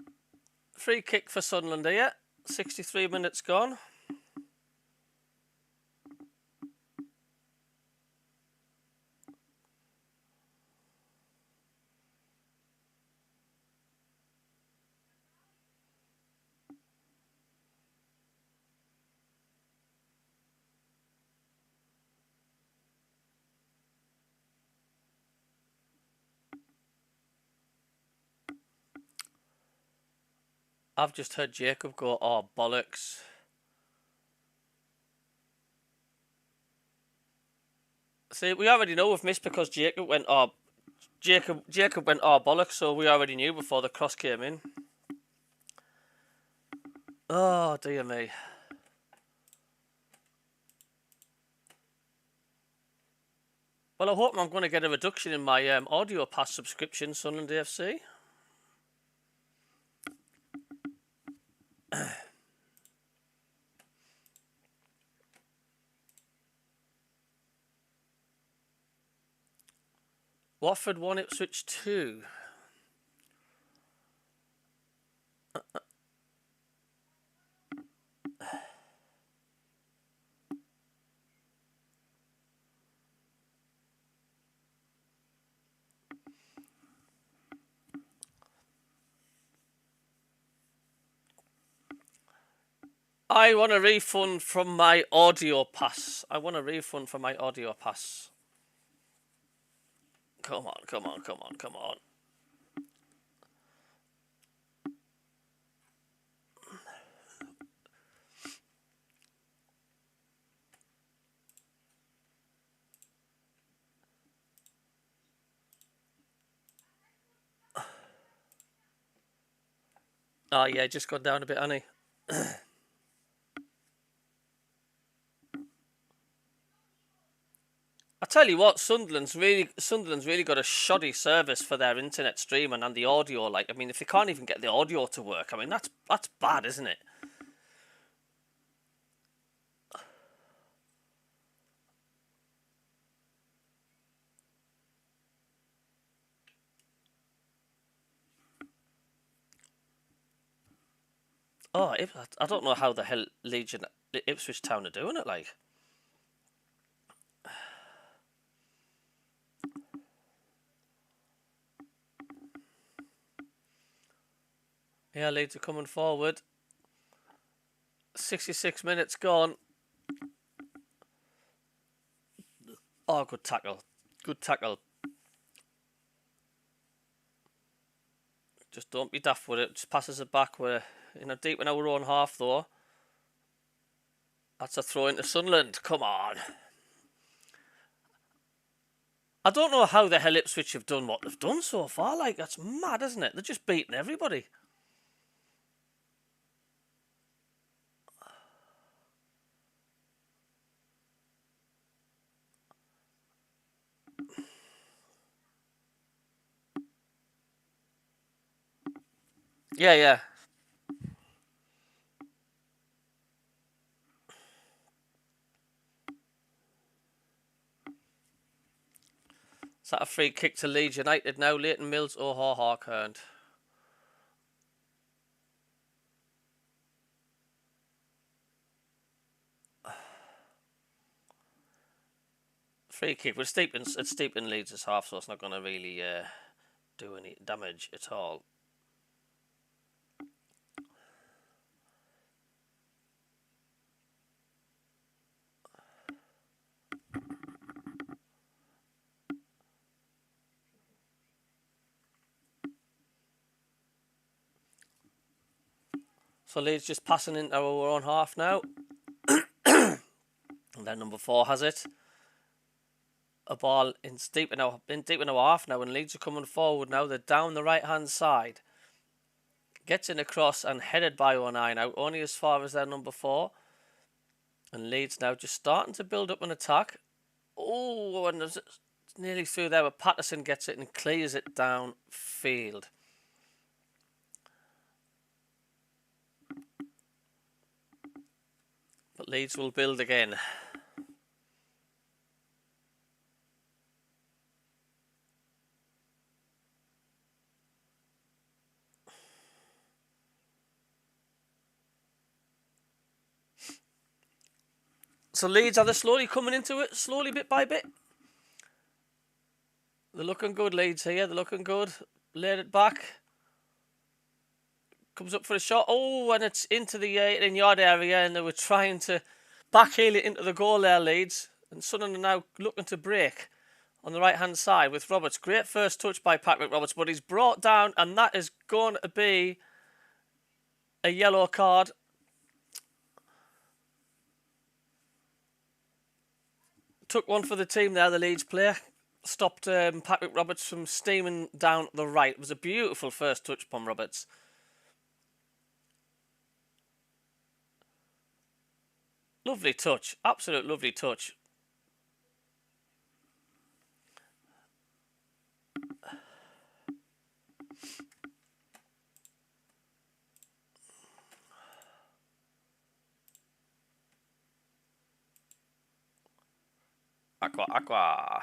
Free kick for Sunderland here. 63 minutes gone. I've just heard Jacob go, oh, bollocks. See, we already know we've missed because Jacob went, oh, Jacob went, oh, bollocks, so we already knew before the cross came in. Oh, dear me. Well, I hope I'm going to get a reduction in my audio pass subscription, Sunderland AFC. Watford 1, Ipswich 2. I want a refund from my audio pass. I want a refund from my audio pass. Come on, come on, come on, come on. Oh yeah, just gone down a bit, hasn't he? I tell you what, Sunderland's really got a shoddy service for their internet streaming and the audio. Like, I mean, if they can't even get the audio to work, I mean, that's bad, isn't it? Oh, I don't know how the hell Leeds and Ipswich Town are doing it, like. Yeah, Leeds are coming forward. 66 minutes gone. Oh, good tackle. Good tackle. Just don't be daft with it. Just passes it back. We're deep in our own half, though. That's a throw into Sunderland. Come on. I don't know how the hell Ipswich have done what they've done so far. Like, that's mad, isn't it? They're just beating everybody. Yeah, yeah. Is that a free kick to Leeds United now? Leighton Mills or Harkerned? Free kick. It's deep in Leeds' half, so it's not going to really do any damage at all. So Leeds just passing into our own half now. And then number 4 has it. A ball in deep in our half now, and Leeds are coming forward now. They're down the right hand side. Gets in across and headed by 09 out, only as far as their number 4. And Leeds now just starting to build up an attack. Oh, and it's nearly through there, but Patterson gets it and clears it downfield. But Leeds will build again. So Leeds are they slowly coming into it, slowly bit by bit. They're looking good, Leeds here. They're looking good. Laid it back. Comes up for a shot. Oh, and it's into the 18-yard area, and they were trying to backheel it into the goal there, Leeds. And Sunderland are now looking to break on the right-hand side with Roberts. Great first touch by Patrick Roberts, but he's brought down, and that is going to be a yellow card. Took one for the team there, the Leeds player. Stopped Patrick Roberts from steaming down the right. It was a beautiful first touch from Roberts. Lovely touch. Absolute lovely touch. Aqua.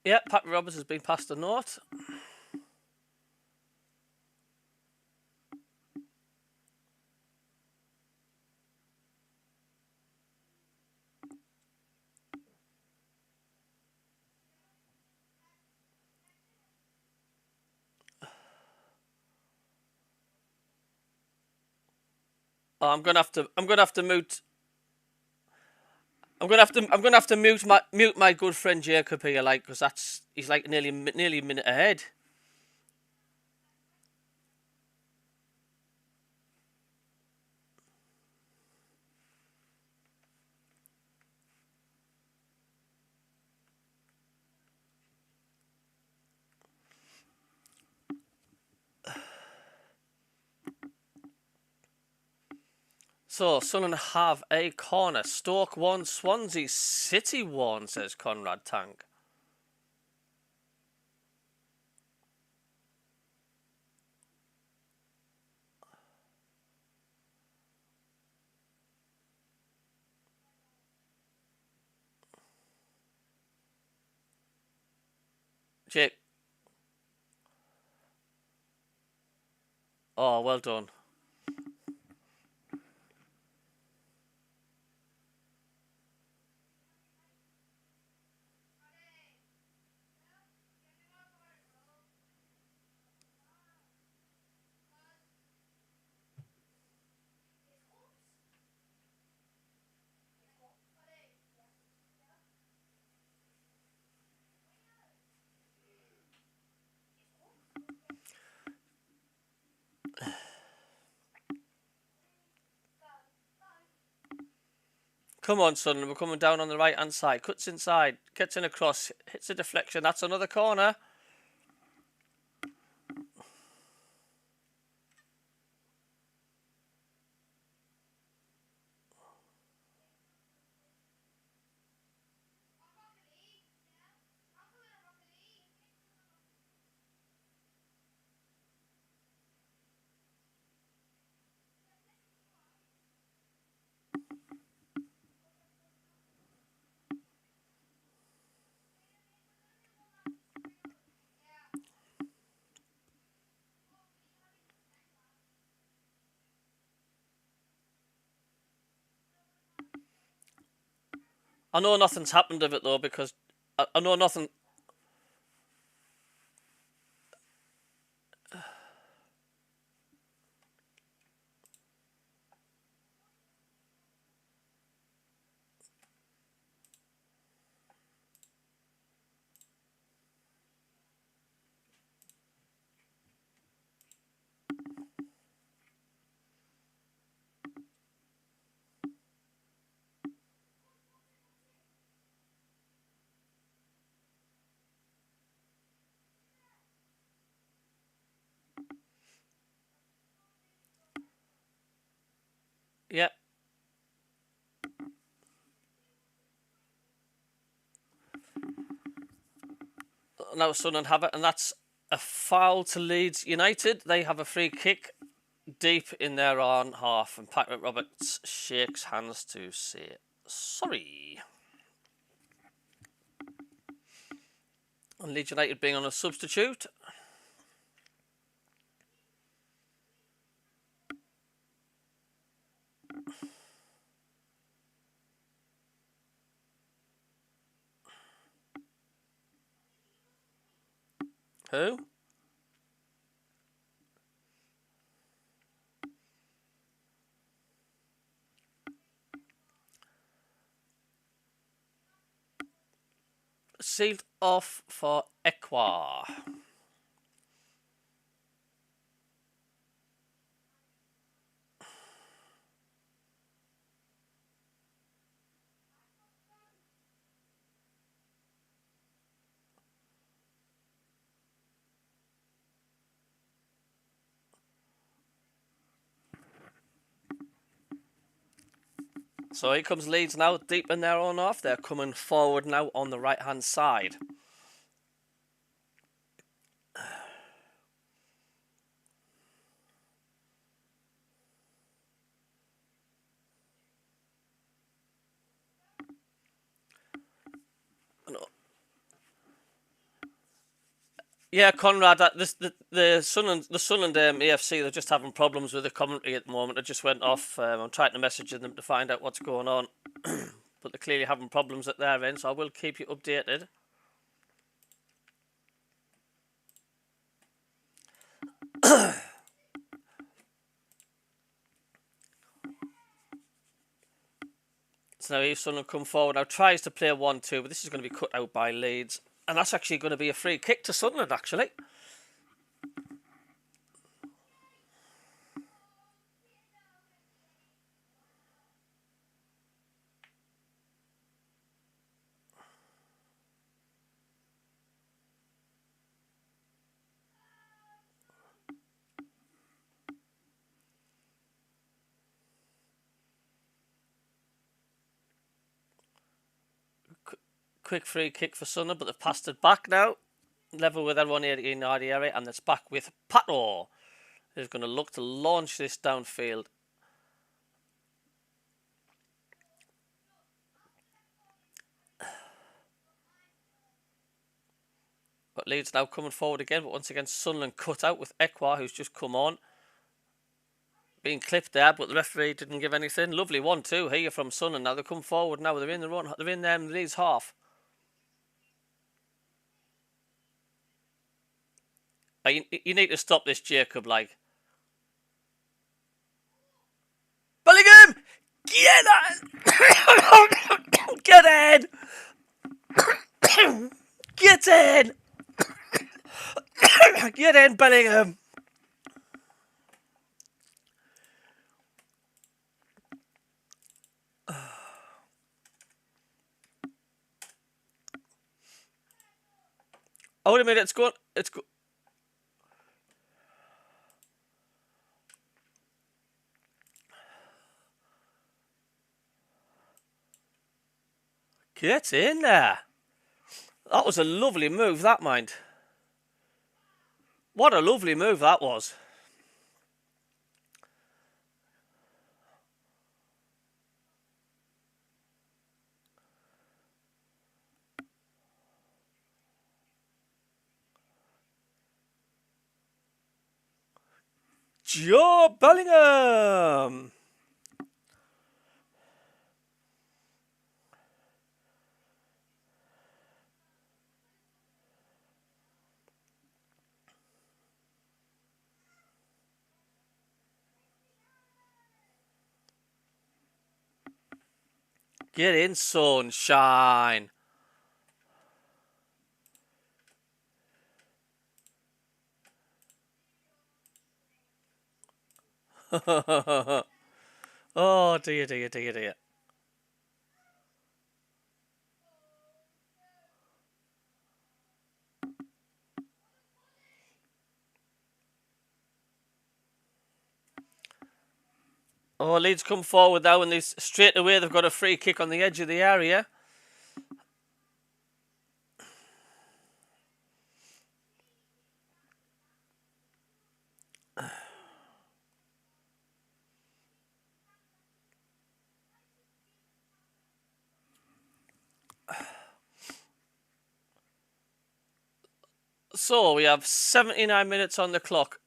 Yeah, Patrick Roberts has been passed a note. Oh, I'm gonna have to mute my good friend Jacob here, like, because he's like nearly a minute ahead. So, Sunderland have a corner. Stoke 1, Swansea City 1, says Conrad Tank. Jake. Oh, well done. Come on, son. We're coming down on the right-hand side. Cuts inside. Gets in across. Hits a deflection. That's another corner. I know nothing's happened of it, though, because I know nothing... Yep. Now Sunderland have it, and that's a foul to Leeds United. They have a free kick deep in their own half, and Patrick Roberts shakes hands to say sorry. And Leeds United being on a substitute. Who? Sealed off for Equa. So here comes Leeds now, deep in their own half. They're coming forward now on the right-hand side. Yeah, Conrad, the Sunderland AFC, they're just having problems with the commentary at the moment. It just went off. I'm trying to message them to find out what's going on. But they're clearly having problems at their end, so I will keep you updated. So now East Sunderland come forward. Now tries to play 1-2, but this is going to be cut out by Leeds. And that's actually going to be a free kick to Sunderland, actually. Quick free kick for Sunderland, but they've passed it back now. Level with everyone in the area, and it's back with Pato, who's going to look to launch this downfield. But Leeds now coming forward again, but once again Sunderland cut out with Ekwa, who's just come on. Being clipped there, but the referee didn't give anything. Lovely 1-2 here from Sunderland. Now they come forward now. They're in the run. They're in the Leeds half. You need to stop this, Jacob. Like, Bellingham, get in! Get in! Get in! Get in, Bellingham! Oh, wait a minute, it's good. It's good. Get in there. That was a lovely move, that, mind. What a lovely move that was. Joe Bellingham. Get in, sunshine. Oh, dear, dear, dear, dear. Oh, Leeds come forward now, and straight away they've got a free kick on the edge of the area. So we have 79 minutes on the clock.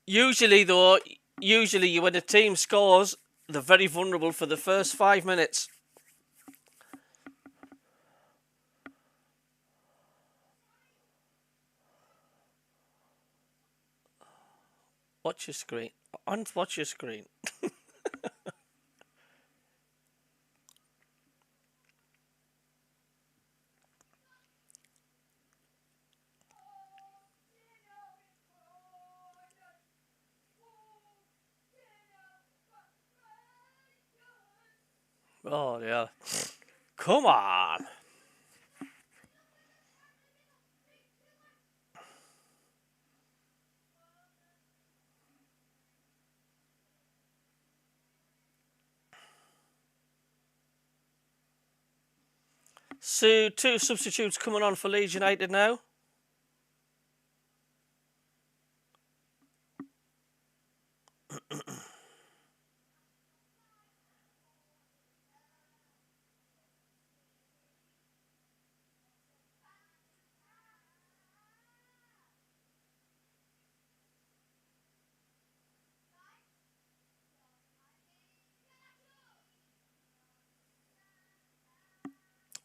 Usually, though, when a team scores, they're very vulnerable for the first 5 minutes. Watch your screen. Watch your screen. Oh, yeah. Come on. So, 2 substitutes coming on for Leeds United now.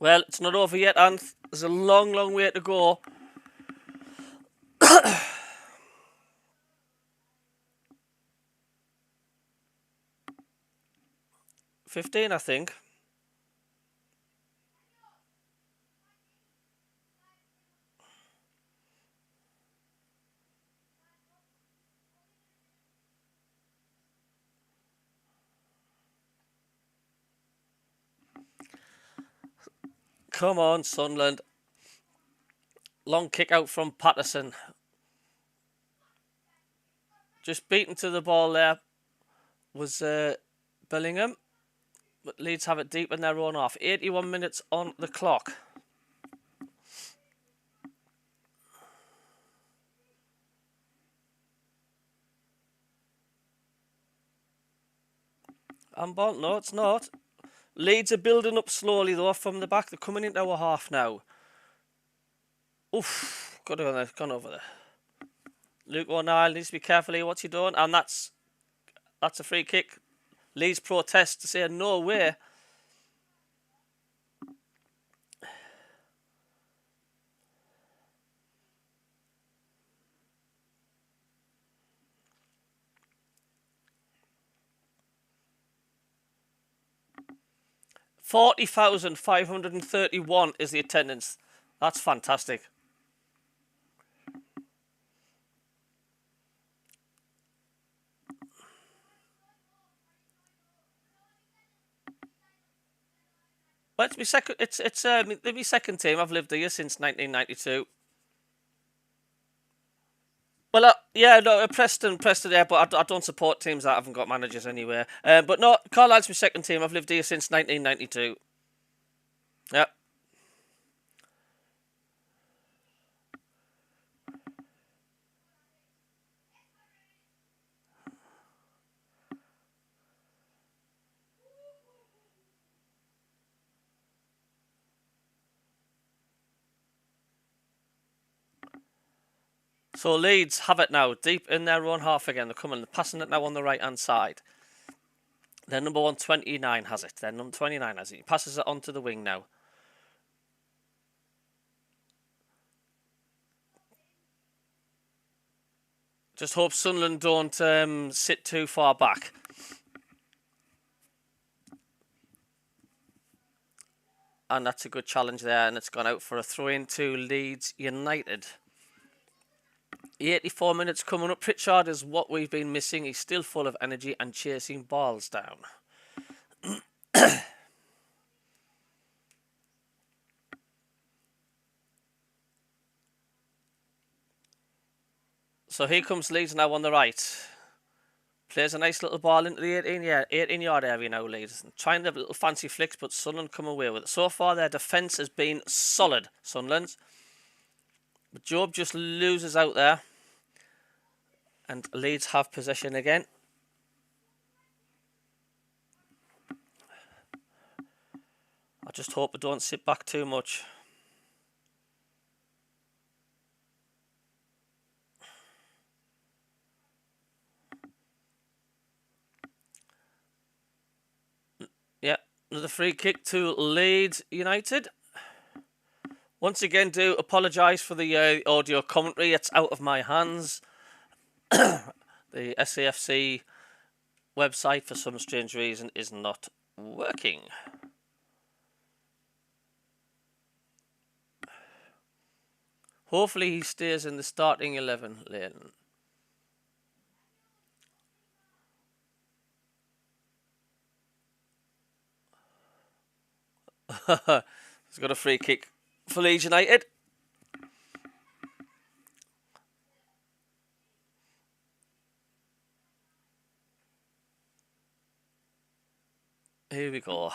Well, it's not over yet, Anth. There's a long, long way to go. 15, I think. Come on, Sunderland. Long kick out from Patterson. Just beaten to the ball there was Bellingham. But Leeds have it deep in their own half. 81 minutes on the clock. Handball? No, it's not. Leeds are building up slowly though from the back. They're coming into our half now. Oof, gone over there. Luke O'Neill needs to be careful here. What's he doing? And that's a free kick. Leeds protest to say no way. $40,531 is the attendance. That's fantastic. Well, it's my second. It's my second team. I've lived here since 1992. Well, yeah, no, Preston, yeah, but I don't support teams that haven't got managers anywhere. But no, Carlisle's my second team. I've lived here since 1992. Yep. So Leeds have it now, deep in their own half again. They're coming, passing it now on the right-hand side. Their number 129 has it. Their number 29 has it. He passes it onto the wing now. Just hope Sunderland don't sit too far back. And that's a good challenge there, and it's gone out for a throw-in to Leeds United. 84 minutes coming up. Pritchard is what we've been missing. He's still full of energy and chasing balls down. So here comes Leeds now on the right. Plays a nice little ball into the 18-yard area now, Leeds. Trying the little fancy flicks, but Sunderland come away with it. So far, their defence has been solid, Sunderland's. But Job just loses out there. And Leeds have possession again. I just hope they don't sit back too much. Yeah, another free kick to Leeds United. Once again, do apologise for the audio commentary. It's out of my hands. The SAFC website, for some strange reason, is not working. Hopefully he stays in the starting 11 lane. He's got a free kick for Leeds United. Here we go.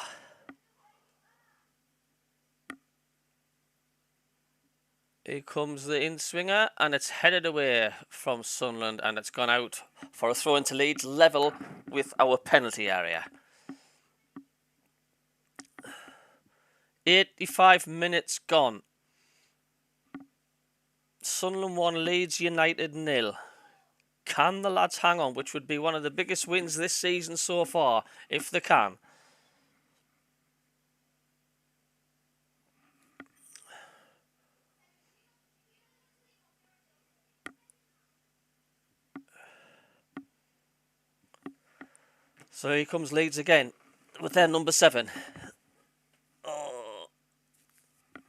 Here comes the in-swinger, and it's headed away from Sunderland, and it's gone out for a throw into Leeds, level with our penalty area. 85 minutes gone. Sunderland 1, Leeds United 0. Can the lads hang on, which would be one of the biggest wins this season so far, if they can? So here comes Leeds again with their number 7. Oh.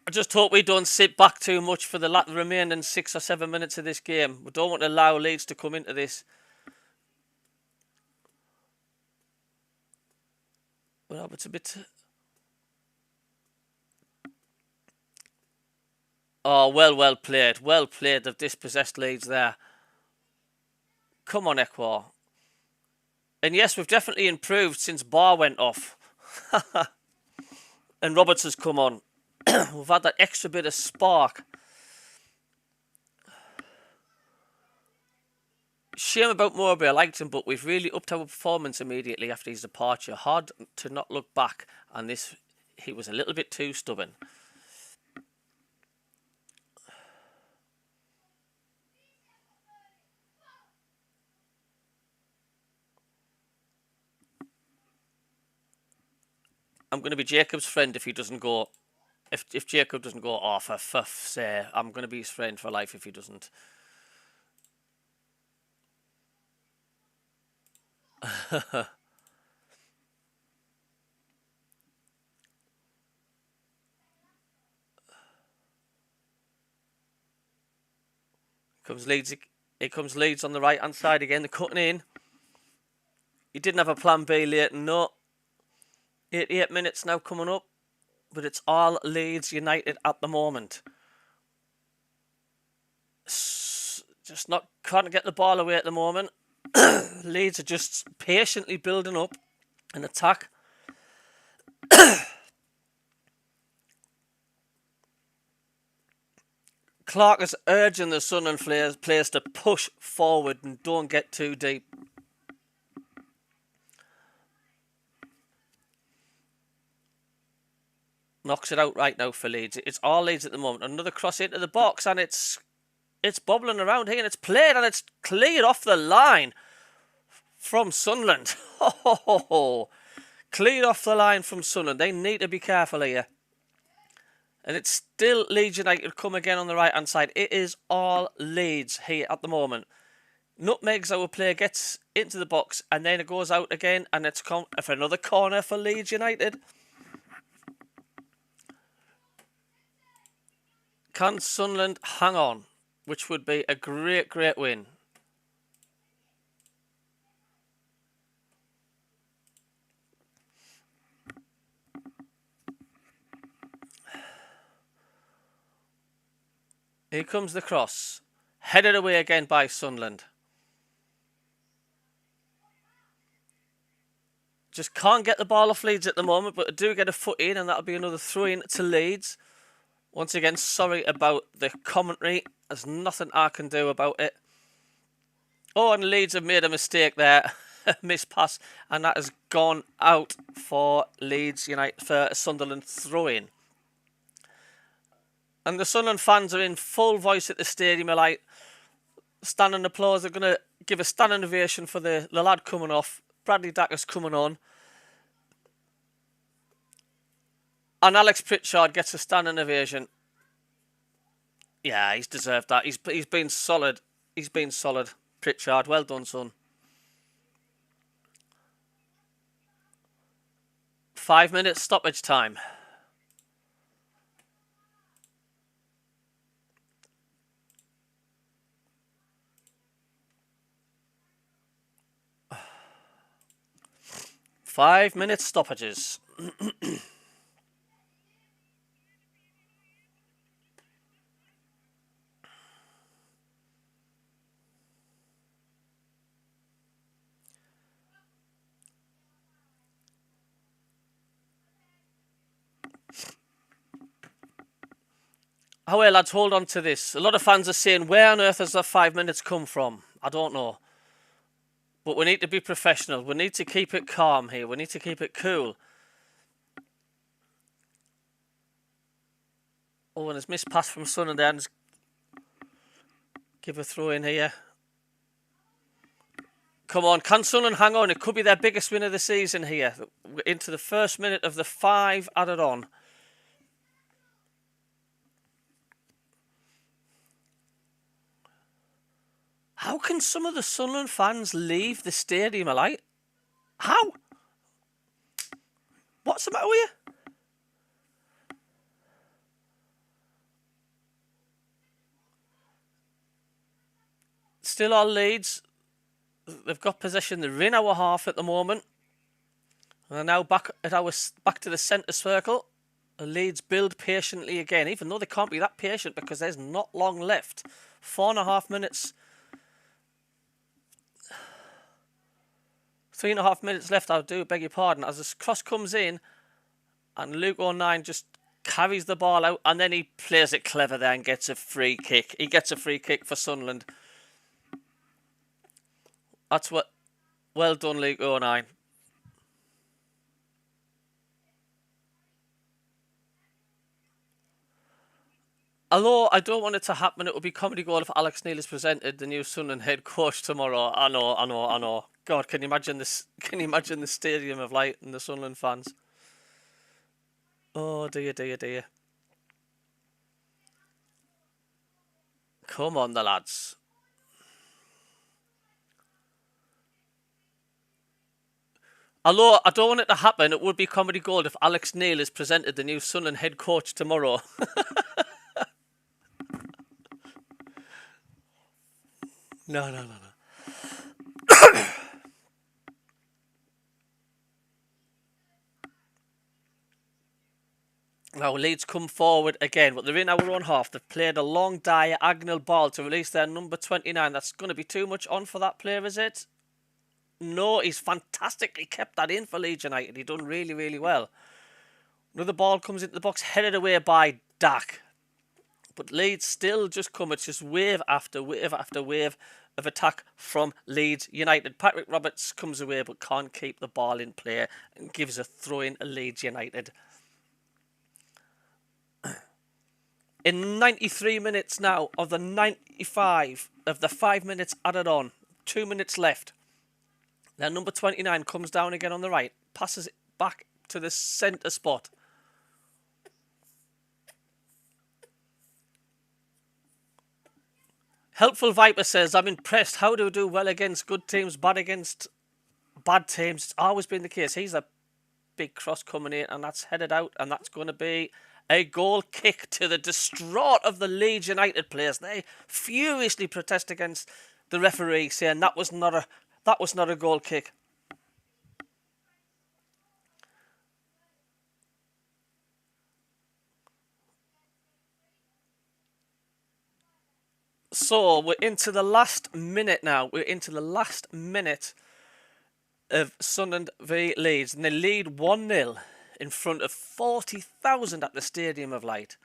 I just hope we don't sit back too much for the remaining 6 or 7 minutes of this game. We don't want to allow Leeds to come into this. Well, it's a bit... Oh, well played. Well played. They've dispossessed Leeds there. Come on, Ekwar. And yes, we've definitely improved since Barr went off. And Roberts has come on. We've had that extra bit of spark. Shame about Mowbray. I liked him, but we've really upped our performance immediately after his departure. Hard to not look back. And he was a little bit too stubborn. I'm going to be Jacob's friend if he doesn't go. If Jacob doesn't go off, for fuck's sake, I'm going to be his friend for life if he doesn't. Here comes Leeds on the right hand side again. They're cutting in. He didn't have a plan B late. No. 88 minutes now coming up. But it's all Leeds United at the moment. Just can't get the ball away at the moment. Leeds are just patiently building up an attack. Clark is urging the Sunderland players to push forward and don't get too deep. Knocks it out right now for Leeds. It's all Leeds at the moment. Another cross into the box and it's bobbling around here and it's played and it's cleared off the line from Sunderland. Cleared off the line from Sunderland. They need to be careful here. And it's still Leeds United come again on the right hand side. It is all Leeds here at the moment. Nutmegs our player gets into the box and then it goes out again and it's for another corner for Leeds United. Can Sunderland hang on? Which would be a great win. Here comes the cross. Headed away again by Sunderland. Just can't get the ball off Leeds at the moment, but I do get a foot in and that'll be another throw in to Leeds. Once again, sorry about the commentary. There's nothing I can do about it. Oh, and Leeds have made a mistake there. Missed pass. And that has gone out for Leeds United for a Sunderland throw-in. And the Sunderland fans are in full voice at the stadium. Are like, standing applause. They're going to give a standing ovation for the lad coming off. Bradley Dacker's coming on. And Alex Pritchard gets a standing ovation. Yeah, he's deserved that. He's been solid. He's been solid. Pritchard, well done, son. 5 minutes stoppage time. Five minute stoppages. Oh well, lads, hold on to this. A lot of fans are saying, where on earth has that 5 minutes come from? I don't know. But we need to be professional. We need to keep it calm here. We need to keep it cool. Oh, and it's missed pass from Sunderland. Give a throw in here. Come on, can Sunderland hang on? It could be their biggest win of the season here. Into the first minute of the 5 added on. How can some of the Sunderland fans leave the stadium alight? How? What's the matter with you? Still all Leeds. They've got possession. They're in our half at the moment. And they're now back to the centre circle. The Leeds build patiently again, even though they can't be that patient because there's not long left. 4.5 minutes. 3.5 minutes left, I do beg your pardon. As this cross comes in, and Luke O'Nien just carries the ball out, and then he plays it clever there and gets a free kick. He gets a free kick for Sunderland. That's what... Well done, Luke O'Nien. Although I don't want it to happen, it will be comedy gold if Alex Neil is presented the new Sunderland head coach tomorrow. I know. God, can you imagine this? Can you imagine the stadium of light and the Sunderland fans? Oh dear. Come on, the lads. Although I don't want it to happen, it would be comedy gold if Alex Neil is presented the new Sunderland head coach tomorrow. No. Now Leeds come forward again, but they're in our own half. They've played a long diagonal ball to release their number 29. That's going to be too much on for that player, is it? No, he's fantastically kept that in for Leeds United. He's done really, really well. Another ball comes into the box, headed away by Dak. But Leeds still just come. It's just wave after wave after wave of attack from Leeds United. Patrick Roberts comes away but can't keep the ball in play and gives a throw in to Leeds United. In 93 minutes now of the 95 of the 5 minutes added on, 2 minutes left. Now number 29 comes down again on the right, passes it back to the centre spot. Helpful Viper says, I'm impressed. How do we do well against good teams, bad against bad teams? It's always been the case. He's a big cross coming in, and that's headed out, and that's going to be a goal kick to the distraught of the Leeds United players. They furiously protest against the referee, saying that was not a goal kick. So we're into the last minute now. We're into the last minute of Sunderland v Leeds, and they lead 1-0 in front of 40,000 at the Stadium of Light.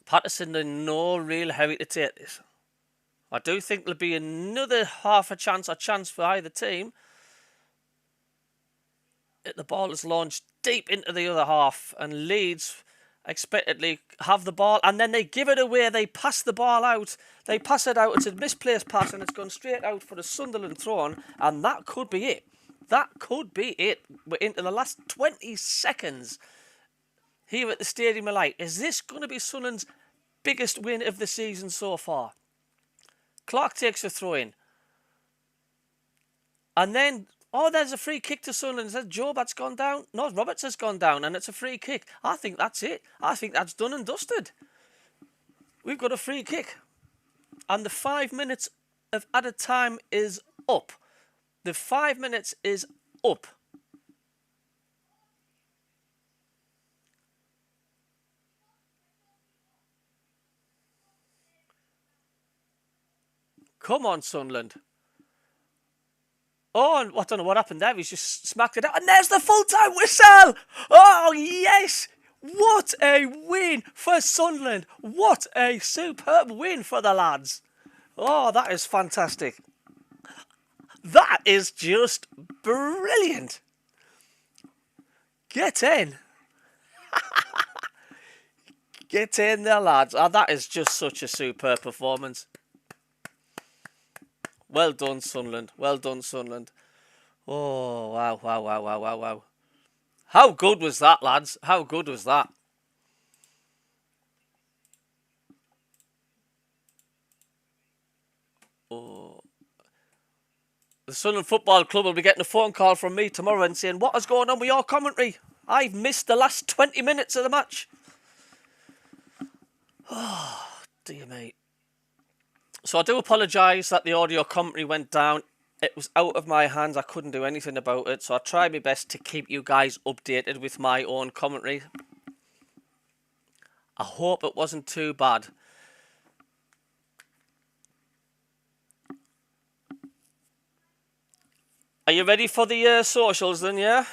Patterson in no real hurry to take this. I do think there'll be another half a chance or chance for either team. The ball is launched deep into the other half, and Leeds expectedly have the ball, and then they give it away. They pass the ball out. They pass it out. It's a misplaced pass, and it's gone straight out for the Sunderland throw-on, and that could be it. That could be it. We're into the last 20 seconds here at the Stadium of Light. Is this going to be Sunderland's biggest win of the season so far? Clark takes a throw-in. And then, there's a free kick to Sunderland. Says Joe that's gone down. No, Roberts has gone down, and it's a free kick. I think that's it. I think that's done and dusted. We've got a free kick. And the 5 minutes of added time is up. The 5 minutes is up. Come on, Sunderland. Oh, and I don't know what happened there. He's just smacked it out. And there's the full-time whistle! Oh, yes! What a win for Sunderland. What a superb win for the lads. Oh, that is fantastic. That is just brilliant. Get in. Get in there, lads. Oh, that is just such a superb performance. Well done, Sunderland. Well done, Sunderland. Oh, wow. How good was that, lads? How good was that? Oh. The Sunderland Football Club will be getting a phone call from me tomorrow and saying, what is going on with your commentary? I've missed the last 20 minutes of the match. Oh, dear me. So I do apologise that the audio commentary went down. It was out of my hands. I couldn't do anything about it. So I tried my best to keep you guys updated with my own commentary. I hope it wasn't too bad. Are you ready for the socials then, yeah?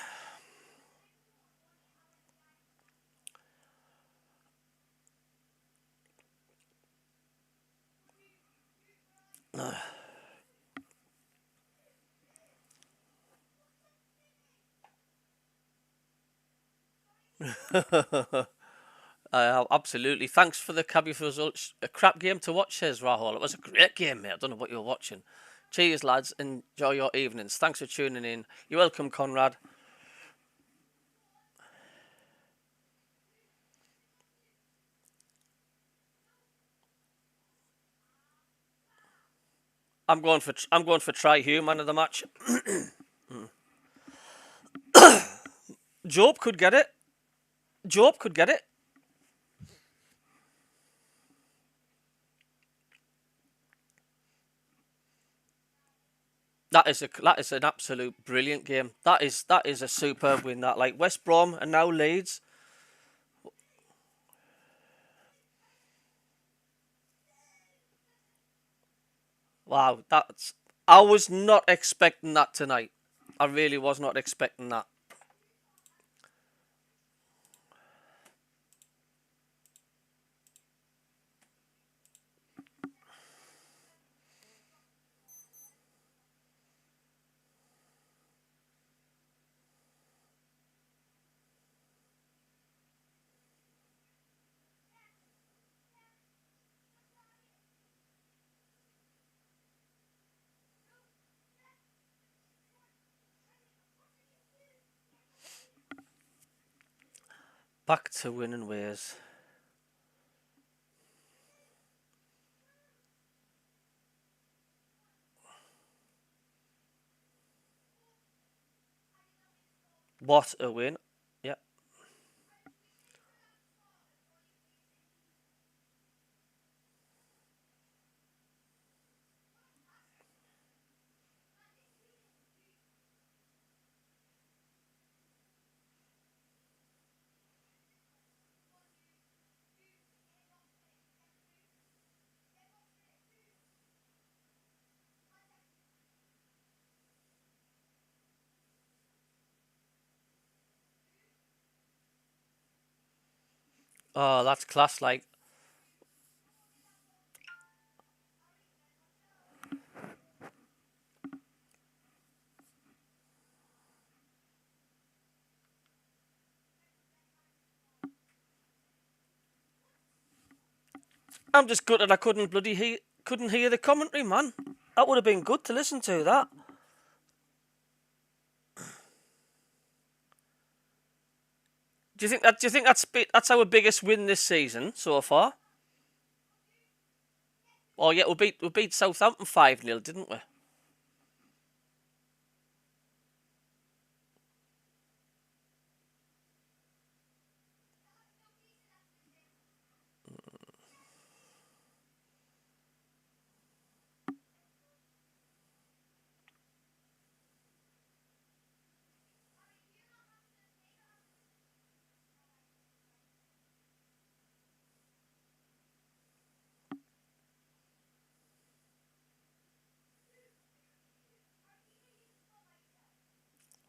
Absolutely. Thanks for the cabby for results. A crap game to watch, says Rahul. It was a great game, mate. I don't know what you were watching. Cheers, lads. Enjoy your evenings. Thanks for tuning in. You're welcome, Conrad. I'm going for Try Hugh, man of the match. Job could get it. Job could get it. That is an absolute brilliant game. That is a superb win. That, like, West Brom and now Leeds. Wow, I was not expecting that tonight. I really was not expecting that. Back to winning ways. What a win. Yeah. Oh, that's class, like. I'm just gutted I couldn't hear the commentary, man. That would have been good to listen to that. Do you think that's our biggest win this season so far? Oh yeah, we beat Southampton 5-0, didn't we?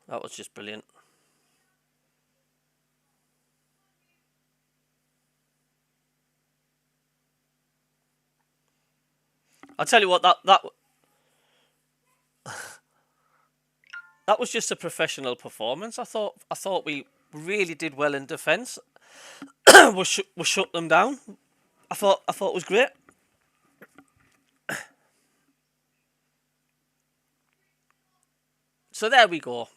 That was just brilliant. I'll tell you what, that was just a professional performance. I thought we really did well in defence. we shut them down. I thought it was great. So there we go.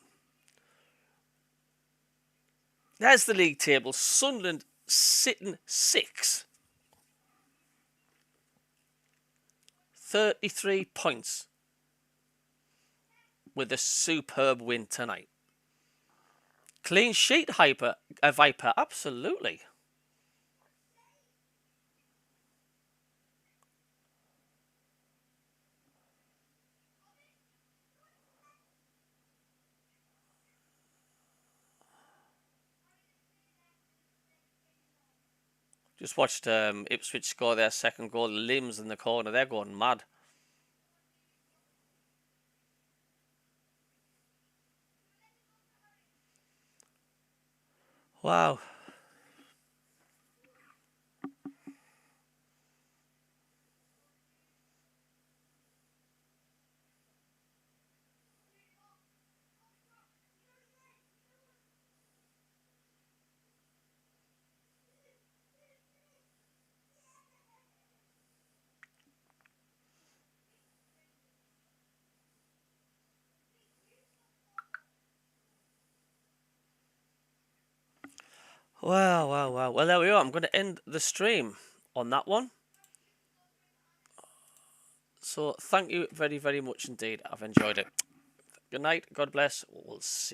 There's the league table. Sunderland sitting 6. 33 points. with a superb win tonight. Clean sheet, Viper, absolutely. Just watched Ipswich score their second goal. The limbs in the corner, they're going mad. Wow. Wow, wow, wow. Well, there we are. I'm going to end the stream on that one. So, thank you very, very much indeed. I've enjoyed it. Good night. God bless. We'll see.